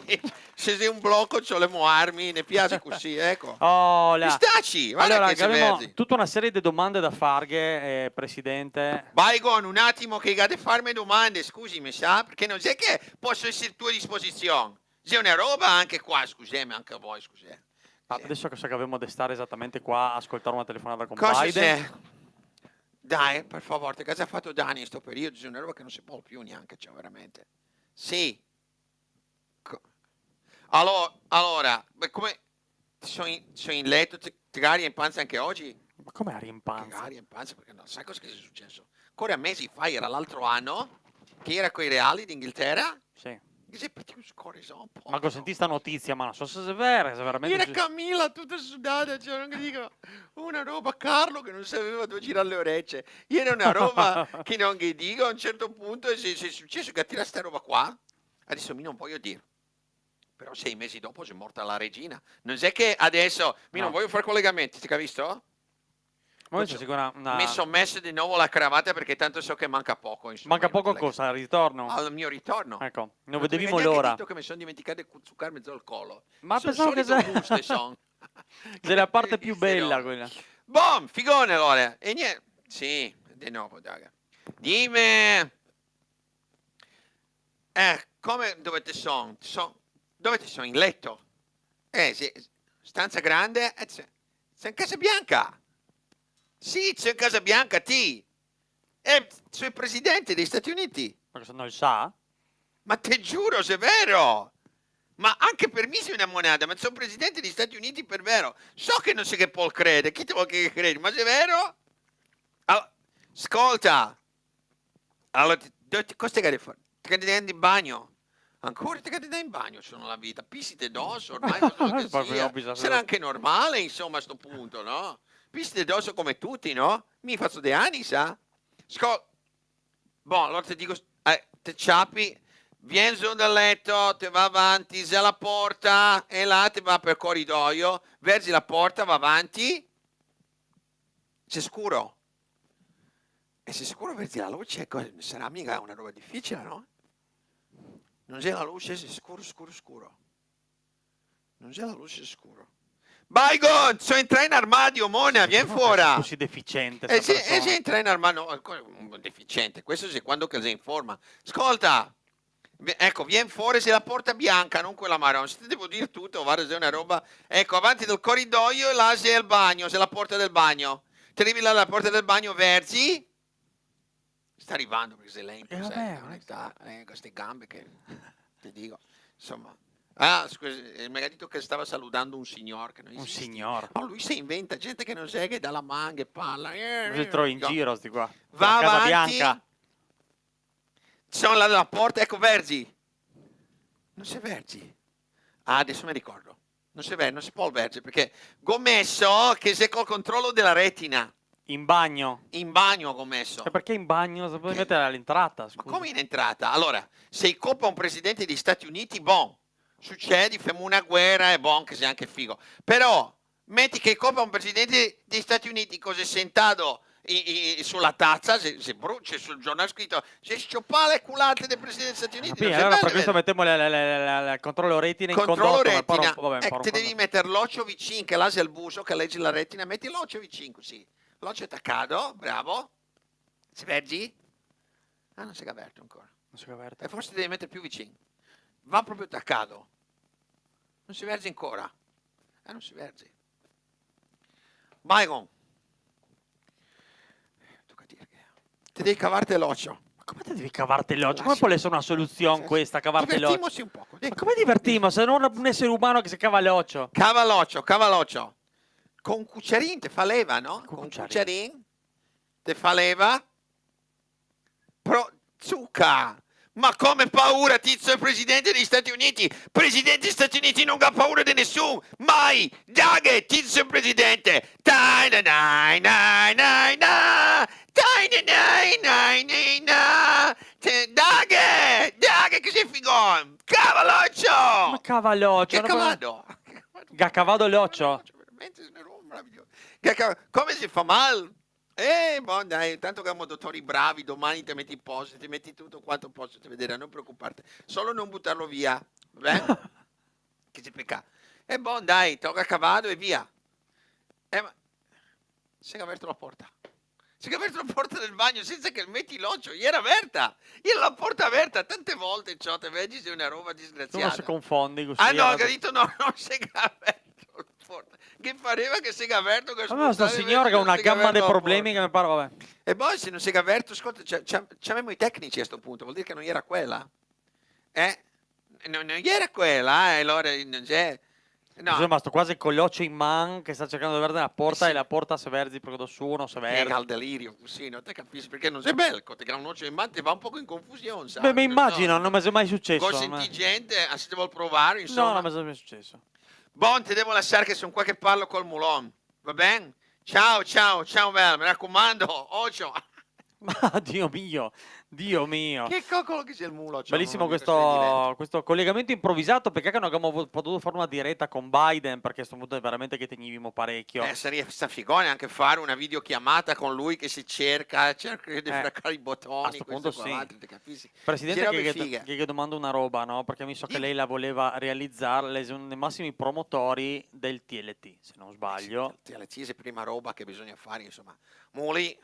Se sei un blocco, c'ho le armi, ne piace così, ecco. Oh, là. Pistacci, guarda Allora, che c'è abbiamo verdi. tutta una serie di domande da farghe, presidente. Baigon, un attimo che date farmi domande, scusi, mi sa, perché non c'è che posso essere a tua disposizione. C'è una roba anche qua, scusami, anche a voi, scusate. Adesso che so che avevamo da stare esattamente qua a ascoltare una telefonata con Cosa Biden. c'è? Dai, per favore, cosa ha fatto Dani in sto periodo? C'è una roba che non si può più neanche, cioè, veramente. Sì. Allora, beh, come... Sono in letto, ti aria in panza anche oggi? Ma come aria in panza? Aria in panza, perché non sai cosa che è successo. Ancora mesi fa, era l'altro anno, che era coi Reali d'Inghilterra. Sì. Che si è partito un scorso un po'. Ma ho sentito sta notizia, ma non so se è vera, se veramente... Era Camilla tutta sudata, cioè non dico una roba, Carlo che non sapeva dove girare le orecchie. Era una roba che non gli dico a un certo punto, e se è successo che tira sta roba qua, adesso mi non voglio dire. Però 6 mesi dopo c'è morta la regina. Non è che adesso mi non voglio fare collegamenti, ti capisco? Mi sono messo di nuovo la cravatta perché tanto so che manca poco. Insomma, Manca poco cosa? Al ritorno? Al mio ritorno. Ecco, non Non vedevimo mi hai neanche l'ora. detto che mi sono dimenticato di zuccare mezzo al collo. Ma Sono pensavo che solito buste, son. sia la parte più bella quella. Bom, figone allora. E niente. Sì, di nuovo, raga. Dimmi. Come dove te sono? Dove ti sono? In letto? Sì, stanza grande? Sei in Casa Bianca. Sì, c'è in Casa Bianca, ti. Sei il presidente degli Stati Uniti. Ma cosa non lo sa? Ma te giuro, se è vero. Ma anche per me sei una monada, ma sono presidente degli Stati Uniti per vero. So che non sei che può credere, chi ti vuole che credi, ma se è vero? Allora, ascolta. Allora, cosa ti devi fare? Ti devi in bagno. Ancora ti devi in bagno, sono la vita. Pissite addosso, ormai sarà anche normale, insomma, a sto punto, no? Pissite addosso come tutti, no? Mi faccio dei anni, sa? Boh, allora ti dico, te ciappi, vieni giù dal letto, te va avanti, c'è la porta, e là ti va per corridoio, vergi la porta, va avanti, c'è scuro. E se scuro vergi la luce, sarà mica una roba difficile, no? Non c'è la luce, è scuro. Non c'è la luce, è scuro. Baigon, sono entrato in armadio, Mona, vieni fuori. Così deficiente. Se entra in armadio, no, deficiente, questo è quando che sei in forma. Ascolta, ecco, vieni fuori, c'è la porta bianca, non quella marrone. Se ti devo dire tutto, guarda, c'è una roba. Ecco, avanti del corridoio, là c'è il bagno, c'è la porta del bagno. Ti arrivi là alla porta del bagno, vergi. Sta arrivando perché sei lento, con queste gambe che ti dico, insomma. Scusi, mi ha detto che stava salutando un signor che non esiste. Un signor? Ma lui si inventa gente che non sa che dà la manga e parla. Si trova in giro sti qua. Va Casa avanti. Bianca. Sono là dalla porta, ecco Vergi. Non si vergi. Adesso mi ricordo. Non si può il vergi perché ho messo che sei col controllo della retina. In bagno? In bagno ho messo. E perché in bagno? Se puoi mettere all'entrata, scusa. Ma come in entrata? Allora, se il coppa un presidente degli Stati Uniti, bon, succede, facciamo una guerra e bon, che sia anche figo. Però, metti che il coppa un presidente degli Stati Uniti, così sentato sulla tazza, se brucia sul giornale scritto, se scioppa le culate del presidente degli Stati Uniti. Allora per questo mettiamo il controllo retina in controllo condotto. retina. Ti devi mettere l'occhio vicino, che là c'è il buso, che leggi la retina, metti l'occhio vicino così. L'occhio attaccato, bravo. Si vergi? Non si è aperto ancora. Non si è aperto. E forse devi mettere più vicino. va proprio attaccato. Non si verge ancora. Non si verge. Baigon. Tocca dire che... Ti devi cavarti l'occhio. Come te devi cavarti l'occhio? Come può essere una soluzione questa, cavarti l'occhio? Divertimoci un poco. Ma come divertimo? Se non un essere umano che si cava l'occhio. Cava l'occhio. Con cucciarin te fa leva, no? Con cucciarin. cucciarin te fa leva. Però zucca. Ma come paura, Tizio, il presidente degli Stati Uniti? Presidente degli Stati Uniti non ha paura di nessuno. Mai. Daghe, Tizio, il presidente. Dai, dai, dai, dai, dai, dai. Daghe, che sei figone. Cavaloccio. Ma cavaloccio. Che cavado? Ga cavato l'occhio? Veramente è una roba meravigliosa. Come si fa male? Boh, dai, tanto che abbiamo dottori bravi, domani ti metti in posto, ti metti tutto quanto posso, ti vedere, non preoccuparti. Solo non buttarlo via, vabbè? Che si pecca. Boh, dai, tocca cavado e via. Ma... si è aperto la porta. Si è aperto la porta del bagno senza che metti l'occhio, gli era aperta. Io la porta aperta, tante volte, ciò, te vedi, sei una roba Tu disgraziata. non si confondi così. Ah no, ho detto no, non si è aperto la porta. Che pareva che si è aperto. Allora sto signore che ha una gamma di problemi che mi pare, vabbè. E poi se non si è aperto, ascolta, c'avevamo i tecnici a sto punto, vuol dire che non era quella. Non era quella, allora non c'è. No. Sono rimasto quasi con l'occhio in man che sta cercando di vedere la porta Sì. e la porta se verzi proprio da su, non se Che verzi. al delirio, così, non te capisci perché non sei bello, che ha un occhio in man ti va un po' in confusione, sai? Beh, mi immagino, No. non mi è mai successo. Poi senti gente, se ti vuol provare, insomma. No, non mi è mai successo. Bon, ti devo lasciare che sono qua che parlo col mulon, va bene? Ciao, bello, mi raccomando, occhio. Ma Dio mio. Che coccolo che c'è il mulo. Bellissimo non dico, questo collegamento improvvisato, perché che non abbiamo potuto fare una diretta con Biden, perché a questo punto è veramente che tenivimo parecchio. sarebbe sta figone anche fare una videochiamata con lui che si cerca di fraccare i bottoni. A sto punto questo e sì. quell'altro, ti capisci? Presidente, Che robe che fighe. che domando una roba, no? Perché mi so che lei la voleva realizzare, lei è uno dei massimi promotori del TLT, se non sbaglio. Sì, la CISE è prima roba che bisogna fare, insomma. Muli,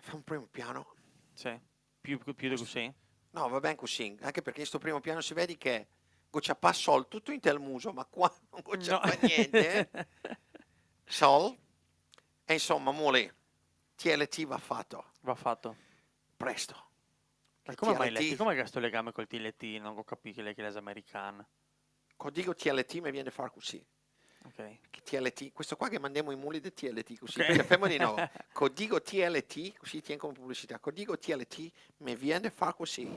fa un primo piano. Sì, più di così. No, va bene così, anche perché in sto primo piano si vede che goccia sol tutto in tel muso, ma qua non goccia No. niente. Sol. E insomma, Muli, TLT va fatto. Va fatto. Presto. Ma come mai TLT lei? Come questo legame col TLT? Non ho capito che lei che è americana. Codigo TLT mi viene a fare così. Ok. TLT, questo qua che mandiamo i muli del TLT così, Ok. perché fermo di nuovo. Codigo TLT, così tieni come pubblicità. Codigo TLT mi viene a fare così.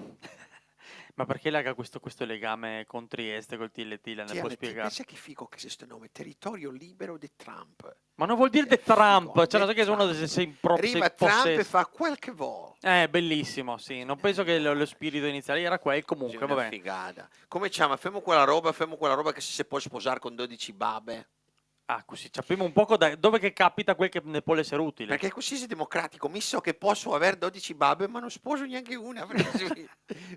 Ma perché lei ha questo legame con Trieste, col TLT? La ne può TLT, spiegare? pensa che figo che è questo nome, territorio libero di Trump. Ma non vuol dire Che di Trump, figo, cioè non so di che uno Trump. sei Arriva Trump e fa quel che vuole. bellissimo, sì. Non penso che lo spirito iniziale era quel, comunque, È una vabbè. figata. Come diciamo, femo quella roba che si può sposare con 12 babe. Ah, così, capiamo un poco da dove che capita quel che ne può essere utile. Perché così sei democratico. Mi so che posso avere 12 babe, ma non sposo neanche una. Perché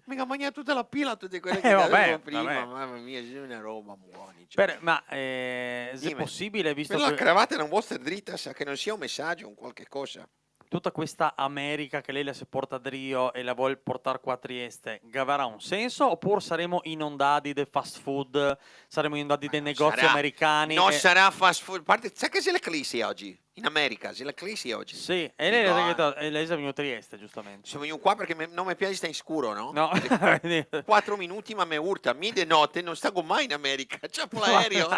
mica mangia tutta la pila, tutte quelle che vabbè, avevo prima. vabbè. Mamma mia, è una roba buona. Cioè. Ma se è Dimmi. possibile, visto Per la che cravatta non vuol essere dritta, sa che non sia un messaggio, un qualche cosa. tutta questa America che lei la si porta a Rio e la vuole portare qua a Trieste, avrà un senso? Oppure saremo inondati del fast food, saremo inondati dei negozi sarà- americani? Non e- sarà fast food. Parte, sai che c'è l'eclissi oggi? In America, c'è l'eclissi oggi. Sì, e lei, No, lei è venuto a Trieste, giustamente. Sono venuto qua perché non mi piace stare in scuro, no? No, 4 minuti ma mi urta. Mi de notte non stago mai in America. C'è l'aereo.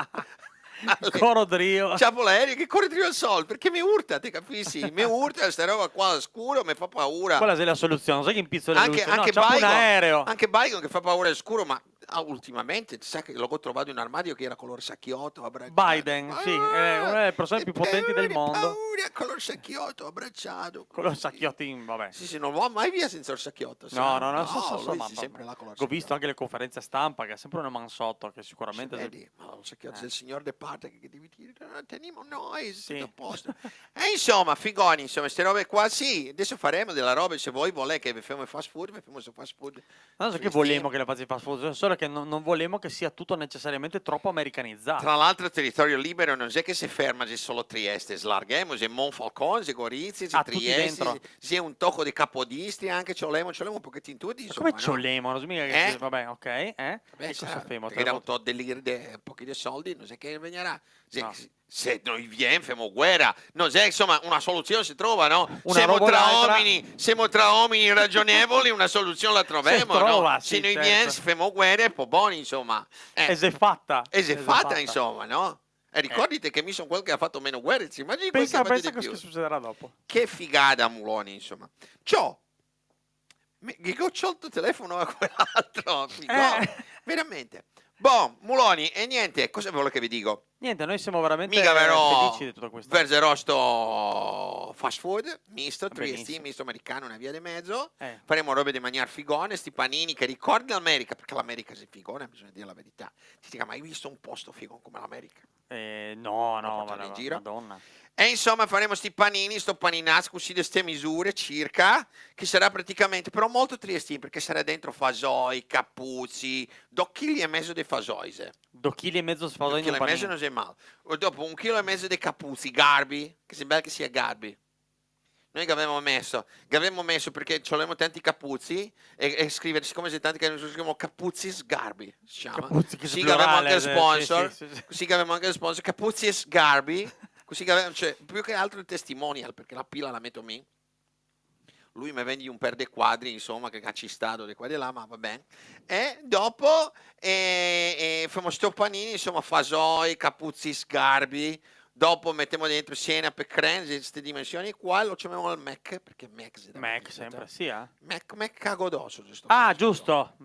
Coro Drio. C'è l'aereo che corre giù al sol perché mi urta, ti capisci? Mi urta questa roba qua al scuro, mi fa paura. Quella è la soluzione, sai che impizzo le luci? Anche no, c'è un Biden, aereo. anche Biden che fa paura al scuro, ma ultimamente sai che l'ho trovato in un armadio che era color sacchiotto, abbracciato. Biden, sì, è una delle persone più potenti del mondo. Paura, color sacchiotto, abbracciato. Con lo sacchiottin, vabbè. Sì, sì, non va mai via senza il sacchiotto. No, sai? so, lui ma- è sempre là con il Ho visto anche le conferenze stampa che è sempre una mansotto che sicuramente Vedi, ma il sacchiotto del signor De Parte che devi dire, "No, teniamo noi, Sì. tutto a posto." E insomma, figoni, insomma, queste robe qua, sì, adesso faremo della roba, se voi volete che vi facciamo il fast food, vi facciamo il fast food. non so che Filistin. vogliamo che la faccia fast food, solo che non volemo che sia tutto necessariamente troppo americanizzato. Tra l'altro territorio libero non è che si ferma c'è solo Trieste, slarghemo, c'è Monfalcone, c'è Gorizia, c'è tutti Trieste, dentro. c'è un tocco di Capodistria, anche c'olemo un pochettino tutti, Ma insomma, come no? ciolemo? Non so mica che Eh? vabbè, ok, Beh, e cosa sarà, femo? perché da un tot un pochi di soldi, non è che venirà. Se, No. se noi viene, famo guerra, non è, insomma, una soluzione si trova, no? Una Siamo roba o tra l'altra. siamo tra uomini ragionevoli, una soluzione la troviamo, no? trova, Se sì, noi certo. viene, famo guerra, è po' buoni, insomma. E se è fatta. E se è fatta, insomma, no? E ricordate che mi sono quello che ha fatto meno guerre, ci immagini quel che Pensa, ha fatto pensa di cosa più. succederà dopo. Che figata Muloni, insomma. Ciò. Che c'ho il tuo telefono a quell'altro, figo. Veramente. Boh, Muloni, e niente, cosa vuole che vi dico? Niente, noi siamo veramente Mica verrò felici di tutto questo. vergerò sto fast food, misto, Benissimo. triestino, misto americano, una via di mezzo. Eh. Faremo robe di mangiare figone, sti panini che ricordi l'America, perché l'America è figone, bisogna dire la verità. Ti dica, mai visto un posto figone come l'America? No, portare in giro? Madonna. E insomma faremo sti panini, sto paninazzo così di queste misure circa, che sarà praticamente, però molto triestino, perché sarà dentro fasoi, capuzzi, 2,5 kg di fasoi. 2,5 kg di sfasoi in un 1,5 kg panino. non è male. O dopo 1,5 kg di capuzzi, garbi, che sembra bello che sia garbi. Noi che avevamo messo perché avevamo tanti capuzzi e scrivere, siccome c'è tanti che non scriviamo capuzzi sgarbi, si chiama. Capuzzi, che Così è che avevamo plurale, anche sponsor, sì, sì. così che avevamo anche sponsor, capuzzi sgarbi, così che avevamo, cioè, più che altro il testimonial, perché la pila la metto me. Lui mi vendi un per dei quadri, insomma, che ci stato dei quadri là, ma va bene. E dopo facciamo sto panini, insomma, fasoi, capuzzi sgarbi. Dopo mettiamo dentro senape, creme, queste dimensioni qua, lo chiamiamo il Mac, perché Mac si dà Mac sempre, sì, eh? Mac cago addosso. Ah, giusto.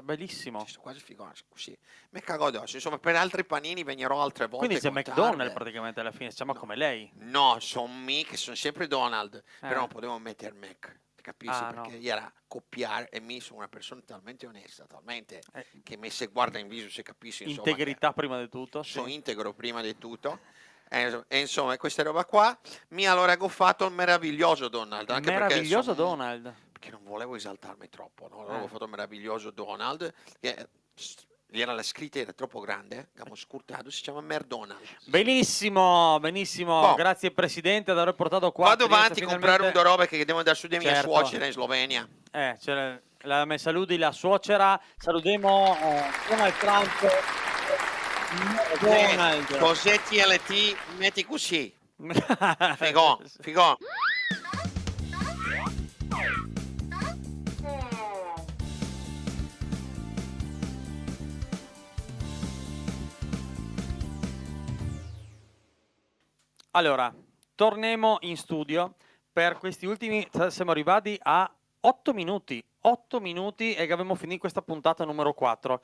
Bellissimo. Sto quasi figone, così. Mac cago addosso. Insomma, per altri panini venirò altre volte. Quindi c'è con McDonald's tarde. praticamente alla fine, siamo come lei. No, sono me che sono sempre Donald, però Eh. non potevo mettere Mac. Capisci? Ah, Perché no. era copiare e mi sono una persona talmente onesta, talmente che me se guarda in viso si capisce. Insomma, Integrità prima di tutto. che sono Sì. integro prima di tutto. E insomma, questa roba qua mi ha allora goffato il meraviglioso Donald. Anche Meraviglioso perché Donald. perché non volevo esaltarmi troppo, no? Eh. Avevo fatto il meraviglioso Donald. Che, era la scritta era troppo grande, abbiamo scurtato, si chiama McDonald. Benissimo, benissimo. Boh. Grazie Presidente ad aver portato qua. Vado a Trieste, avanti a comprare un finalmente. robe che devo andare su di mia Certo. suocera in Slovenia. C'è me saludi la suocera. Salutiamo Donald Trump. Donald. Cos'è TLT? Metti così. Figo, figo. Allora, torniamo in studio per questi ultimi. Siamo arrivati a 8 minuti. 8 minuti e che abbiamo finito questa puntata numero 4.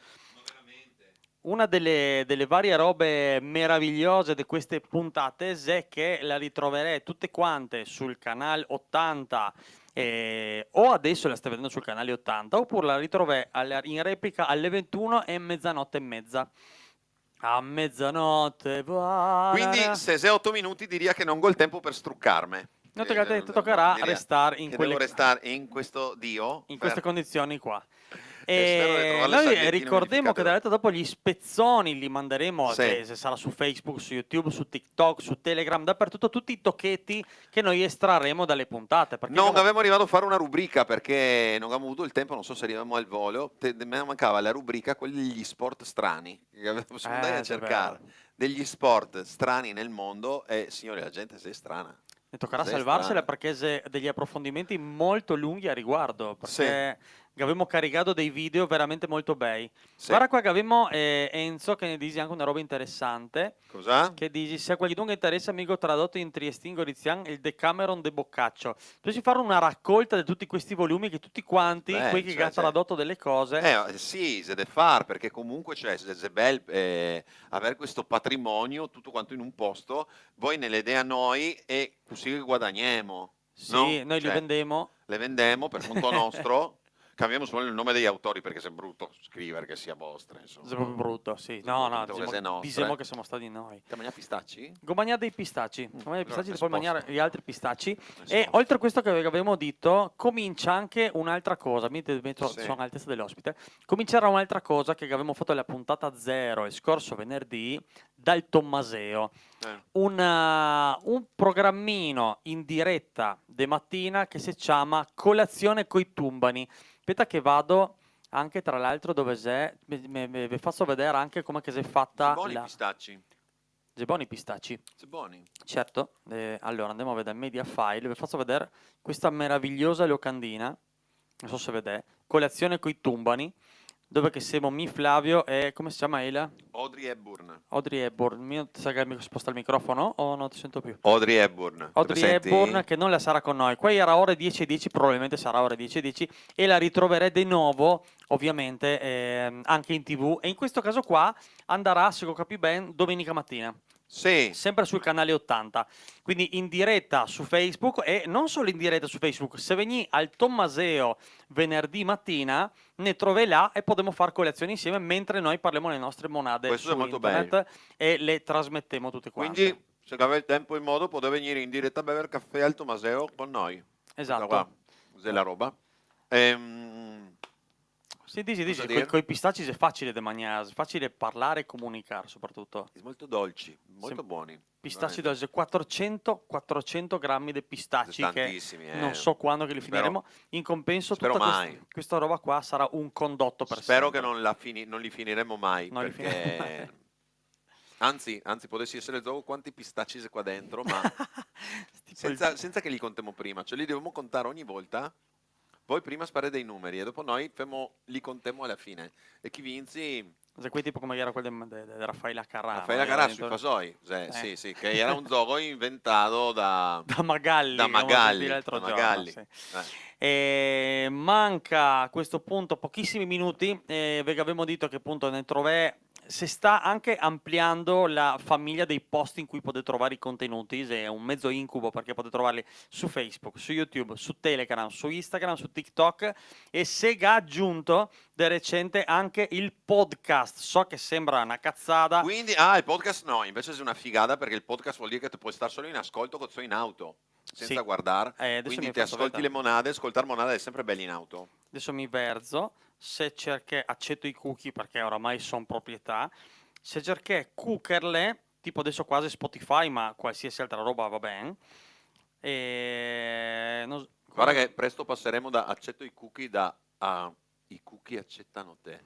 Una delle varie robe meravigliose di queste puntate è che la ritroverete tutte quante sul canale 80 o adesso la stai vedendo sul canale 80 oppure la ritroverete in replica alle 21 e mezzanotte e mezza. A mezzanotte Quindi se sei 8 minuti diria che non ho il tempo per struccarmi. non ti toccherà Diria restare in che quelle devo restare in questo Dio. in queste per- condizioni qua. spero di trovare le Noi salviettine ricordiamo che unificate. da detto dopo gli spezzoni li manderemo, Sì. se sarà su Facebook, su YouTube, su TikTok, su Telegram, dappertutto, tutti i tocchetti che noi estrarremo dalle puntate. Perché Non abbiamo- avevamo arrivato a fare una rubrica perché non avevamo avuto il tempo, non so se arriviamo al volo. Me mancava la rubrica, quelli degli sport strani. Che siamo andati a è cercare vero. degli sport strani nel mondo e signori, la gente si è strana. Ne toccherà Sei salvarsela strana. perché c'è degli approfondimenti molto lunghi a riguardo, perché abbiamo caricato dei video veramente molto bei. Sì. Guarda qua che abbiamo Enzo che ne dice anche una roba interessante. Cosa? Che dici, se a qualcuno interessa, amico tradotto in triestino Gorizian, il Decameron de Boccaccio. Dovresti fare una raccolta di tutti questi volumi che tutti quanti, Beh, quelli che cioè, hanno tradotto delle cose. Sì, se deve fare, perché comunque cioè, se bello avere questo patrimonio tutto quanto in un posto, voi ne le date a noi e così guadagniamo. sì, no? noi li Cioè, vendiamo. le vendiamo per conto nostro, Cambiamo solo il nome degli autori perché è brutto scrivere che sia vostra. Insomma. È proprio brutto, sì. No, no, Brutto che sia nostra, diciamo che siamo stati noi. Ti mangiare pistacci? Gomagna dei pistacci, Gomagna dei pistacci, allora, poi mangiare gli altri pistacci. Esposto. E oltre a questo che avevamo detto, comincia anche un'altra cosa. Sono all'altezza dell'ospite. Comincerà un'altra cosa che avevamo fatto alla puntata 0 il scorso venerdì dal Tommaseo. Un programmino in diretta de mattina che si chiama Colazione coi Tumbani. Aspetta che vado anche tra l'altro dove c'è, vi faccio vedere anche come che si è fatta Buoni la... pistacci. C'è buoni pistacci. C'è buoni. Certo, allora andiamo a vedere media file, vi faccio vedere questa meravigliosa locandina, non so se vedete, Colazione coi Tumbani, dove che siamo mi Flavio e come si chiama Ela? Audrey Hepburn. Audrey Hepburn, sai che mi sposta il microfono o non ti sento più? Audrey Hepburn. Audrey Hepburn che non la sarà con noi, qua era ore 10:10, probabilmente sarà ore 10:10 e la ritroverete di nuovo ovviamente anche in TV e in questo caso qua andrà, se lo capi bene, domenica mattina. Sì. Sempre sul canale 80, quindi in diretta su Facebook e non solo in diretta su Facebook, se veni al Tommaseo venerdì mattina ne trovi là e potremo fare colazione insieme mentre noi parliamo le nostre monade Questo su è molto internet e le trasmettiamo tutte quante. Quindi, se avete tempo e il modo, potete venire in diretta a bere caffè al Tommaseo con noi. Esatto. Qua, cos'è la roba? Sì, dici, Cosa con dire? i pistacci è facile da mangiare, è facile parlare e comunicare soprattutto. Molto dolci, molto buoni. Pistacci veramente. dolci, 400 grammi di pistacci che Tantissimi, non so quando che li Spero- finiremo. In compenso spero tutta mai. questa roba qua sarà un condotto per Spero sempre. che non li finiremo mai. Non li perché... finiremo anzi, potessi essere zogo quanti pistacci c'è qua dentro, ma senza che li contiamo prima. Cioè li dobbiamo contare ogni volta. Poi prima spare dei numeri e dopo noi li contiamo alla fine. E chi vinci... Qui tipo come era quello di Raffaella Carrà. Fai la no? gara Dentro- sui fasoi, sì, che era un gioco inventato da Magalli, da come ho Magalli, sentito l'altro da giorno, Magalli. sì. E manca a questo punto pochissimi minuti perché abbiamo detto che appunto nel Trovè si sta anche ampliando la famiglia dei post in cui potete trovare i contenuti, è un mezzo incubo perché potete trovarli su Facebook, su YouTube, su Telegram, su Instagram, su TikTok e se ha aggiunto di recente anche il podcast. So che sembra una cazzata. Quindi, il podcast no, invece è una figata perché il podcast vuol dire che tu puoi stare solo in ascolto con in auto, senza Sì. guardare. Adesso Quindi mi ti faccio ascolti vedere. le monade, ascoltare monade è sempre bello in auto. Adesso mi verzo, se cerchi accetto i cookie perché oramai sono proprietà, se cerchi cookerle, tipo adesso quasi Spotify ma qualsiasi altra roba va bene, e... Guarda che presto passeremo da accetto i cookie a i cookie accettano te.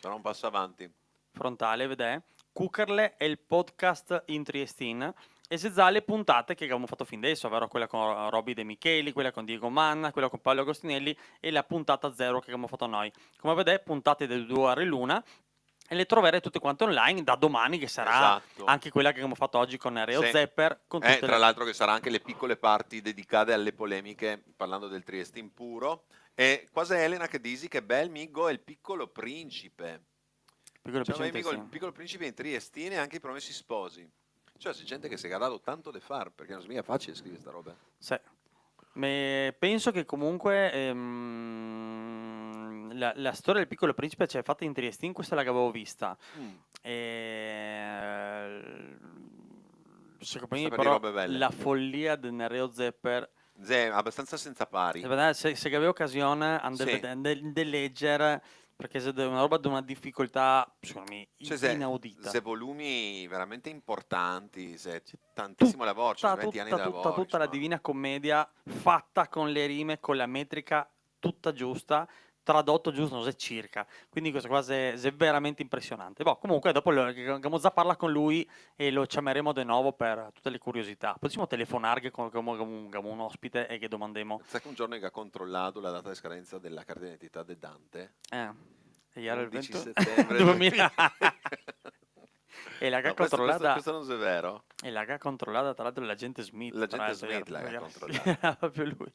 Sarà un passo avanti. frontale, vedete? Cookerle è il podcast in Triestin e se già le puntate che abbiamo fatto fin adesso, ovvero quella con Roby De Micheli, quella con Diego Manna, quella con Paolo Agostinelli e la puntata 0 che abbiamo fatto noi. Come vedete, puntate del 2 ore l'una e le troverete tutte quante online da domani che sarà Esatto. anche quella che abbiamo fatto oggi con Reo Sì. Zepper. Con tutte Tra l'altro che sarà anche le piccole parti dedicate alle polemiche, parlando del Triestin puro. E quasi Elena che dici che bel migo è il piccolo principe. Piccolo Cioè, Principe, amico, sì. il piccolo principe in Triestine e anche i promessi sposi. Cioè, c'è gente che si è dato tanto da fare, perché non è mica facile scrivere sta roba. Sì. Penso che comunque la storia del Piccolo Principe c'è fatta in Triestin, questa l'avevo vista. Secondo me per però dire robe belle. la follia del Nereo Zepper Abbastanza senza pari. se avevo occasione di leggere perché è una roba di una difficoltà secondo me inaudita. Se volumi veramente importanti, se tantissimo lavoro, cioè 20 anni di lavoro. Tutta la Divina Commedia fatta con le rime, con la metrica tutta giusta, tradotto giusto, non so circa. Quindi questa cosa è veramente impressionante. Comunque dopo Gamozza parla con lui e lo chiameremo di nuovo per tutte le curiosità. Possiamo telefonare con un ospite e che domandiamo. Sai che un giorno che ha controllato la data di scadenza della carta d'identità di Dante? E era il 11 20 settembre 2000. E la No, che controllata questo non è vero. e la che controllata tra l'altro l'agente Smith. L'agente tra l'altro, Smith l'ha era controllata. proprio lui.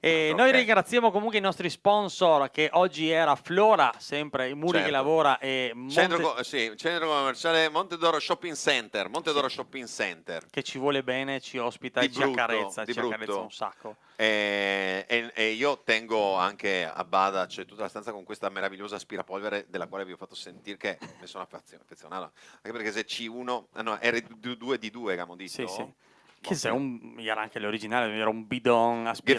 E Ok. noi ringraziamo comunque i nostri sponsor, che oggi era Flora, sempre i muri che Certo. lavora, e Monte, Centro commerciale Montedoro Shopping Center. Montedoro Shopping Center. che ci vuole bene, ci ospita Di e ci brutto, accarezza, di ci accarezza brutto. un sacco. E io tengo anche a bada, c'è tutta la stanza con questa meravigliosa aspirapolvere della quale vi ho fatto sentire che ne sono affezionato. Anche perché se C1, no, R2D2 abbiamo detto. Sì, sì. Che se era anche l'originale, era un bidon Che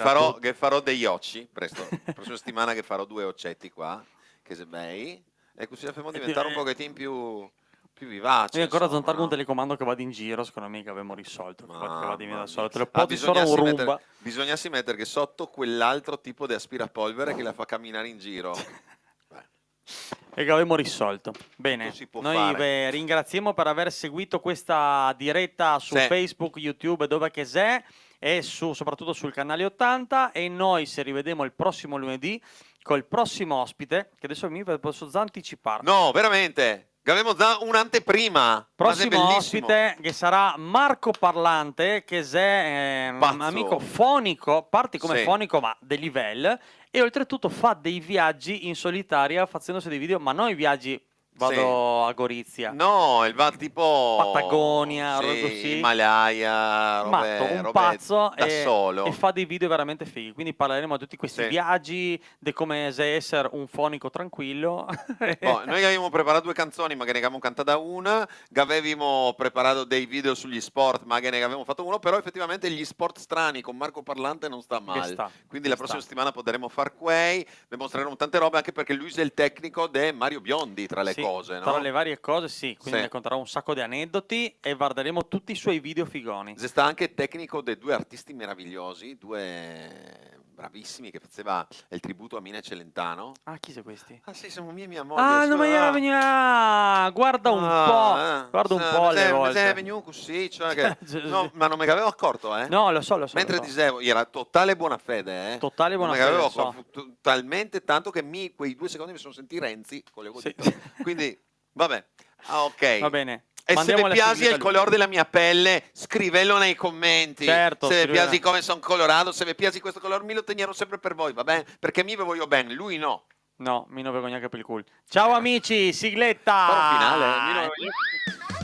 farò degli occhi presto. La prossima settimana che farò 2 occetti qua, che se bei. E così la facciamo diventare un pochettino più vivace. Io ancora insomma, zontargo un no? telecomando che vado in giro, secondo me che avevamo risolto. Che va di Mamma da solo. mia. Te lo porti solo un bisognassi Roomba. bisognassi mettere che sotto quell'altro tipo di aspirapolvere che la fa camminare in giro. E che avevamo risolto. Bene, Tutto si può noi fare. vi ringraziamo per aver seguito questa diretta su Sì. Facebook, YouTube, dove che c'è, e soprattutto sul canale 80. E noi ci rivediamo il prossimo lunedì col prossimo ospite, che adesso mi posso già anticipare. No, veramente. Che avevamo già un'anteprima. Ma sei Prossimo bellissimo. ospite che sarà Marco Parlante, che è un Pazzo. amico fonico, parti come Sì. fonico ma di livello, e oltretutto fa dei viaggi in solitaria facendosi dei video, ma non i viaggi vado a Gorizia. No, il va tipo Patagonia, robe sì, così. Himalaya, Matto, un robe pazzo, da solo. e fa dei video veramente fighi. Quindi parleremo di tutti questi Sì. viaggi, di come se essere un fonico tranquillo. Boh, noi avevamo preparato 2 canzoni, ma che ne avevamo cantata una, che avevamo preparato dei video sugli sport, ma che ne avevamo fatto uno, però effettivamente gli sport strani con Marco Parlante non sta male. sta, Quindi la prossima settimana potremo far quei, dimostreremo tante robe, anche perché lui è il tecnico di Mario Biondi, tra le Sì, cose, no? tra le varie cose, sì. Quindi Sì. racconterò un sacco di aneddoti e guarderemo tutti i suoi video figoni. Sta anche tecnico dei 2 artisti meravigliosi, 2 bravissimi, che faceva il tributo a Mina Celentano. Ah, chi sono questi? Ah sì, siamo mia e mia moglie. Ah, non mi scusa. era venuto. Ah, guarda un po'. Guarda un po' alle volte. Sei venuto così, cioè che... Sì, sì. No, ma non me ne avevo accorto, eh? No, lo so. Mentre lo so. dicevo, era totale buona fede, eh? Totale buona Non me ne fede, avevo lo so. accorto, talmente tanto che quei 2 secondi mi sono sentito Renzi con le Sì. Quindi, vabbè. Ah, ok. Va bene. E se Mandiamo vi la piace sigletta il a lui. colore della mia pelle, scrivetelo nei commenti. Certo, se vi scrivete. piace come sono colorato, se vi piace questo colore, mi lo teniamo sempre per voi, va bene? Perché mi voglio bene, lui no. No, mi non vergogna che per il culo. Ciao amici, sigletta! Fare un finale, mi non voglio-